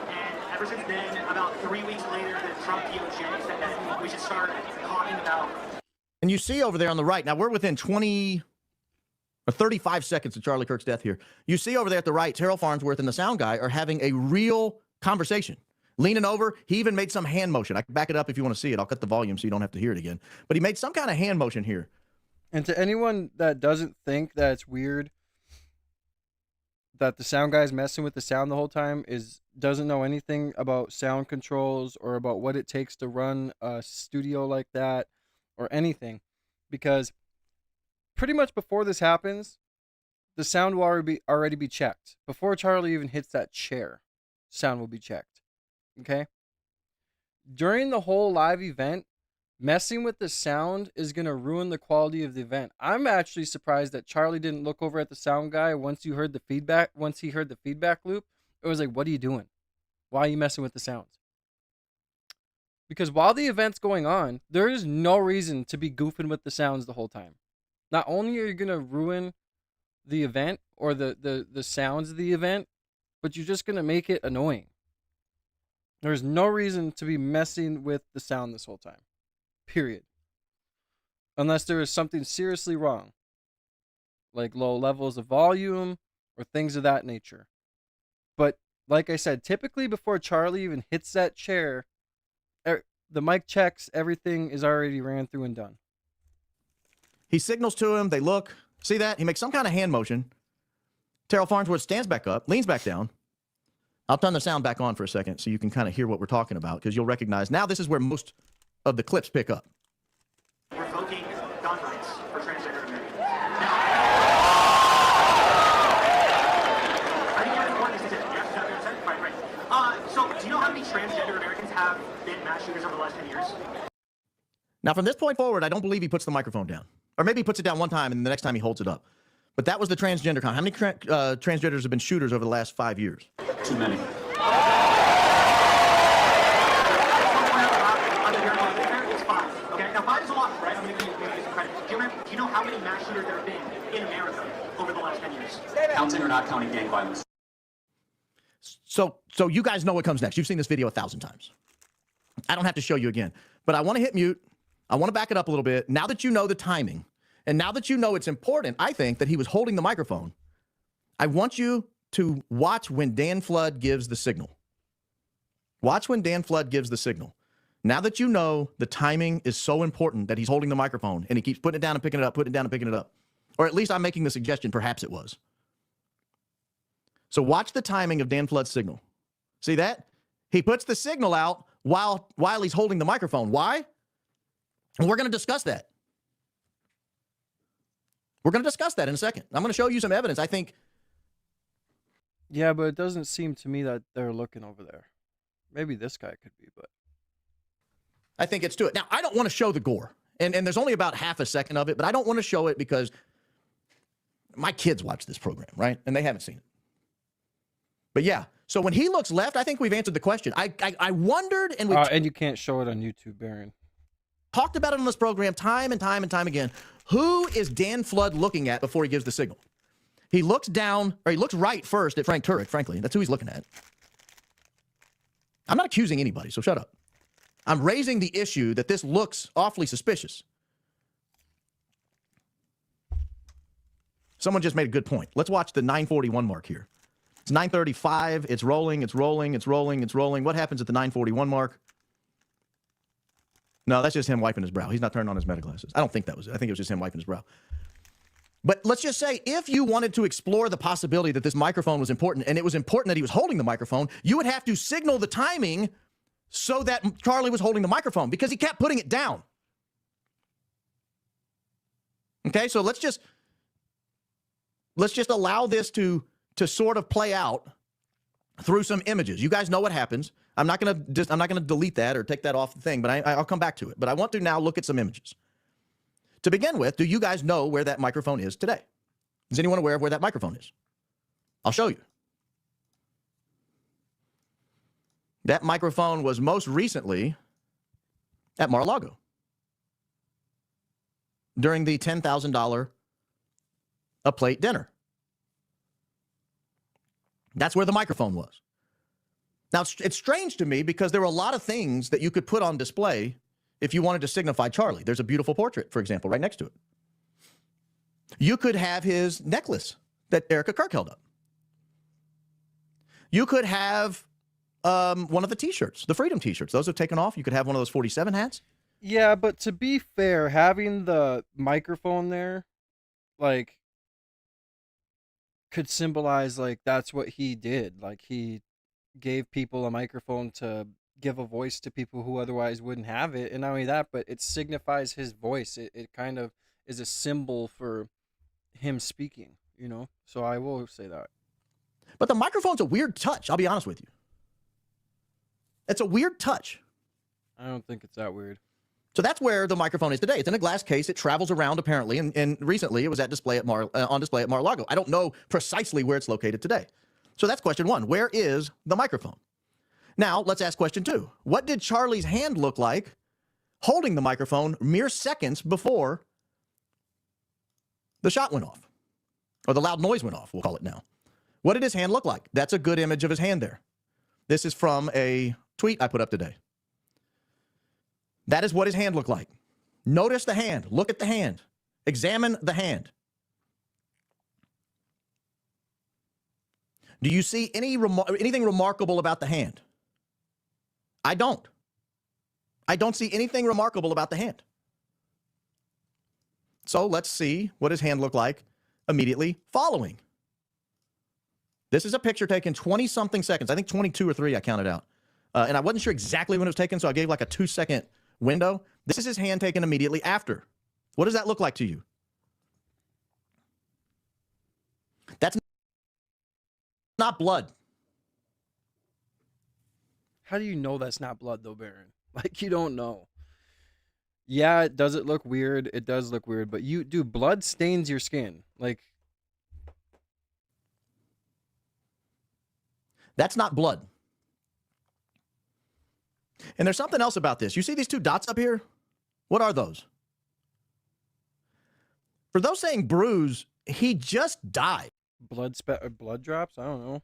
ever since then, about 3 weeks later, the Trump DOJ said that we should start talking about. And you see over there on the right, now we're within 20 or 35 seconds of Charlie Kirk's death here. You see over there at the right, Terrell Farnsworth and the sound guy are having a real conversation. Leaning over, he even made some hand motion. I can back it up if you want to see it. I'll cut the volume so you don't have to hear it again. But he made some kind of hand motion here. And to anyone that doesn't think that it's weird that the sound guy's messing with the sound the whole time doesn't know anything about sound controls or about what it takes to run a studio like that or anything, because pretty much before this happens, the sound will already be checked. Before Charlie even hits that chair, sound will be checked. Okay? During the whole live event, messing with the sound is going to ruin the quality of the event. I'm actually surprised that Charlie didn't look over at the sound guy once he heard the feedback loop. It was like, what are you doing? Why are you messing with the sounds? Because while the event's going on, there is no reason to be goofing with the sounds the whole time. Not only are you going to ruin the event or the sounds of the event, but you're just going to make it annoying. There's no reason to be messing with the sound this whole time. Period. Unless there is something seriously wrong. Like low levels of volume or things of that nature. But like I said, typically before Charlie even hits that chair, the mic checks, everything is already ran through and done. He signals to him. They look. See that? He makes some kind of hand motion. Terrell Farnsworth stands back up, leans back down. I'll turn the sound back on for a second so you can kind of hear what we're talking about, because you'll recognize now this is where most of the clips pick up. Revoking gun rights for transgender Americans. I think you're important. This is it. Yes, right. So, do you know how many transgender Americans have been mass shooters over the last 10 years? Now, from this point forward, I don't believe he puts the microphone down. Or maybe he puts it down one time and the next time he holds it up. But that was the transgender count. How many transgenders have been shooters over the last 5 years? Too many. Do you know how many mass shooters there have been in America over the last 10 years? Counting or not counting gang violence? So you guys know what comes next. You've seen this video 1,000 times. I don't have to show you again. But I want to hit mute. I want to back it up a little bit. Now that you know the timing, and now that you know it's important, I think, that he was holding the microphone, I want you to watch when Dan Flood gives the signal. Watch when Dan Flood gives the signal. Now that you know the timing is so important that he's holding the microphone and he keeps putting it down and picking it up, putting it down and picking it up. Or at least I'm making the suggestion, perhaps it was. So watch the timing of Dan Flood's signal. See that? He puts the signal out while he's holding the microphone. Why? And we're going to discuss that. We're going to discuss that in a second. I'm going to show you some evidence, I think. Yeah, but it doesn't seem to me that they're looking over there. Maybe this guy could be, but I think it's to it. Now, I don't want to show the gore. And there's only about half a second of it, but I don't want to show it because my kids watch this program, right? And they haven't seen it. But yeah, so when he looks left, I think we've answered the question. I wondered, and and you can't show it on YouTube, Baron. Talked about it on this program time and time and time again. Who is Dan Flood looking at before he gives the signal? He looks down, or he looks right first at Frank Turek, frankly. That's who he's looking at. I'm not accusing anybody, so shut up. I'm raising the issue that this looks awfully suspicious. Someone just made a good point. Let's watch the 941 mark here. It's 9:35. It's rolling. It's rolling. It's rolling. It's rolling. What happens at the 9:41 mark? No, that's just him wiping his brow. He's not turning on his meta glasses. I don't think that was it. I think it was just him wiping his brow. But let's just say if you wanted to explore the possibility that this microphone was important, and it was important that he was holding the microphone, you would have to signal the timing so that Charlie was holding the microphone because he kept putting it down. Okay, so let's just allow this to sort of play out through some images. You guys know what happens. I'm not gonna delete that or take that off the thing, but I'll come back to it. But I want to now look at some images. To begin with, do you guys know where that microphone is today? Is anyone aware of where that microphone is? I'll show you. That microphone was most recently at Mar-a-Lago during the $10,000 a plate dinner. That's where the microphone was. Now, it's strange to me because there were a lot of things that you could put on display if you wanted to signify Charlie. There's a beautiful portrait, for example, right next to it. You could have his necklace that Erika Kirk held up. You could have one of the T-shirts, the Freedom T-shirts. Those have taken off. You could have one of those 47 hats. Yeah, but to be fair, having the microphone there, like, could symbolize, like, that's what he did. Like, he gave people a microphone to give a voice to people who otherwise wouldn't have it. And not only that, but it signifies his voice. It kind of is a symbol for him speaking, you know? So I will say that. But the microphone's a weird touch, I'll be honest with you. It's a weird touch. I don't think it's that weird. So that's where the microphone is today. It's in a glass case. It travels around apparently, and recently it was on display at Mar-a-Lago. I don't know precisely where it's located today. So that's question one. Where is the microphone? Now, let's ask question two. What did Charlie's hand look like holding the microphone mere seconds before the shot went off? Or the loud noise went off, we'll call it now. What did his hand look like? That's a good image of his hand there. This is from a tweet I put up today. That is what his hand looked like. Notice the hand. Look at the hand. Examine the hand. Do you see anything remarkable about the hand? I don't. I don't see anything remarkable about the hand. So let's see what his hand looked like immediately following. This is a picture taken 20-something seconds. I think 22 or 3 I counted out. And I wasn't sure exactly when it was taken, so I gave like a 2-second window. This is his hand taken immediately after. What does that look like to you? That's not blood. How do you know that's not blood, though, Baron? Like, you don't know. Yeah, does it look weird? It does look weird, but dude, blood stains your skin. Like, that's not blood. And there's something else about this. You see these 2 dots up here? What are those? For those saying bruise, he just died. Blood drops? I don't know.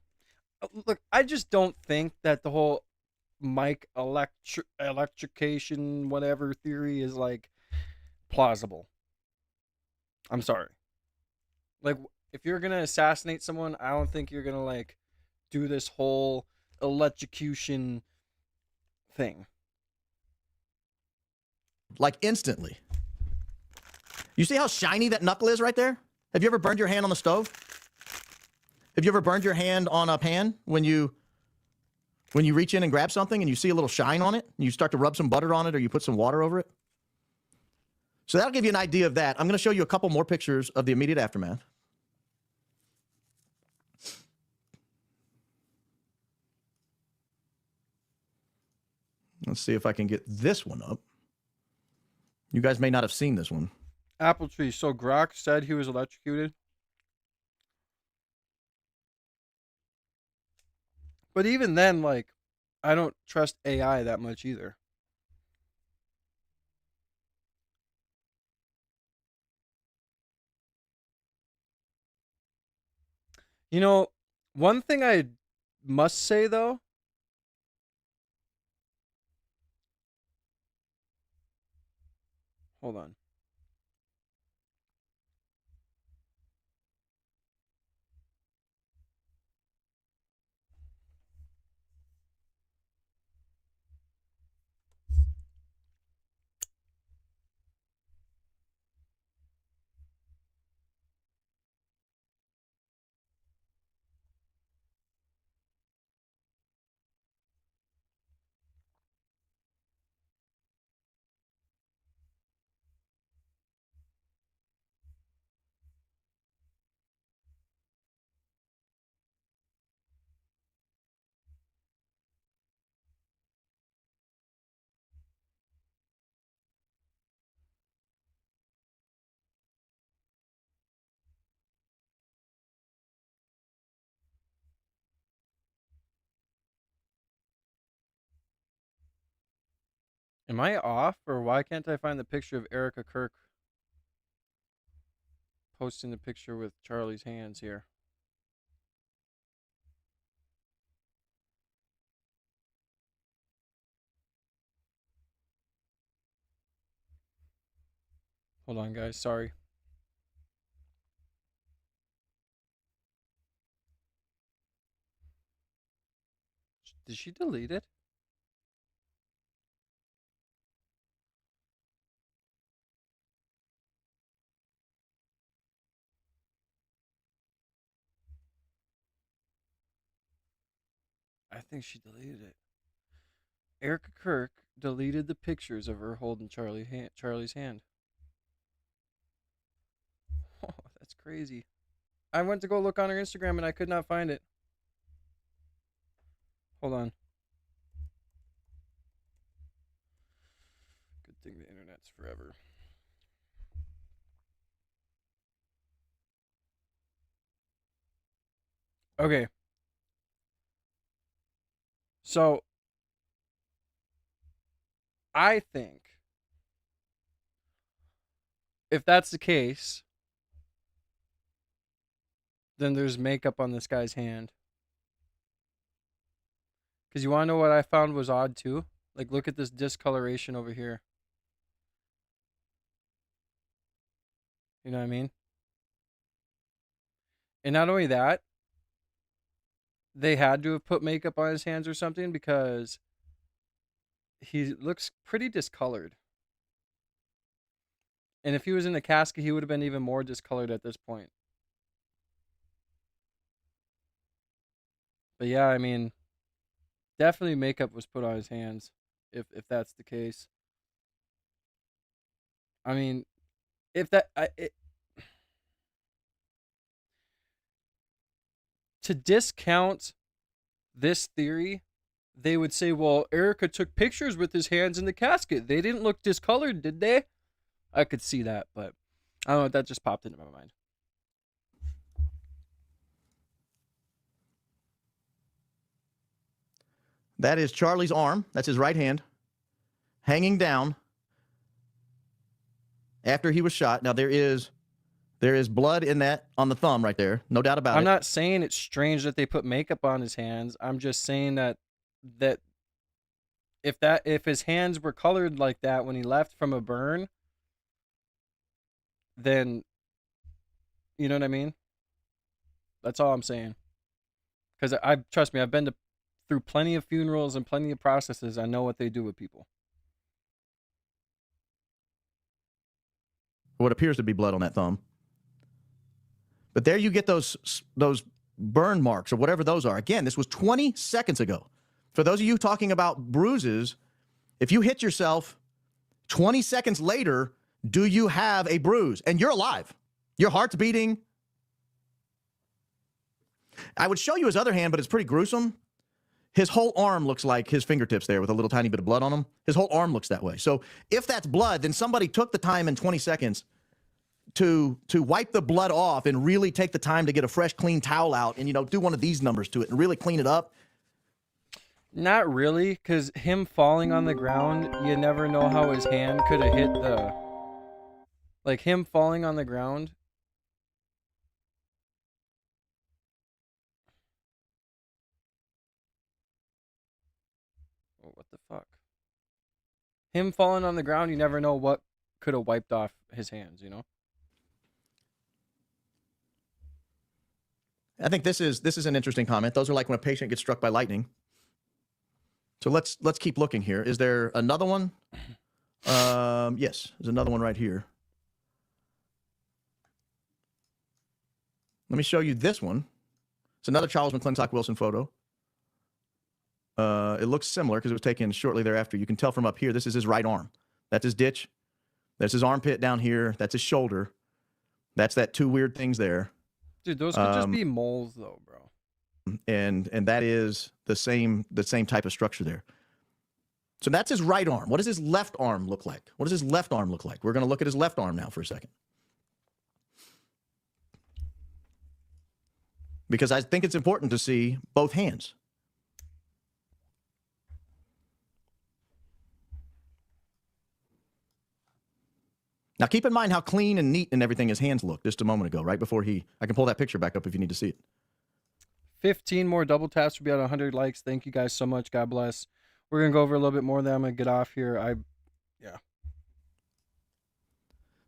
Look, I just don't think that the whole mic electrocation whatever theory is like plausible. I'm sorry. Like, if you're gonna assassinate someone, I don't think you're gonna like do this whole electrocution thing. Like instantly. You see how shiny that knuckle is right there? Have you ever burned your hand on the stove? Have you ever burned your hand on a pan when you reach in and grab something and you see a little shine on it and you start to rub some butter on it or you put some water over it? So that'll give you an idea of that. I'm going to show you a couple more pictures of the immediate aftermath. Let's see if I can get this one up. You guys may not have seen this one. Apple tree. So Grok said he was electrocuted. But even then, like, I don't trust AI that much either. You know, one thing I must say, though, hold on. Am I off, or why can't I find the picture of Erika Kirk posting the picture with Charlie's hands here? Hold on, guys. Sorry. Did she delete it? I think she deleted it. Erika Kirk deleted the pictures of her holding Charlie's hand. Oh, that's crazy. I went to go look on her Instagram and I could not find it. Hold on. Good thing the internet's forever. Okay. So, I think if that's the case, then there's makeup on this guy's hand. Because you want to know what I found was odd too? Like, look at this discoloration over here. You know what I mean? And not only that, they had to have put makeup on his hands or something because he looks pretty discolored. And if he was in the casket, he would have been even more discolored at this point. But yeah, I mean, definitely makeup was put on his hands, if that's the case. I mean, if that to discount this theory, they would say, well, Erika took pictures with his hands in the casket. They didn't look discolored, did they? I could see that, but I don't know. That just popped into my mind. That is Charlie's arm. That's his right hand hanging down after he was shot. Now, there is blood in that on the thumb right there. No doubt about it. I'm not saying it's strange that they put makeup on his hands. I'm just saying that if his hands were colored like that when he left from a burn, then you know what I mean? That's all I'm saying. Because trust me, I've been through plenty of funerals and plenty of processes. I know what they do with people. What appears to be blood on that thumb. But there you get those burn marks or whatever those are. Again, this was 20 seconds ago. For those of you talking about bruises, if you hit yourself 20 seconds later, do you have a bruise? And you're alive. Your heart's beating. I would show you his other hand, but it's pretty gruesome. His whole arm looks like his fingertips there with a little tiny bit of blood on them. His whole arm looks that way. So if that's blood, then somebody took the time in 20 seconds to wipe the blood off and really take the time to get a fresh, clean towel out and, do one of these numbers to it and really clean it up. Not really, because him falling on the ground, you never know how his hand could have hit the... Like, him falling on the ground... Oh, what the fuck? Him falling on the ground, you never know what could have wiped off his hands, I think this is an interesting comment. Those are like when a patient gets struck by lightning. So let's keep looking here. Is there another one? Yes, there's another one right here. Let me show you this one. It's another Charles McClintock Wilson photo. It looks similar because it was taken shortly thereafter. You can tell from up here, this is his right arm. That's his ditch. That's his armpit down here. That's his shoulder. That's that two weird things there. Dude, those could just be moles though, bro. And that is the same type of structure there. So that's his right arm. What does his left arm look like? What does his left arm look like? We're going to look at his left arm now for a second. Because I think it's important to see both hands. Now, keep in mind how clean and neat and everything his hands looked just a moment ago, right before I can pull that picture back up if you need to see it. 15 more double taps will be at 100 likes. Thank you guys so much. God bless. We're going to go over a little bit more, then I'm going to get off here. Yeah.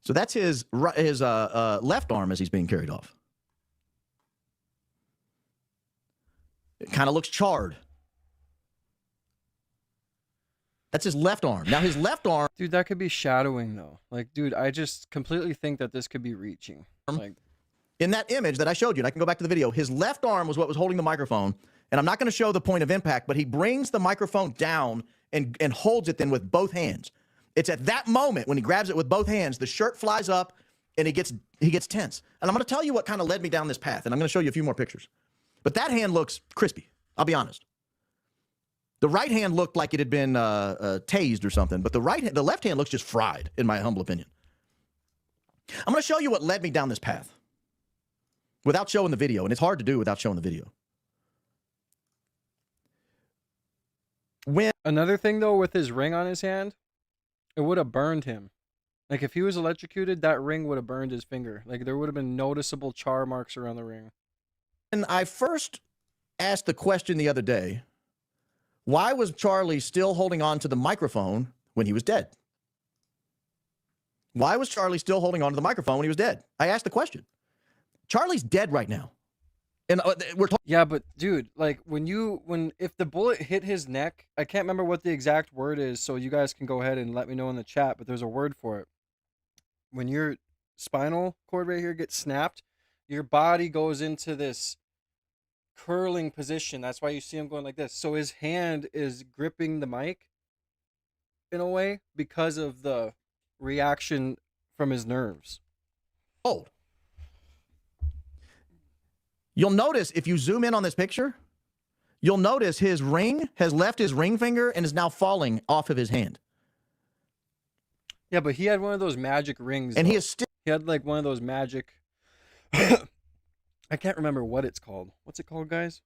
So that's his left arm as he's being carried off. It kind of looks charred. That's his left arm. Now his left arm... Dude, that could be shadowing, though. Like, dude, I just completely think that this could be reaching. Like, in that image that I showed you, and I can go back to the video, his left arm was what was holding the microphone. And I'm not going to show the point of impact, but he brings the microphone down and holds it then with both hands. It's at that moment when he grabs it with both hands, the shirt flies up and he gets tense. And I'm going to tell you what kind of led me down this path, and I'm going to show you a few more pictures. But that hand looks crispy. I'll be honest. The right hand looked like it had been tased or something, but the left hand looks just fried, in my humble opinion. I'm going to show you what led me down this path without showing the video, and it's hard to do without showing the video. Another thing, though, with his ring on his hand, it would have burned him. Like, if he was electrocuted, that ring would have burned his finger. Like, there would have been noticeable char marks around the ring. And I first asked the question the other day, why was Charlie still holding on to the microphone when he was dead? Why was Charlie still holding on to the microphone when he was dead? I asked the question. Charlie's dead right now. And we're talking. Yeah, but dude, like if the bullet hit his neck, I can't remember what the exact word is, so you guys can go ahead and let me know in the chat, but there's a word for it. When your spinal cord right here gets snapped, your body goes into this curling position. That's why you see him going like this. So his hand is gripping the mic in a way because of the reaction from his nerves. Oh. You'll notice if you zoom in on this picture, you'll notice his ring has left his ring finger and is now falling off of his hand. Yeah, but he had one of those magic rings. And he is still... He had like one of those magic... I can't remember what it's called. What's it called, guys?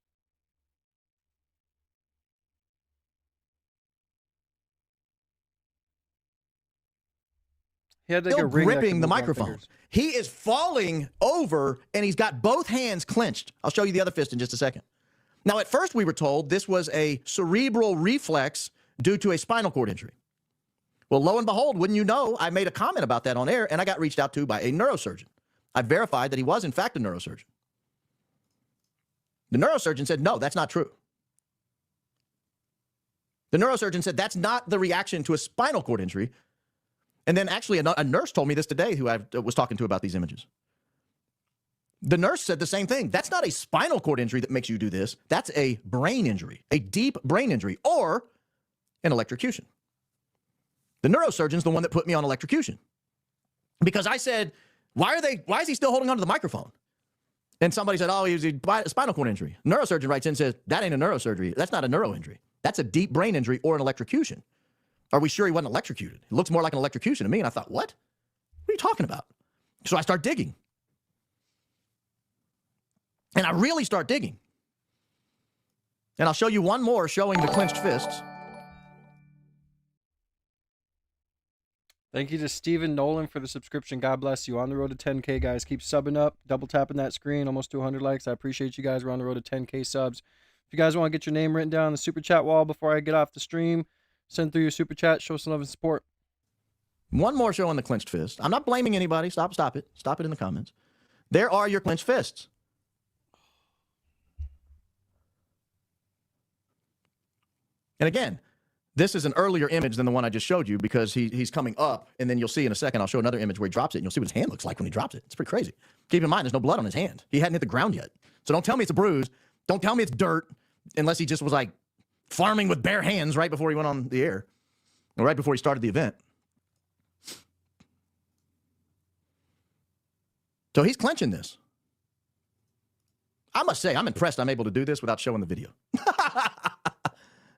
He had like a ring gripping the microphone. He is falling over and he's got both hands clenched. I'll show you the other fist in just a second. Now, at first we were told this was a cerebral reflex due to a spinal cord injury. Well, lo and behold, wouldn't you know, I made a comment about that on air and I got reached out to by a neurosurgeon. I verified that he was in fact a neurosurgeon. The neurosurgeon said, no, that's not true. The neurosurgeon said that's not the reaction to a spinal cord injury. And then actually a nurse told me this today who I was talking to about these images. The nurse said the same thing. That's not a spinal cord injury that makes you do this. That's a brain injury, a deep brain injury, or an electrocution. The neurosurgeon's the one that put me on electrocution. Because I said, why is he still holding onto the microphone? And somebody said, oh, he was a spinal cord injury. Neurosurgeon writes in and says, that ain't a neurosurgery. That's not a neuro injury. That's a deep brain injury or an electrocution. Are we sure he wasn't electrocuted? It looks more like an electrocution to me. And I thought, what? What are you talking about? So I start digging. And I really start digging. And I'll show you one more showing the clenched fists. Thank you to Stephen Nolan for the subscription. God bless you. On the road to 10K, guys. Keep subbing up, double tapping that screen. Almost 200 likes. I appreciate you guys. We're on the road to 10K subs. If you guys want to get your name written down on the super chat wall before I get off the stream, send through your super chat. Show some love and support. One more showing the clenched fist. I'm not blaming anybody. Stop it. Stop it in the comments. There are your clenched fists. And again, this is an earlier image than the one I just showed you because he's coming up, and then you'll see in a second, I'll show another image where he drops it, and you'll see what his hand looks like when he drops it. It's pretty crazy. Keep in mind, there's no blood on his hand. He hadn't hit the ground yet. So don't tell me it's a bruise. Don't tell me it's dirt, unless he just was like farming with bare hands right before he went on the air, or right before he started the event. So he's clenching this. I must say, I'm impressed I'm able to do this without showing the video.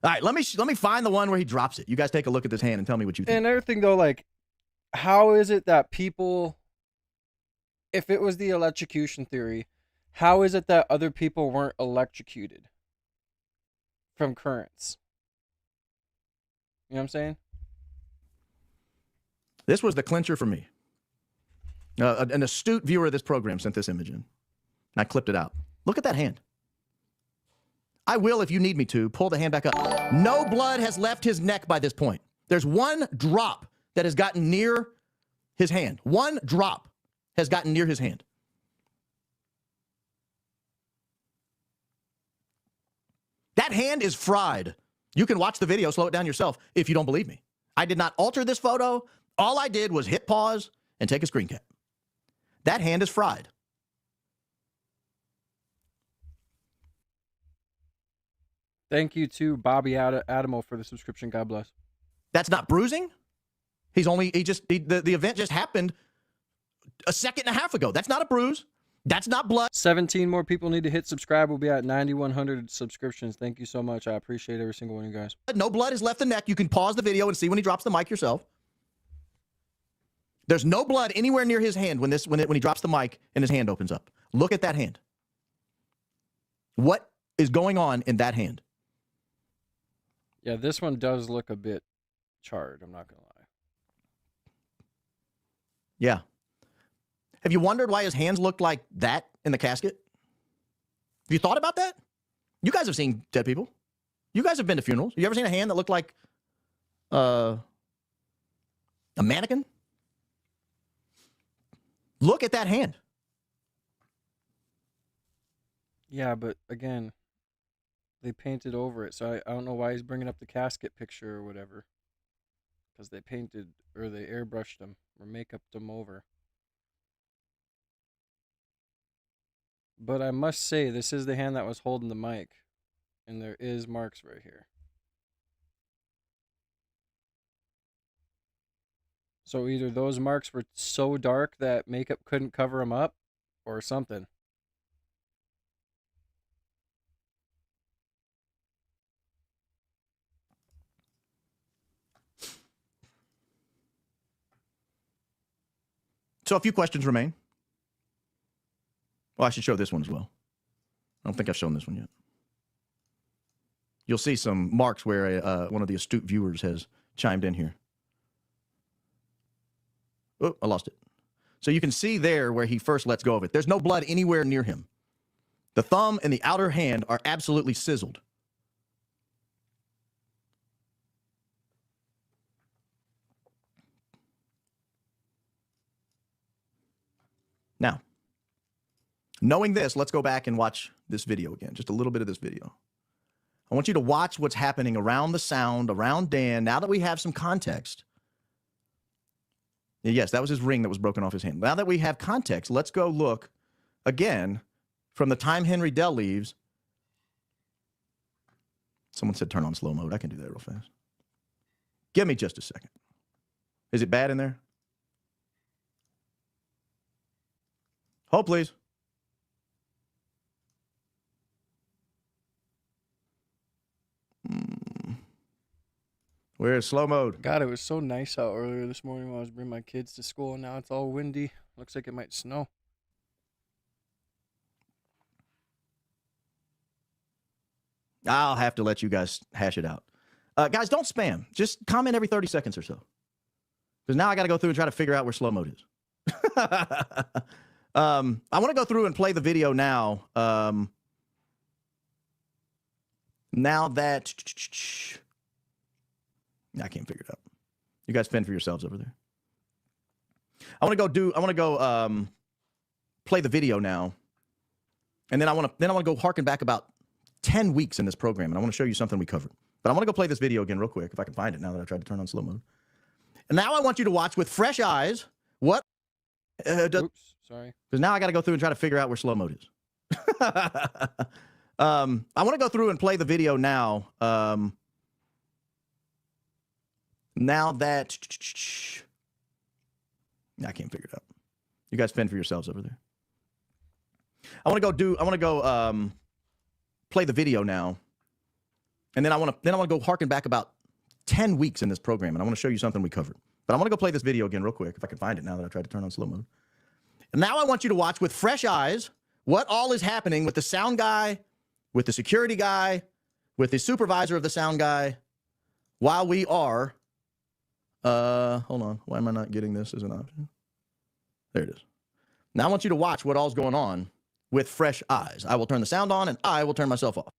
All right, let me find the one where he drops it. You guys take a look at this hand and tell me what you think. And another thing, though, like, how is it that people, if it was the electrocution theory, how is it that other people weren't electrocuted from currents? You know what I'm saying? This was the clincher for me. An astute viewer of this program sent this image in, and I clipped it out. Look at that hand. I will, if you need me to, pull the hand back up. No blood has left his neck by this point. There's one drop that has gotten near his hand. One drop has gotten near his hand. That hand is fried. You can watch the video, slow it down yourself if you don't believe me. I did not alter this photo. All I did was hit pause and take a screen cap. That hand is fried. Thank you to Bobby Adamo for the subscription. God bless. That's not bruising. The event just happened a second and a half ago. That's not a bruise. That's not blood. 17 more people need to hit subscribe. We'll be at 9,100 subscriptions. Thank you so much. I appreciate every single one of you guys. No blood has left the neck. You can pause the video and see when he drops the mic yourself. There's no blood anywhere near his hand when he drops the mic and his hand opens up. Look at that hand. What is going on in that hand? Yeah, this one does look a bit charred. I'm not going to lie. Yeah. Have you wondered why his hands looked like that in the casket? Have you thought about that? You guys have seen dead people. You guys have been to funerals. Have you ever seen a hand that looked like a mannequin? Look at that hand. Yeah, but again, they painted over it, so I don't know why he's bringing up the casket picture or whatever. Because they painted, or they airbrushed them, or make-upped them over. But I must say, this is the hand that was holding the mic. And there is marks right here. So either those marks were so dark that makeup couldn't cover them up, or something. So a few questions remain. Well, I should show this one as well. I don't think I've shown this one yet. You'll see some marks where one of the astute viewers has chimed in here. Oh, I lost it. So you can see there where he first lets go of it. There's no blood anywhere near him. The thumb and the outer hand are absolutely sizzled. Now, knowing this, let's go back and watch this video again, just a little bit of this video. I want you to watch what's happening around the sound, around Dan, now that we have some context. Yes, that was his ring that was broken off his hand. Now that we have context, let's go look again from the time Henry Dell leaves. Someone said turn on slow mode. I can do that real fast. Give me just a second. Is it bad in there? Hold, please. Where's slow mode? God, it was so nice out earlier this morning when I was bringing my kids to school, and now it's all windy. Looks like it might snow. I'll have to let you guys hash it out. Guys, don't spam. Just comment every 30 seconds or so. Because now I got to go through and try to figure out where slow mode is. I want to go through and play the video now. Now that... I can't figure it out. You guys fend for yourselves over there. I want to go play the video now. And then I want to go harken back about 10 weeks in this program, and I want to show you something we covered. But I want to go play this video again real quick, if I can find it now that I tried to turn on slow mode. And now I want you to watch with fresh eyes what... Oops, sorry. Because now I got to go through and try to figure out where slow mode is. I want to go through and play the video now. Now that... I can't figure it out. You guys fend for yourselves over there. I want to go play the video now. And then I want to go harken back about 10 weeks in this program, and I want to show you something we covered. But I want to go play this video again real quick, if I can find it now that I tried to turn on slow mode. And now I want you to watch with fresh eyes what all is happening with the sound guy, with the security guy, with the supervisor of the sound guy, while we are... hold on. Why am I not getting this as an option? There it is. Now I want you to watch what all's going on with fresh eyes. I will turn the sound on and I will turn myself off.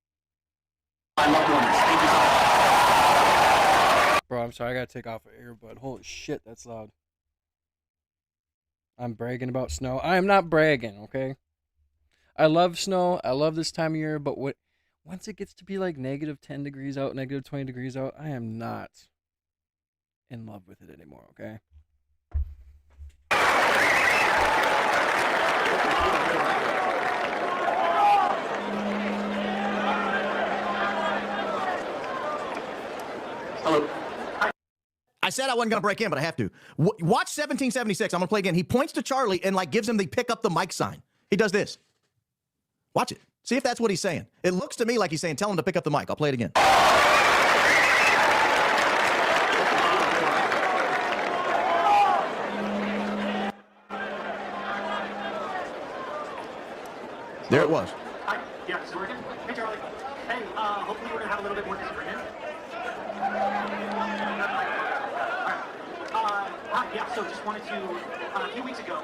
Bro, I'm sorry. I got to take off an earbud. Holy shit, that's loud. I'm bragging about snow. I am not bragging, okay? I love snow. I love this time of year, but once it gets to be like negative 10 degrees out, negative 20 degrees out, I am not in love with it anymore, okay? Hello. I said I wasn't going to break in, but I have to. Watch 1776. I'm going to play again. He points to Charlie and like gives him the pick up the mic sign. He does this. Watch it. See if that's what he's saying. It looks to me like he's saying, tell him to pick up the mic. I'll play it again. There it was. Hi. Yeah, this is working. Hey, Charlie. Hey, hopefully we're going to have a little bit more disagreement. Hi, yeah, so just wanted to, a few weeks ago.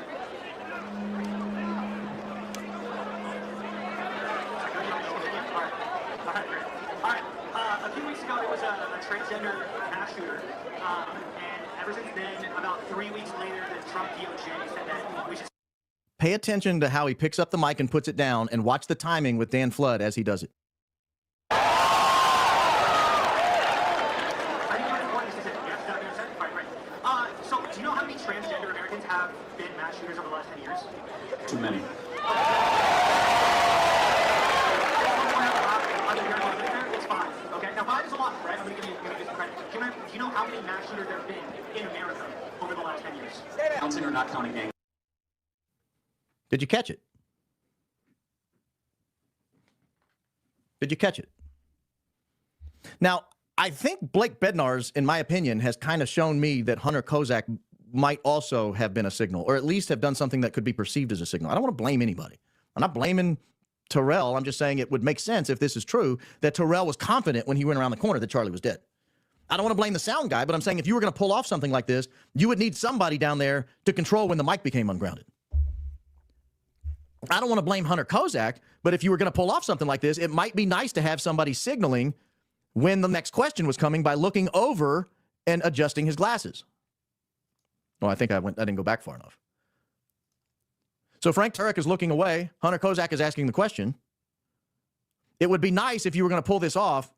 A few weeks ago, there was a transgender mass shooter, and ever since then, about 3 weeks later, the Trump DOJ said that we should... Pay attention to how he picks up the mic and puts it down, and watch the timing with Dan Flood as he does it. So, do you know how many transgender Americans have been mass shooters over the last 10 years? Too many. It's 5. Okay, now 5 is a lot, right? I'm going to give you some credit. Do you know how many mass shooters there have been in America over the last 10 years? Counting or not counting gang? Did you catch it? Did you catch it? Now, I think Blake Bednar's, in my opinion, has kind of shown me that Hunter Kozak might also have been a signal, or at least have done something that could be perceived as a signal. I don't want to blame anybody. I'm not blaming Terrell. I'm just saying it would make sense if this is true, that Terrell was confident when he went around the corner that Charlie was dead. I don't want to blame the sound guy, but I'm saying if you were going to pull off something like this, you would need somebody down there to control when the mic became ungrounded. I don't want to blame Hunter Kozak, but if you were going to pull off something like this, it might be nice to have somebody signaling when the next question was coming by looking over and adjusting his glasses. Oh, I think I didn't go back far enough. So Frank Turek is looking away. Hunter Kozak is asking the question. It would be nice if you were going to pull this off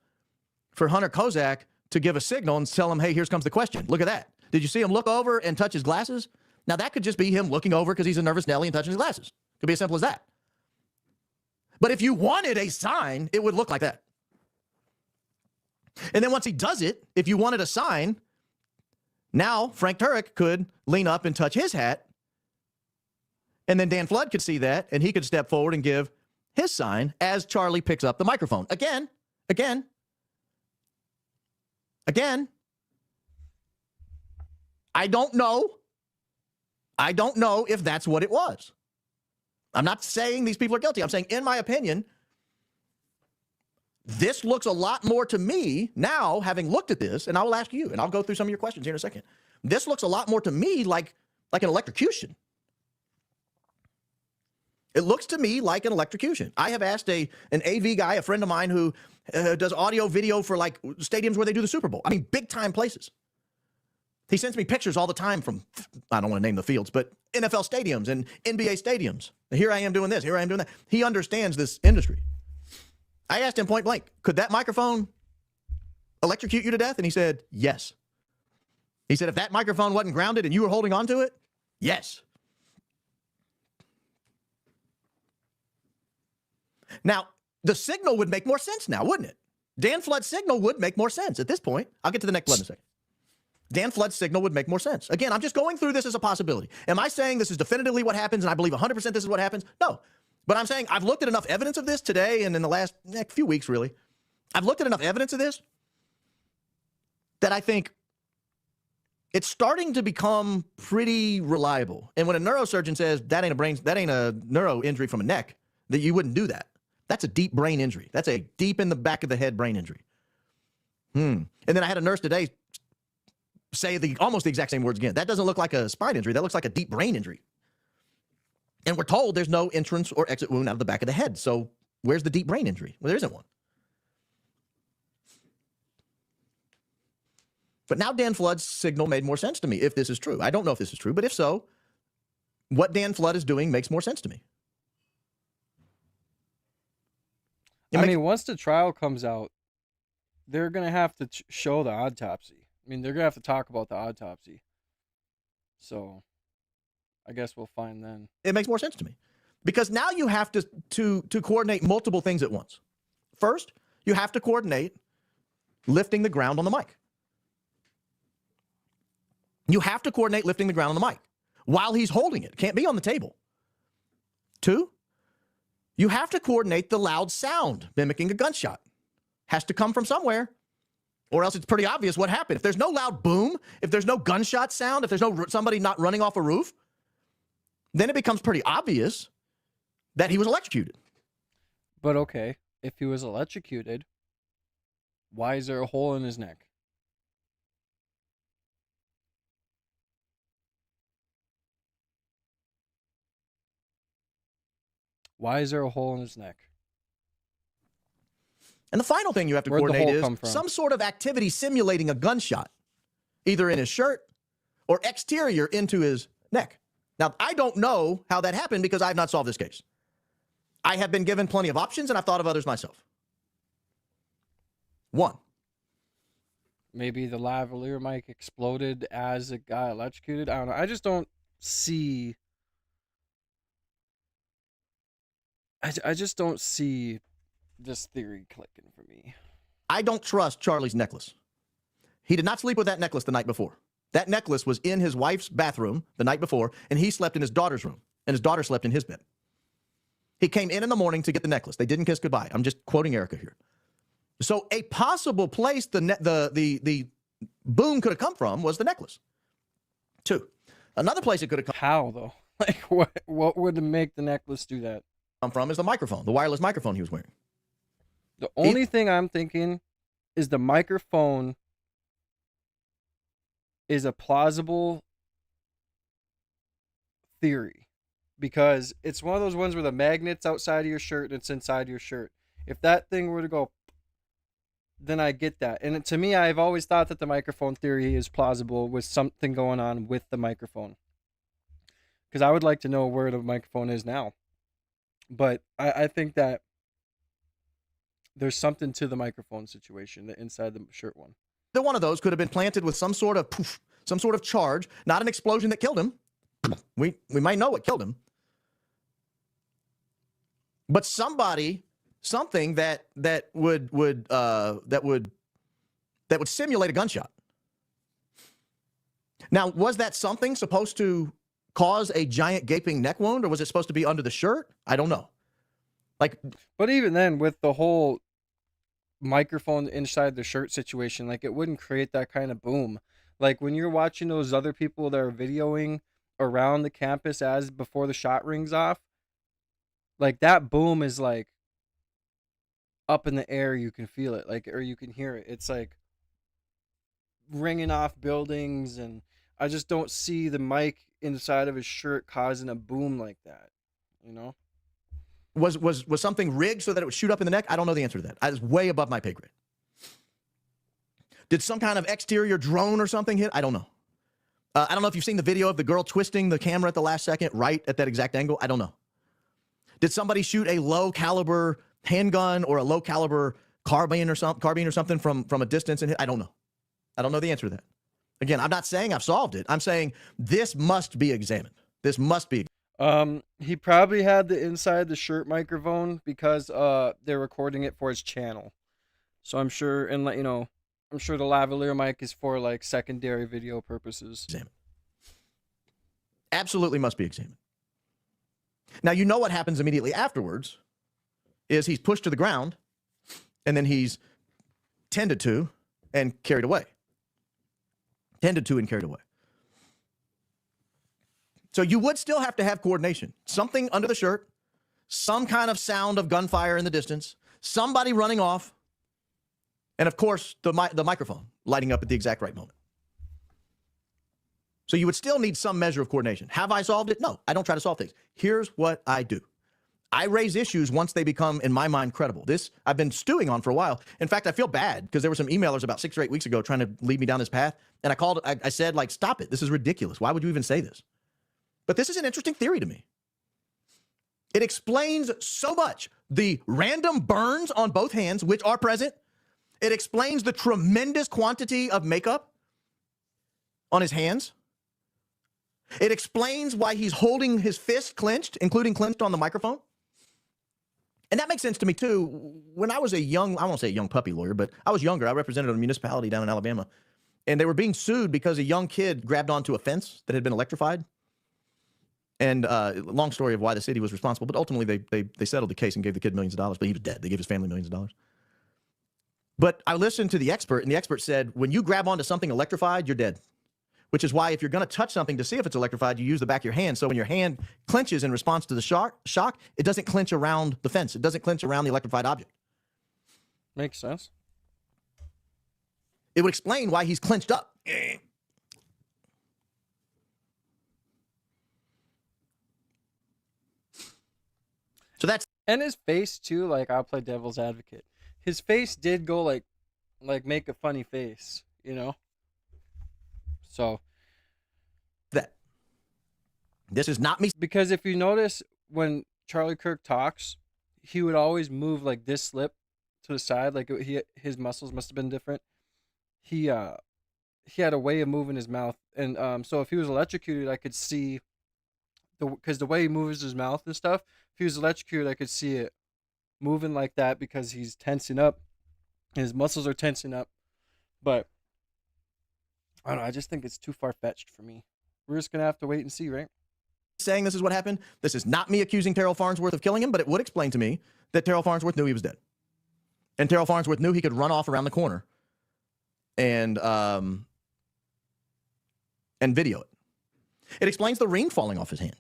for Hunter Kozak to give a signal and tell him, hey, here comes the question. Look at that. Did you see him look over and touch his glasses? Now, that could just be him looking over because he's a nervous Nelly and touching his glasses. Could be as simple as that. But if you wanted a sign, it would look like that. And then once he does it, if you wanted a sign, now Frank Turek could lean up and touch his hat. And then Dan Flood could see that, and he could step forward and give his sign as Charlie picks up the microphone. Again. I don't know if that's what it was. I'm not saying these people are guilty. I'm saying, in my opinion, this looks a lot more to me now, having looked at this, and I will ask you, and I'll go through some of your questions here in a second. This looks a lot more to me like an electrocution. It looks to me like an electrocution. I have asked an AV guy, a friend of mine who does audio video for like stadiums where they do the Super Bowl. I mean, big time places. He sends me pictures all the time from, I don't want to name the fields, but NFL stadiums and NBA stadiums. Here I am doing this, here I am doing that. He understands this industry. I asked him point blank, could that microphone electrocute you to death? And he said, yes. He said, if that microphone wasn't grounded and you were holding on to it, yes. Now, the signal would make more sense now, wouldn't it? Dan Flood's signal would make more sense at this point. I'll get to the next blood in a second. Dan Flood's signal would make more sense. Again, I'm just going through this as a possibility. Am I saying this is definitively what happens and I believe 100% this is what happens? No. But I'm saying I've looked at enough evidence of this today and in the last few weeks, really. I've looked at enough evidence of this that I think it's starting to become pretty reliable. And when a neurosurgeon says that ain't a neuro injury from a neck, that you wouldn't do that. That's a deep brain injury. That's a deep in the back of the head brain injury. And then I had a nurse today say almost the exact same words again. That doesn't look like a spine injury. That looks like a deep brain injury. And we're told there's no entrance or exit wound out of the back of the head. So where's the deep brain injury? Well, there isn't one. But now Dan Flood's signal made more sense to me, if this is true. I don't know if this is true, but if so, what Dan Flood is doing makes more sense to me. I mean, once the trial comes out, they're going to have to show the autopsy. I mean, they're going to have to talk about the autopsy. So I guess we'll find then. It makes more sense to me. Because now you have to coordinate multiple things at once. First, you have to coordinate lifting the ground on the mic. You have to coordinate lifting the ground on the mic while he's holding it. It can't be on the table. 2, you have to coordinate the loud sound mimicking a gunshot. Has to come from somewhere, or else it's pretty obvious what happened. If there's no loud boom, if there's no gunshot sound, if there's no somebody not running off a roof, then it becomes pretty obvious that he was electrocuted. But okay, if he was electrocuted, why is there a hole in his neck? Why is there a hole in his neck? And the final thing you have to coordinate is some sort of activity simulating a gunshot, either in his shirt or exterior into his neck. Now, I don't know how that happened because I have not solved this case. I have been given plenty of options, and I've thought of others myself. 1. Maybe the lavalier mic exploded as it got electrocuted. I don't know. I just don't see... I just don't see this theory clicking for me. I don't trust Charlie's necklace. He did not sleep with that necklace the night before. That necklace was in his wife's bathroom the night before, and he slept in his daughter's room, and his daughter slept in his bed. He came in the morning to get the necklace. They didn't kiss goodbye. I'm just quoting Erika here. So a possible place the boom could have come from was the necklace. 2. Another place it could have come. How though? Like what would make the necklace do that? Come from is the microphone, the wireless microphone he was wearing. The only thing I'm thinking is the microphone is a plausible theory because it's one of those ones where the magnet's outside of your shirt and it's inside your shirt. If that thing were to go, then I get that. And to me, I've always thought that the microphone theory is plausible with something going on with the microphone. Because I would like to know where the microphone is now. But I think that there's something to the microphone situation, the inside the shirt one. Either one of those could have been planted with some sort of poof, some sort of charge, not an explosion that killed him. We might know what killed him. But something that would simulate a gunshot. Now, was that something supposed to cause a giant gaping neck wound, or was it supposed to be under the shirt? I don't know. But even then, with the whole microphone inside the shirt situation, like it wouldn't create that kind of boom. Like when you're watching those other people that are videoing around the campus as before the shot rings off, like that boom is like up in the air. You can feel it, like, or you can hear it. It's like ringing off buildings, and I just don't see the mic inside of his shirt causing a boom like that, you know? Was something rigged so that it would shoot up in the neck? I don't know the answer to that. That is way above my pay grade. Did some kind of exterior drone or something hit? I don't know. I don't know if you've seen the video of the girl twisting the camera at the last second, right at that exact angle. I don't know. Did somebody shoot a low caliber handgun or a low caliber carbine or something from a distance and hit? I don't know. I don't know the answer to that. Again, I'm not saying I've solved it. I'm saying this must be examined. This must be. He probably had the inside the shirt microphone because they're recording it for his channel. So I'm sure, and you know, I'm sure the lavalier mic is for like secondary video purposes. Examine. Absolutely must be examined. Now, you know what happens immediately afterwards is he's pushed to the ground and then he's tended to and carried away. Tended to and carried away. So you would still have to have coordination. Something under the shirt, some kind of sound of gunfire in the distance, somebody running off, and of course, the microphone lighting up at the exact right moment. So you would still need some measure of coordination. Have I solved it? No, I don't try to solve things. Here's what I do. I raise issues once they become, in my mind, credible. This I've been stewing on for a while. In fact, I feel bad because there were some emailers about 6 or 8 weeks ago trying to lead me down this path. And I said, like, stop it. This is ridiculous. Why would you even say this? But this is an interesting theory to me. It explains so much. The random burns on both hands, which are present. It explains the tremendous quantity of makeup on his hands. It explains why he's holding his fist clenched, including clenched on the microphone. And that makes sense to me, too. When I was a young, I won't say a young puppy lawyer, but I was younger. I represented a municipality down in Alabama. And they were being sued because a young kid grabbed onto a fence that had been electrified. And long story of why the city was responsible, but ultimately they settled the case and gave the kid millions of dollars, but he was dead. They gave his family millions of dollars. But I listened to the expert, and the expert said, when you grab onto something electrified, you're dead. Which is why if you're going to touch something to see if it's electrified, you use the back of your hand. So when your hand clenches in response to the shock, it doesn't clench around the fence. It doesn't clench around the electrified object. Makes sense. It would explain why he's clenched up. So that's... And his face, too, like, I'll play devil's advocate. His face did go, like make a funny face, you know? So... That. This is not me. Because if you notice, when Charlie Kirk talks, he would always move, like, this lip to the side. Like, his muscles must have been different. He had a way of moving his mouth. And so if he was electrocuted, I could see... Because the way he moves his mouth and stuff, if he was electrocuted, I could see it moving like that because he's tensing up. His muscles are tensing up. But, I don't know, I just think it's too far-fetched for me. We're just going to have to wait and see, right? Saying this is what happened. This is not me accusing Terrell Farnsworth of killing him, but it would explain to me that Terrell Farnsworth knew he was dead. And Terrell Farnsworth knew he could run off around the corner and video it. It explains the ring falling off his hand.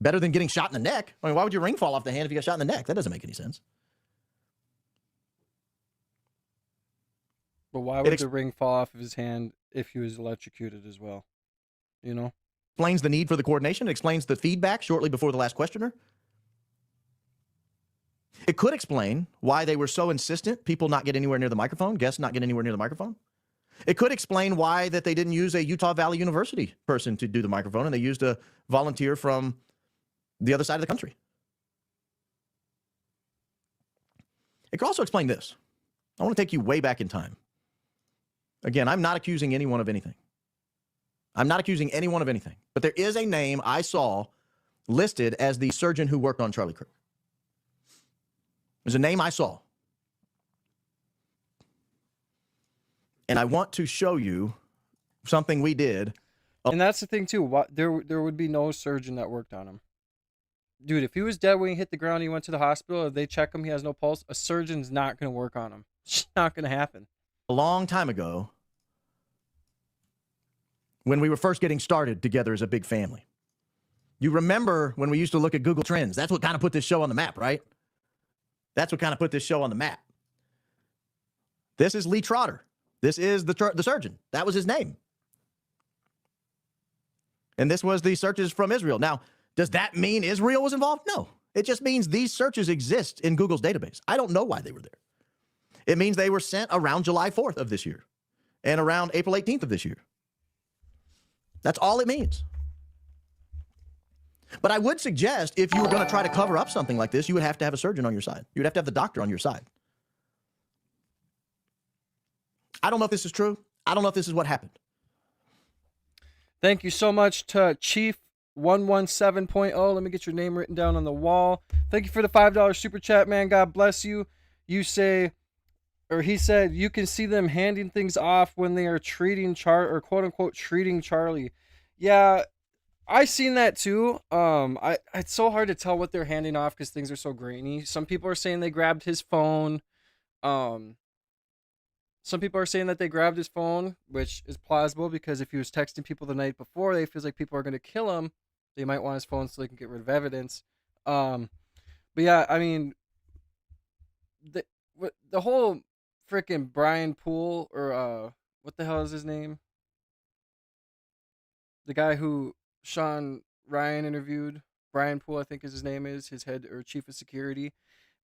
Better than getting shot in the neck. I mean, why would your ring fall off the hand if you got shot in the neck? That doesn't make any sense. But why would the ring fall off of his hand if he was electrocuted as well? You know? Explains the need for the coordination. It explains the feedback shortly before the last questioner. It could explain why they were so insistent people not get anywhere near the microphone, guests not get anywhere near the microphone. It could explain why that they didn't use a Utah Valley University person to do the microphone and they used a volunteer from the other side of the country. It could also explain this. I want to take you way back in time. Again, I'm not accusing anyone of anything. I'm not accusing anyone of anything. But there is a name I saw listed as the surgeon who worked on Charlie Kirk. There's a name I saw. And I want to show you something we did. And that's the thing, too. There would be no surgeon that worked on him. Dude, if he was dead when he hit the ground and he went to the hospital, if they check him, he has no pulse, a surgeon's not going to work on him. It's not going to happen. A long time ago, when we were first getting started together as a big family. You remember when we used to look at Google Trends? That's what kind of put this show on the map, right? That's what kind of put this show on the map. This is Lee Trotter. This is the surgeon. That was his name. And this was the searches from Israel. Now, does that mean Israel was involved? No. It just means these searches exist in Google's database. I don't know why they were there. It means they were sent around July 4th of this year and around April 18th of this year. That's all it means. But I would suggest if you were going to try to cover up something like this, you would have to have a surgeon on your side. You would have to have the doctor on your side. I don't know if this is true. I don't know if this is what happened. Thank you so much to Chief 117.0. Let me get your name written down on the wall. Thank you for the $5 super chat, man. God bless you. You say, or he said, you can see them handing things off when they are treating or quote unquote treating Charlie. Yeah, I seen that too. It's so hard to tell what they're handing off because things are so grainy. Some people are saying they grabbed his phone. Some people are saying that they grabbed his phone, which is plausible because if he was texting people the night before, they feels like people are going to kill him. They might want his phone so they can get rid of evidence. But yeah, I mean, the whole freaking Brian Poole or what the hell is his name? the guy who Sean Ryan interviewed, Brian Poole, I think is his name is, his head or chief of security.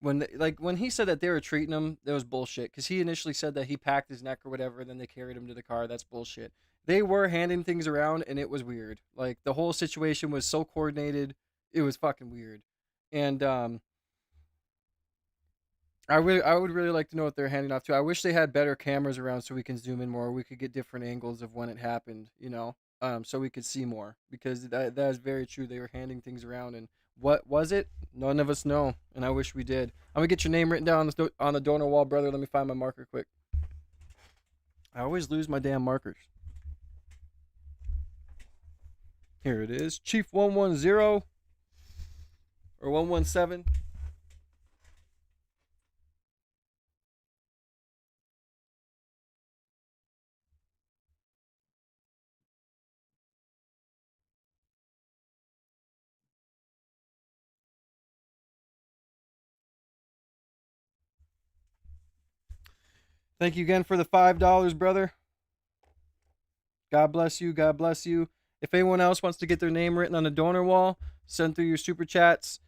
When he said that they were treating him, that was bullshit. Because he initially said that he packed his neck or whatever, and then they carried him to the car. That's bullshit. They were handing things around, and it was weird. Like, the whole situation was so coordinated, it was fucking weird. And I would really like to know what they're handing off to. I wish they had better cameras around so we can zoom in more. We could get different angles of when it happened, so we could see more. Because that is very true. They were handing things around, and what was it? None of us know, and I wish we did. I'm gonna get your name written down on the donor wall, brother. Let me find my marker quick. I always lose my damn markers. Here it is, Chief 110 or 117. Thank you again for the $5, brother. God bless you. God bless you. If anyone else wants to get their name written on the donor wall, send through your super chats.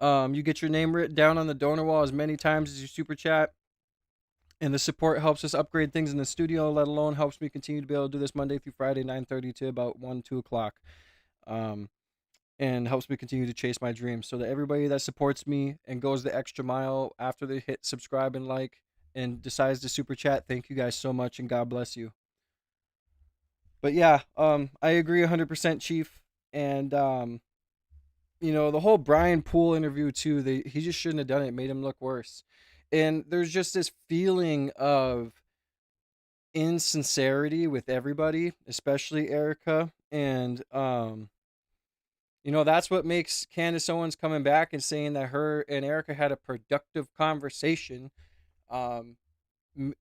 You get your name written down on the donor wall as many times as you super chat. And the support helps us upgrade things in the studio, let alone helps me continue to be able to do this Monday through Friday, 9:30 to about 1, 2 o'clock. And helps me continue to chase my dreams. So that everybody that supports me and goes the extra mile after they hit subscribe and like and decides to super chat, thank you guys so much, and God bless you. But yeah, I agree 100%, Chief. And the whole Brian Poole interview too, he just shouldn't have done it. It made him look worse. And there's just this feeling of insincerity with everybody, especially Erika. And that's what makes Candace Owens coming back and saying that her and Erika had a productive conversation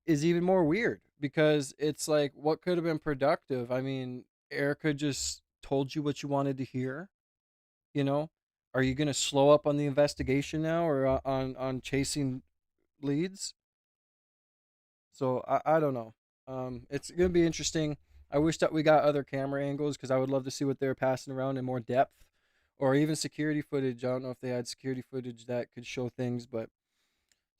is even more weird, because it's like, what could have been productive? I mean, Erika just told you what you wanted to hear. Are you going to slow up on the investigation now, or on chasing leads? So I don't know. It's going to be interesting. I wish that we got other camera angles, because I would love to see what they're passing around in more depth, or even security footage. I don't know if they had security footage that could show things, but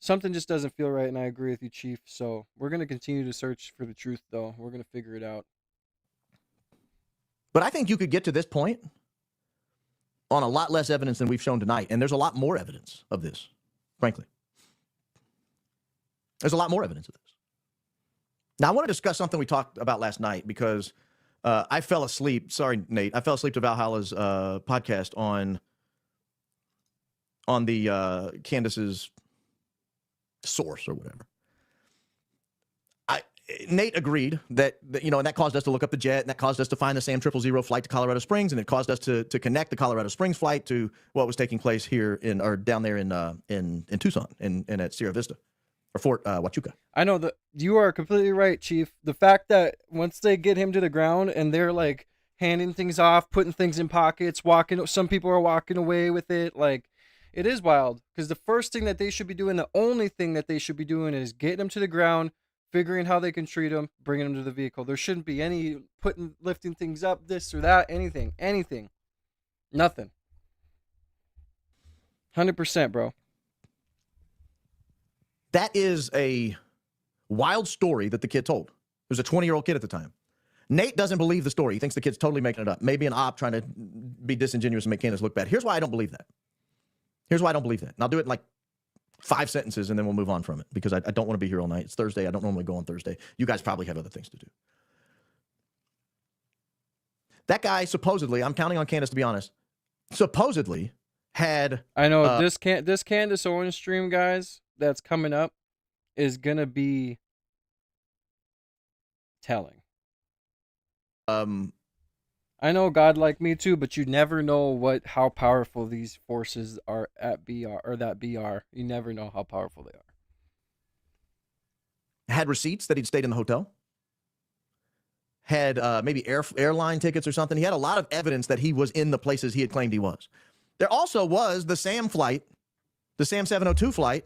something just doesn't feel right, and I agree with you, Chief. So we're going to continue to search for the truth, though. We're going to figure it out. But I think you could get to this point on a lot less evidence than we've shown tonight, and there's a lot more evidence of this, frankly. There's a lot more evidence of this. Now, I want to discuss something we talked about last night, because I fell asleep. Sorry, Nate. I fell asleep to Valhalla's podcast on the Candace's source or whatever. Nate agreed that and that caused us to look up the jet, and that caused us to find the SAM 000 flight to Colorado Springs, and it caused us to connect the Colorado Springs flight to what was taking place here down there in Tucson and at Sierra Vista or Fort Huachuca. I know that you are completely right, Chief. The fact that once they get him to the ground and they're like handing things off, putting things in pockets, some people are walking away with it, like, it is wild, because the first thing that they should be doing, the only thing that they should be doing, is getting him to the ground, figuring how they can treat him, bringing him to the vehicle. There shouldn't be any lifting things up, this or that, anything. Nothing. 100%, bro. That is a wild story that the kid told. He was a 20-year-old kid at the time. Nate doesn't believe the story. He thinks the kid's totally making it up. Maybe an op trying to be disingenuous and make Candace look bad. Here's why I don't believe that. And I'll do it in like 5 sentences, and then we'll move on from it, because I don't want to be here all night. It's Thursday. I don't normally go on Thursday. You guys probably have other things to do. That guy supposedly, I'm counting on Candace to be honest, supposedly had... I know this Candace Owens stream, guys, that's coming up is going to be telling. I know God like me too, but you never know how powerful these forces are at BR, or that BR. You never know how powerful they are. Had receipts that he'd stayed in the hotel. Had maybe airline tickets or something. He had a lot of evidence that he was in the places he had claimed he was. There also was the SAM flight, the SAM 702 flight,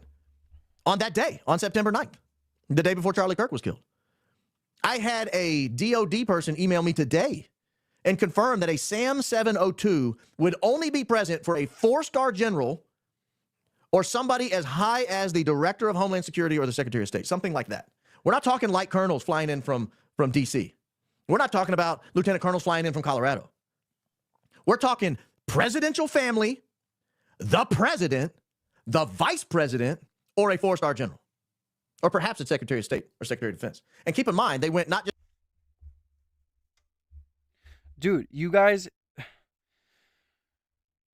on that day, on September 9th, the day before Charlie Kirk was killed. I had a DOD person email me today and confirmed that a SAM 702 would only be present for a 4-star general or somebody as high as the Director of Homeland Security or the Secretary of State, something like that. We're not talking light colonels flying in from D.C. We're not talking about lieutenant colonels flying in from Colorado. We're talking presidential family, the president, the vice president, or a 4-star general, or perhaps a Secretary of State or Secretary of Defense. And keep in mind, they went not just... Dude, you guys,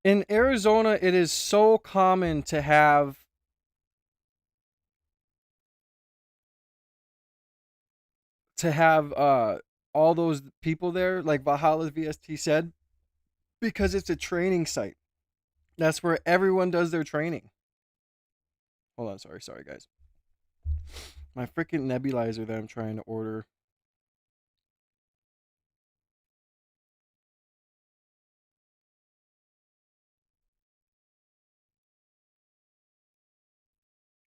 in Arizona, it is so common to have all those people there, like Valhalla's VST said, because it's a training site. That's where everyone does their training. Hold on, sorry guys. My freaking nebulizer that I'm trying to order.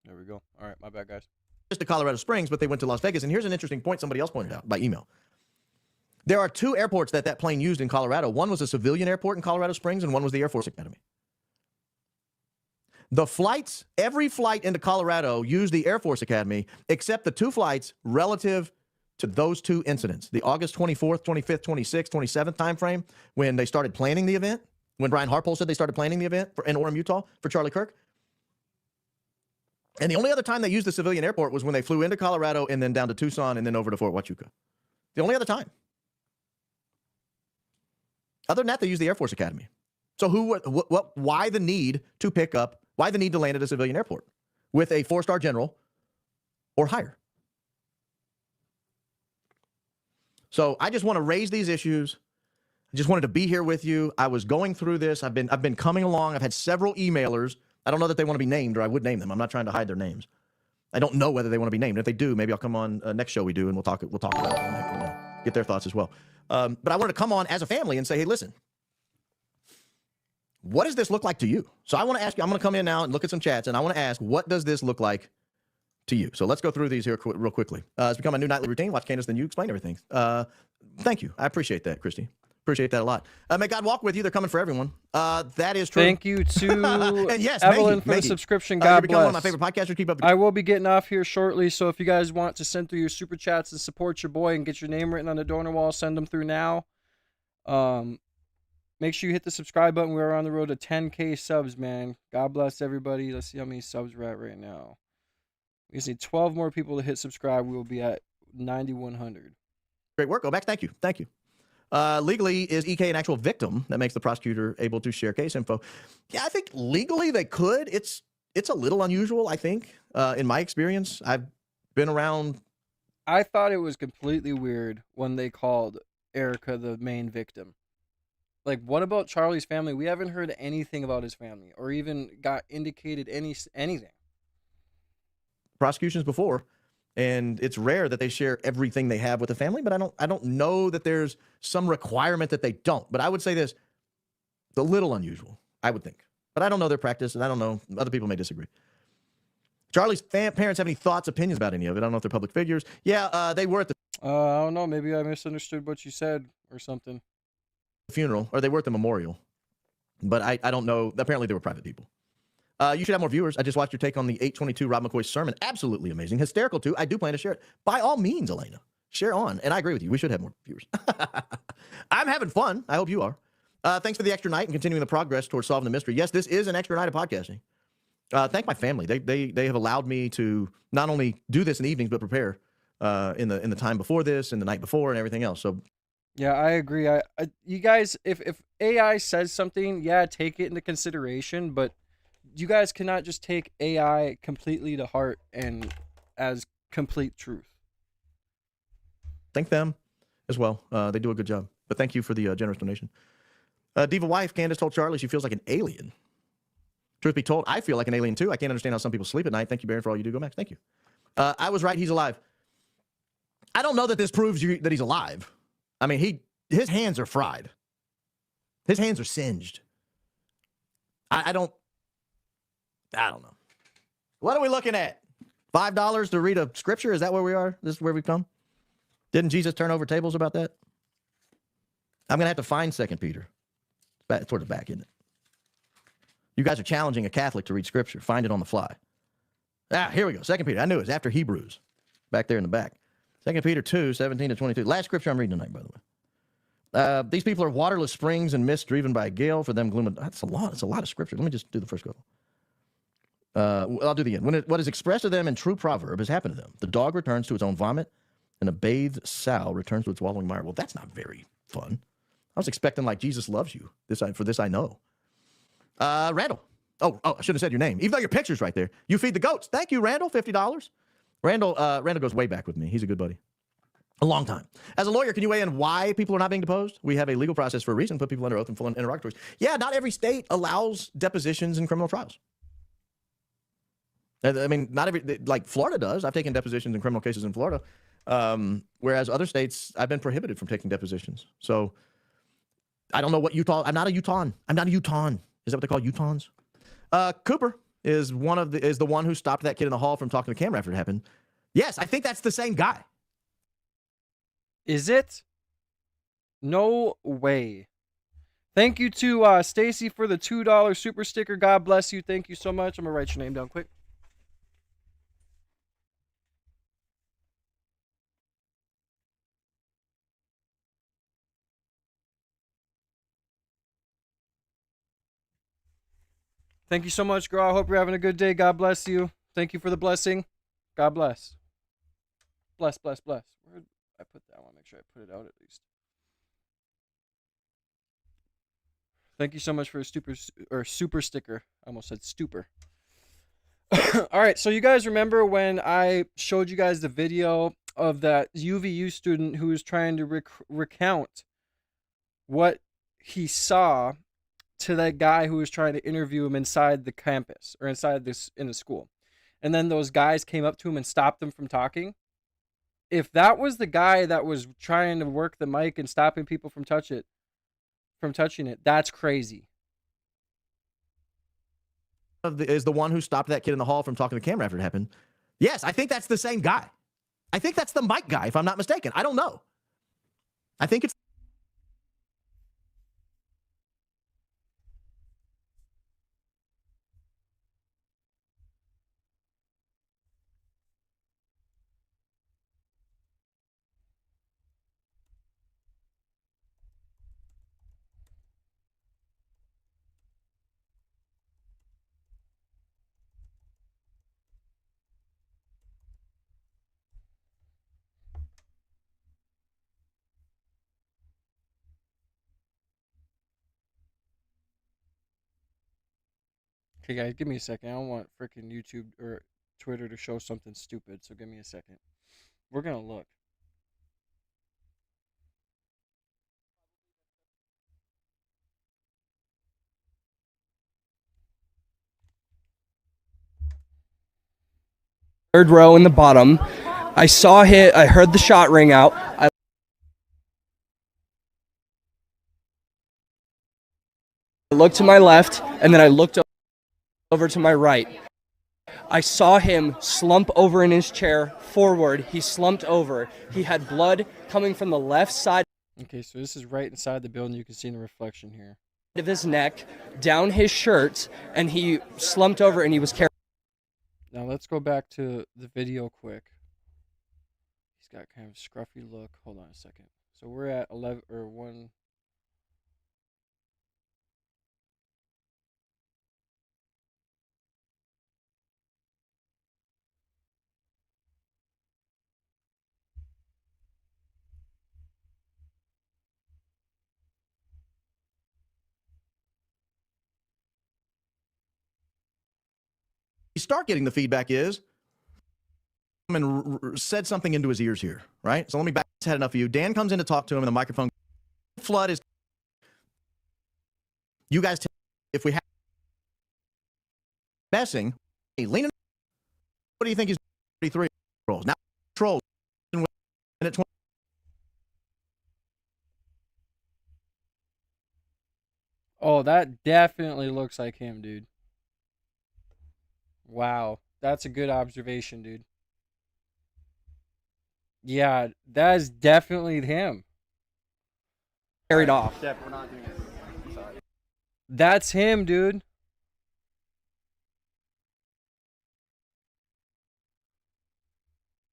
There we go. All right, my bad, guys. Just to Colorado Springs, but they went to Las Vegas. And here's an interesting point somebody else pointed out by email. There are 2 airports that plane used in Colorado. One was a civilian airport in Colorado Springs, and one was the Air Force Academy. The flights, every flight into Colorado used the Air Force Academy, except the 2 flights relative to those 2 incidents. The August 24th, 25th, 26th, 27th timeframe, when they started planning the event, when Brian Harpole said they started planning the event in Orem, Utah for Charlie Kirk. And the only other time they used the civilian airport was when they flew into Colorado and then down to Tucson and then over to Fort Huachuca. The only other time. Other than that, they used the Air Force Academy. So why the need to why the need to land at a civilian airport with a 4-star general or higher? So I just want to raise these issues. I just wanted to be here with you. I was going through this. I've been coming along. I've had several emailers. I don't know that they want to be named, or I would name them. I'm not trying to hide their names. I don't know whether they want to be named. If they do, maybe I'll come on next show we do, and we'll talk about it and get their thoughts as well. But I wanted to come on as a family and say, hey, listen, what does this look like to you? So I want to ask you, I'm going to come in now and look at some chats, and I want to ask, what does this look like to you? So let's go through these here real quickly. It's become a new nightly routine. Watch Candace, then you explain everything. Thank you. I appreciate that, Christy. Appreciate that a lot. May God walk with you. They're coming for everyone. That is true. Thank you to and yes, Evelyn for the subscription. God become bless. One of my favorite podcasters. Keep up. I will be getting off here shortly, so if you guys want to send through your super chats and support your boy and get your name written on the donor wall, send them through now. Make sure you hit the subscribe button. We're on the road to 10K subs, man. God bless everybody. Let's see how many subs we're at right now. We just need 12 more people to hit subscribe. We will be at 9,100. Great work, Obax. Thank you. Thank you. Legally, is EK an actual victim that makes the prosecutor able to share case info? Yeah, I think legally they could. It's a little unusual, I think, in my experience. I've been around. I thought it was completely weird when they called Erika the main victim. Like, what about Charlie's family? We haven't heard anything about his family or even got indicated anything. Prosecutions before. And it's rare that they share everything they have with the family, but I don't know that there's some requirement that they don't. But I would say this, it's a little unusual, I would think. But I don't know their practice, and I don't know. Other people may disagree. Charlie's parents have any thoughts, opinions about any of it? I don't know if they're public figures. Yeah, they were at the I don't know. Maybe I misunderstood what you said or something. Funeral, or they were at the memorial. But I don't know. Apparently, they were private people. You should have more viewers. I just watched your take on the 822 Rob McCoy's sermon. Absolutely amazing. Hysterical, too. I do plan to share it. By all means, Elena, share on. And I agree with you. We should have more viewers. I'm having fun. I hope you are. Thanks for the extra night and continuing the progress towards solving the mystery. Yes, this is an extra night of podcasting. Thank my family. They have allowed me to not only do this in the evenings, but prepare in the time before this and the night before and everything else. So, yeah, I agree. You guys, if AI says something, yeah, take it into consideration, but you guys cannot just take AI completely to heart and as complete truth. Thank them as well. They do a good job. But thank you for the generous donation. Diva wife, Candace told Charlie she feels like an alien. Truth be told, I feel like an alien too. I can't understand how some people sleep at night. Thank you, Baron, for all you do. Go Max. Thank you. I was right. He's alive. I don't know that this proves that he's alive. I mean, his hands are fried. His hands are singed. I don't know. What are we looking at? $5 to read a scripture? Is that where we are? This is where we've come? Didn't Jesus turn over tables about that? I'm going to have to find 2 Peter. Back, toward the back, isn't it? You guys are challenging a Catholic to read Scripture. Find it on the fly. Here we go. 2 Peter. I knew it was after Hebrews. Back there in the back. 2 Peter 2, 17 to 22. Last scripture I'm reading tonight, by the way. These people are waterless springs and mist driven by a gale. For them, gloom. That's a lot. It's a lot of scripture. Let me just do the first couple. I'll do the end. What is expressed to them in true proverb has happened to them. The dog returns to its own vomit, and a bathed sow returns to its wallowing mire. Well, that's not very fun. I was expecting like Jesus loves you. For this I know. Randall. Oh, I should have said your name. Even though your picture's right there. You feed the goats. Thank you, Randall. $50. Randall goes way back with me. He's a good buddy. A long time. As a lawyer, can you weigh in why people are not being deposed? We have a legal process for a reason, put people under oath and full interrogatories. Yeah, not every state allows depositions in criminal trials. I mean, not every, like Florida does. I've taken depositions in criminal cases in Florida, whereas other states, I've been prohibited from taking depositions. So I don't know what Utah, I'm not a Utahn. I'm not a Utahn. Is that what they call Utahns? Cooper is the one who stopped that kid in the hall from talking to the camera after it happened. Yes, I think that's the same guy. Is it? No way. Thank you to Stacy for the $2 super sticker. God bless you. Thank you so much. I'm going to write your name down quick. Thank you so much, girl. I hope you're having a good day. God bless you. Thank you for the blessing. God bless. Bless, bless, bless. Where did I put that? I want to make sure I put it out at least. Thank you so much for a super sticker. I almost said stupor. All right, so you guys remember when I showed you guys the video of that UVU student who was trying to recount what he saw to that guy who was trying to interview him inside the campus or inside in the school. And then those guys came up to him and stopped him from talking. If that was the guy that was trying to work the mic and stopping people from touching it, that's crazy. Is the one who stopped that kid in the hall from talking to the camera after it happened. Yes, I think that's the same guy. I think that's the mic guy, if I'm not mistaken. I don't know. I think it's Okay, guys, give me a second. I don't want freaking YouTube or Twitter to show something stupid, so give me a second. We're going to look. Third row in the bottom. I saw hit. I heard the shot ring out. I looked to my left, and then I looked over to my right. I saw him slump over in his chair forward. He slumped over. He had blood coming from the left side. Okay, so this is right inside the building. You can see in the reflection here. Of his neck, down his shirt, and he slumped over and he was carrying. Now let's go back to the video quick. He's got kind of a scruffy look. Hold on a second. So we're at 11 or 1. you start getting the feedback is and said something into his ears here, right? So let me back his head enough for you. Dan comes in to talk to him and the microphone. Flood is. You guys, if we have messing, hey, leaning. What do you think he's 33 trolls? Now trolls. Oh, that definitely looks like him, dude. Wow, that's a good observation, dude. Yeah, that is definitely him. carried off. Steph, we're not doing it. I'm sorry. That's him, dude.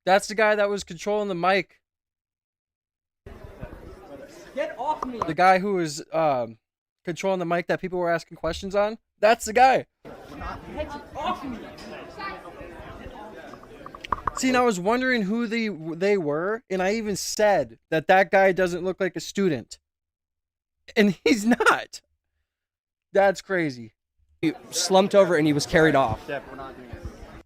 That's the guy that was controlling the mic. Get off me. The guy who was controlling the mic that people were asking questions on. That's the guy. Get off me. See, and I was wondering who they were, and I even said that guy doesn't look like a student. And he's not. That's crazy. He slumped over and he was carried off. Steph, we're not doing it.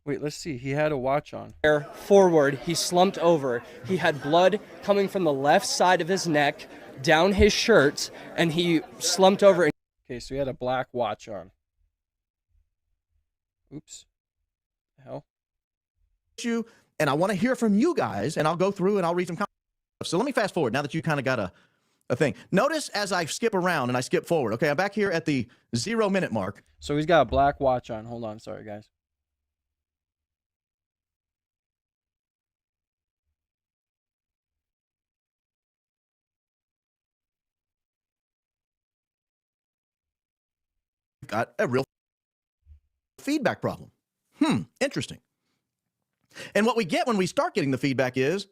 Wait, let's see. He had a watch on. Forward, he slumped over. He had blood coming from the left side of his neck, down his shirt, and he slumped over. Okay, so he had a black watch on. Oops. The hell? And I want to hear from you guys, and I'll go through and I'll read some comments. So let me fast forward now that you kind of got a thing. Notice as I skip around and I skip forward. Okay, I'm back here at the 0 minute mark. So he's got a black watch on. Hold on. Sorry, guys. Got a real feedback problem. Interesting. And what we get when we start getting the feedback is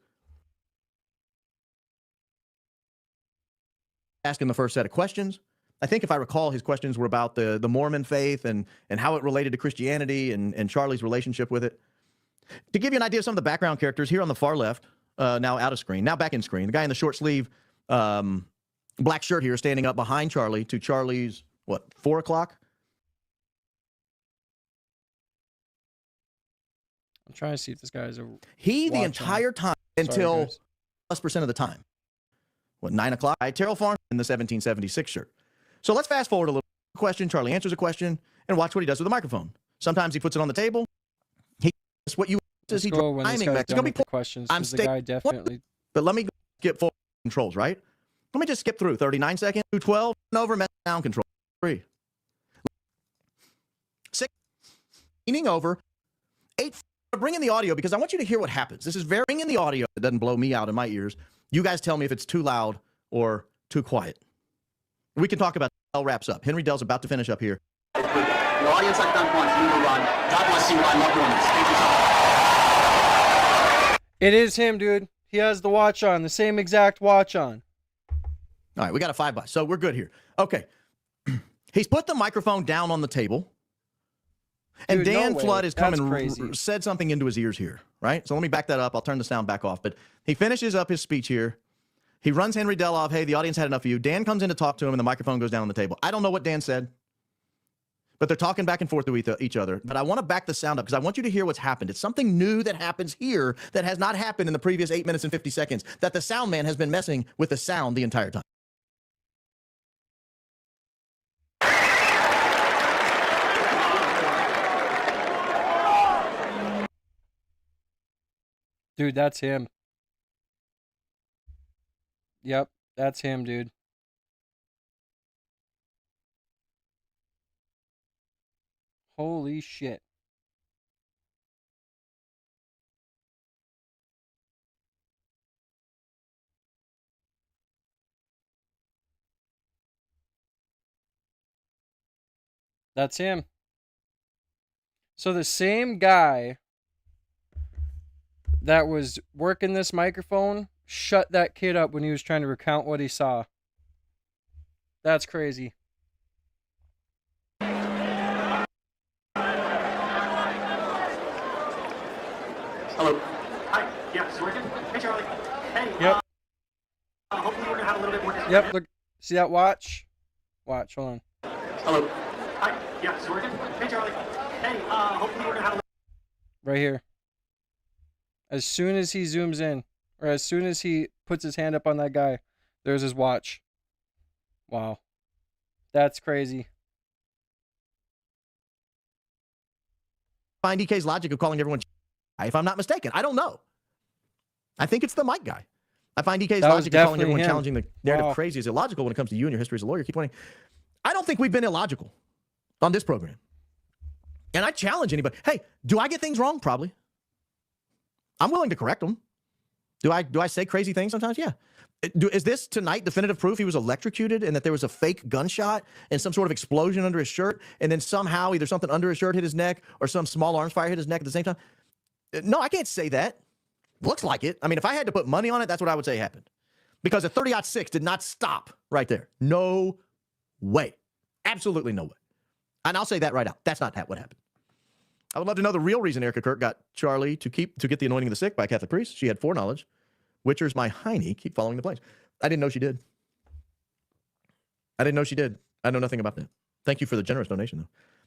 asking the first set of questions. I think if I recall, his questions were about the Mormon faith and how it related to Christianity and Charlie's relationship with it. To give you an idea of some of the background characters, here on the far left, now out of screen, now back in screen, the guy in the short sleeve black shirt here standing up behind Charlie to Charlie's, 4 o'clock? I'm trying to see if this guy's a the entire time until +% of the time. 9 o'clock? Terrell Farm in the 1776 shirt. So let's fast forward a little. Question. Charlie answers a question and watch what he does with the microphone. Sometimes he puts it on the table. That's what you says he when this guy's done with the questions. I'm the guy definitely. But let me skip forward controls, right? Let me just skip through 39 seconds, 212, over, mess down control. 3. 6. Leaning over. 8. Bring in the audio because I want you to hear what happens. This is very in the audio. It doesn't blow me out in my ears. You guys tell me if it's too loud or too quiet. We can talk about Dell wraps up. Henry Dell's about to finish up here. The audience at gunpoint, you will run. God bless you, my loved ones. Thank you so much. It is him, dude. He has the watch on, the same exact watch on. All right, we got a 5 by, so we're good here. Okay. He's put the microphone down on the table. And Dude, Dan no Flood has come That's and said something into his ears here, right? So let me back that up. I'll turn the sound back off. But he finishes up his speech here. He runs Henry Dell off. Hey, the audience had enough of you. Dan comes in to talk to him, and the microphone goes down on the table. I don't know what Dan said, but they're talking back and forth to each other. But I want to back the sound up because I want you to hear what's happened. It's something new that happens here that has not happened in the previous 8 minutes and 50 seconds, that the sound man has been messing with the sound the entire time. Dude, that's him. Yep, that's him, dude. Holy shit. That's him. So the same guy that was working this microphone shut that kid up when he was trying to recount what he saw. That's crazy. Hello. Hi. Yeah, it's working. Hey, Charlie. Hey. Yep. Hopefully we're gonna have a little bit more. Yep. Look. See that watch? Watch. Hold on. Hello. Hi. Yeah, it's working. Hey, Charlie. Hey. Hopefully we're gonna have a. Right here. As soon as he zooms in, or as soon as he puts his hand up on that guy, there's his watch. Wow. That's crazy. Find DK's logic of calling everyone, if I'm not mistaken. I don't know. I think it's the mic guy. I find DK's logic of calling everyone challenging the narrative crazy is illogical when it comes to you and your history as a lawyer. Keep pointing. I don't think we've been illogical on this program. And I challenge anybody. Hey, do I get things wrong? Probably. I'm willing to correct them. Do I say crazy things sometimes? Yeah. Is this tonight definitive proof he was electrocuted and that there was a fake gunshot and some sort of explosion under his shirt, and then somehow either something under his shirt hit his neck or some small arms fire hit his neck at the same time? No, I can't say that. Looks like it. I mean, if I had to put money on it, that's what I would say happened. Because a 30-06 did not stop right there. No way. Absolutely no way. And I'll say that right out. That's not what happened. I would love to know the real reason Erika Kirk got Charlie to get the anointing of the sick by a Catholic priest. She had foreknowledge. Witcher's my hiney. Keep following the planes. I didn't know she did. I know nothing about that. Thank you for the generous donation,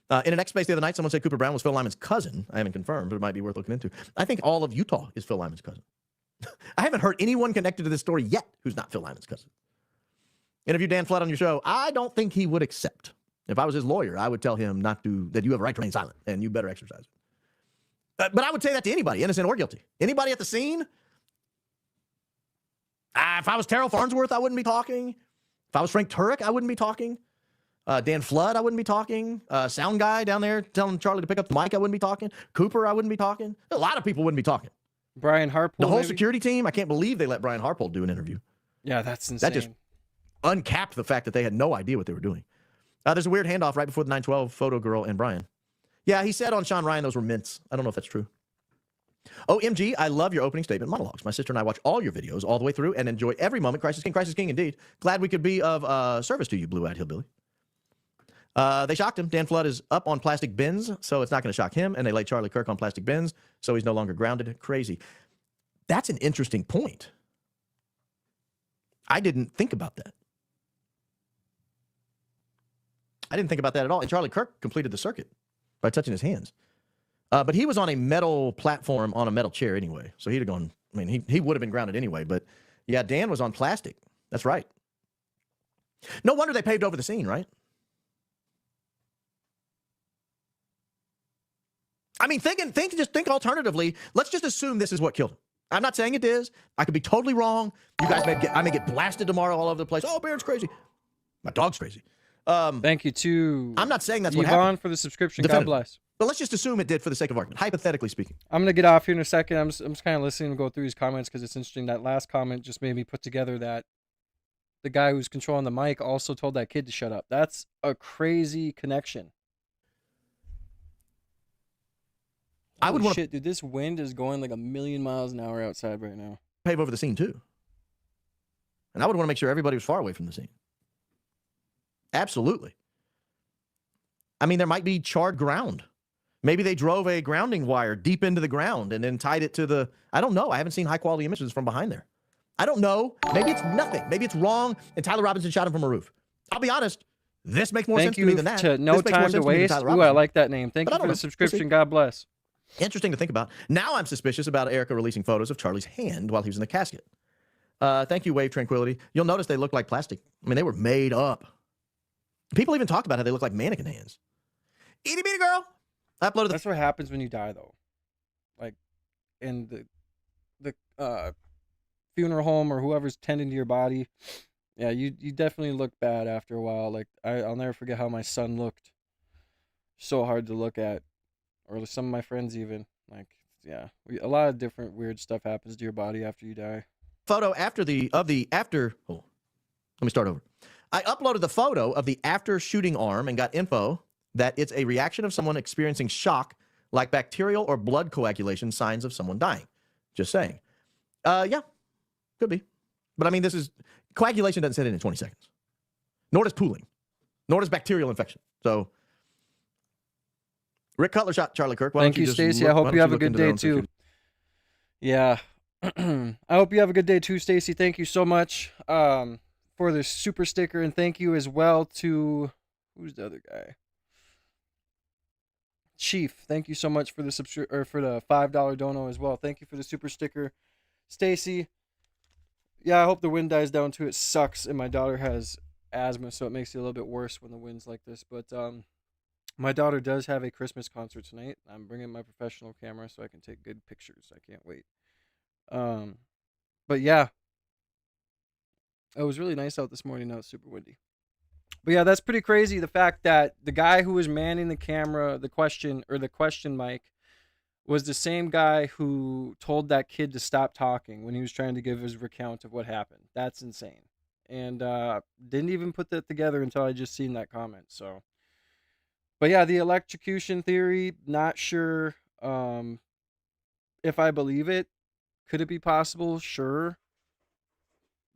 though. In an X space the other night, someone said Cooper Brown was Phil Lyman's cousin. I haven't confirmed, but it might be worth looking into. I think all of Utah is Phil Lyman's cousin. I haven't heard anyone connected to this story yet who's not Phil Lyman's cousin. Interview Dan Flood on your show. I don't think he would accept. If I was his lawyer, I would tell him that you have a right to remain silent, and you better exercise it. But I would say that to anybody, innocent or guilty. Anybody at the scene? If I was Terrell Farnsworth, I wouldn't be talking. If I was Frank Turek, I wouldn't be talking. Dan Flood, I wouldn't be talking. Sound guy down there telling Charlie to pick up the mic, I wouldn't be talking. Cooper, I wouldn't be talking. A lot of people wouldn't be talking. Brian Harpold. The whole maybe? security team, I can't believe they let Brian Harpold do an interview. Yeah, that's insane. That just uncapped the fact that they had no idea what they were doing. There's a weird handoff right before the 912 photo girl and Brian. Yeah, he said on Sean Ryan those were mints. I don't know if that's true. OMG, I love your opening statement monologues. My sister and I watch all your videos all the way through and enjoy every moment. Crisis King indeed. Glad we could be of service to you, Blue-Eyed Hillbilly. They shocked him. Dan Flood is up on plastic bins, so it's not going to shock him. And they laid Charlie Kirk on plastic bins, so he's no longer grounded. Crazy. That's an interesting point. I didn't think about that. I didn't think about that at all. And Charlie Kirk completed the circuit by touching his hands. But he was on a metal platform on a metal chair anyway. So he'd have gone, I mean, he would have been grounded anyway. But yeah, Dan was on plastic. That's right. No wonder they paved over the scene, right? I mean, just think alternatively. Let's just assume this is what killed him. I'm not saying it is. I could be totally wrong. You guys I may get blasted tomorrow all over the place. Oh, Baron's crazy. My dog's crazy. Thank you to I'm not saying that's what Yvonne happened. for the subscription. Definitively. God bless. But let's just assume it did for the sake of argument, hypothetically speaking. I'm going to get off here in a second. I'm just kind of listening and go through his comments because it's interesting. That last comment just made me put together that the guy who's controlling the mic also told that kid to shut up. That's a crazy connection. I would want to dude. This wind is going like 1,000,000 miles an hour outside right now. pave over the scene too. And I would want to make sure everybody was far away from the scene. Absolutely. I mean, there might be charred ground. Maybe they drove a grounding wire deep into the ground and then tied it to the, I don't know. I haven't seen high quality images from behind there. I don't know. Maybe it's nothing. Maybe it's wrong and Tyler Robinson shot him from a roof. I'll be honest. This makes more sense to me than that. To No Time to Waste. Ooh, I like that name. Thank you for the subscription. God bless. Interesting to think about. Now I'm suspicious about Erika releasing photos of Charlie's hand while he was in the casket. Thank you, Wave Tranquility. You'll notice they look like plastic. I mean, they were made up. People even talked about how they look like mannequin hands. Itty bitty girl. I uploaded. That's what happens when you die, though. Like in the funeral home or whoever's tending to your body. Yeah, you definitely look bad after a while. Like I'll never forget how my son looked. So hard to look at, or some of my friends even. Like, yeah, a lot of different weird stuff happens to your body after you die. Photo after. Let me start over. I uploaded the photo of the after shooting arm and got info that it's a reaction of someone experiencing shock, like bacterial or blood coagulation, signs of someone dying. Just saying. Yeah, could be. But I mean, coagulation doesn't set in 20 seconds. Nor does pooling. Nor does bacterial infection. So, Rick Cutler shot Charlie Kirk. Thank you, Stacy. I hope you have a good day, too. Yeah. I hope you have a good day, too, Stacy. Thank you so much for the super sticker. And thank you as well to, who's the other guy? Chief, thank you so much for the for the $5 dono as well. Thank you for the super sticker, Stacy. Yeah, I hope the wind dies down too. It sucks, and my daughter has asthma, so it makes it a little bit worse when the wind's like this. But my daughter does have a Christmas concert tonight. I'm bringing my professional camera so I can take good pictures. I can't wait. But yeah, it was really nice out this morning. Now it's super windy. But yeah, that's pretty crazy. The fact that the guy who was manning the camera, the question mic, was the same guy who told that kid to stop talking when he was trying to give his recount of what happened. That's insane. And didn't even put that together until I just seen that comment. So, but yeah, the electrocution theory, not sure if I believe it. Could it be possible? Sure.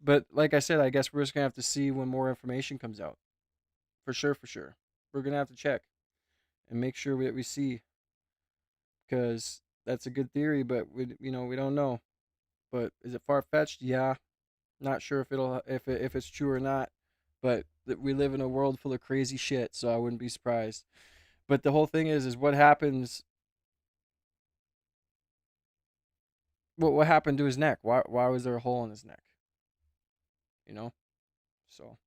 But like I said, I guess we're just going to have to see when more information comes out. For sure, for sure. We're going to have to check and make sure that we see, because that's a good theory, but we don't know. But is it far-fetched? Yeah. Not sure if it's true or not, but we live in a world full of crazy shit, so I wouldn't be surprised. But the whole thing is what happens. What happened to his neck? Why was there a hole in his neck? You know. So,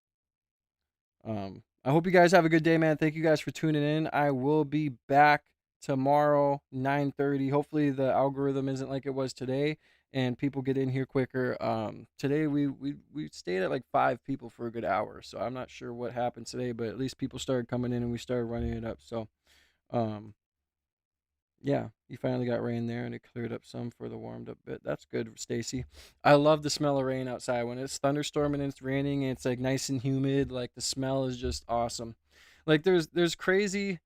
I hope you guys have a good day, man. Thank you guys for tuning in. I will be back tomorrow, 9:30. Hopefully the algorithm isn't like it was today and people get in here quicker. Today we stayed at like 5 people for a good hour, so I'm not sure what happened today, but at least people started coming in and we started running it up. So, yeah, you finally got rain there and it cleared up some for the warmed up bit. That's good, Stacy. I love the smell of rain outside when it's thunderstorming and it's raining and it's like nice and humid. Like the smell is just awesome. Like there's crazy,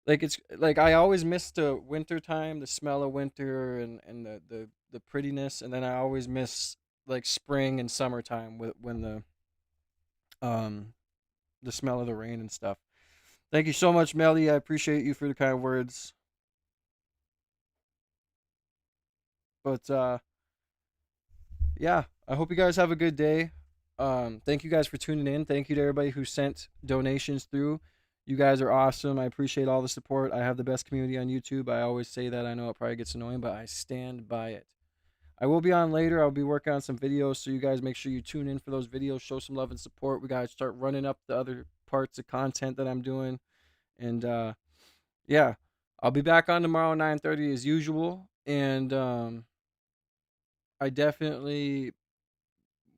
like it's like I always miss the winter time, the smell of winter and the prettiness, and then I always miss like spring and summertime when the smell of the rain and stuff. Thank you so much, Melly. I appreciate you for the kind words. But yeah, I hope you guys have a good day. Thank you guys for tuning in. Thank you to everybody who sent donations through. You guys are awesome. I appreciate all the support. I have the best community on YouTube. I always say that. I know it probably gets annoying, but I stand by it. I will be on later. I'll be working on some videos, so you guys make sure you tune in for those videos. Show some love and support. We got to start running up the other parts of content that I'm doing. And yeah, I'll be back on tomorrow 9:30 as usual. And I definitely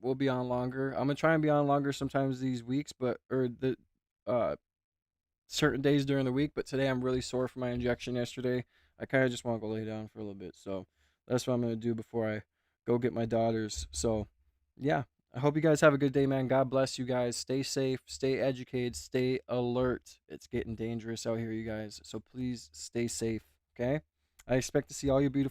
will be on longer. I'm gonna try and be on longer sometimes these weeks, but or the uh certain days during the week. But today I'm really sore from my injection yesterday. I kind of just want to go lay down for a little bit. So that's what I'm gonna do before I go get my daughters. So yeah, I hope you guys have a good day, man. God bless you guys. Stay safe, stay educated, stay alert. It's getting dangerous out here, you guys. So please stay safe. Okay. I expect to see all your beautiful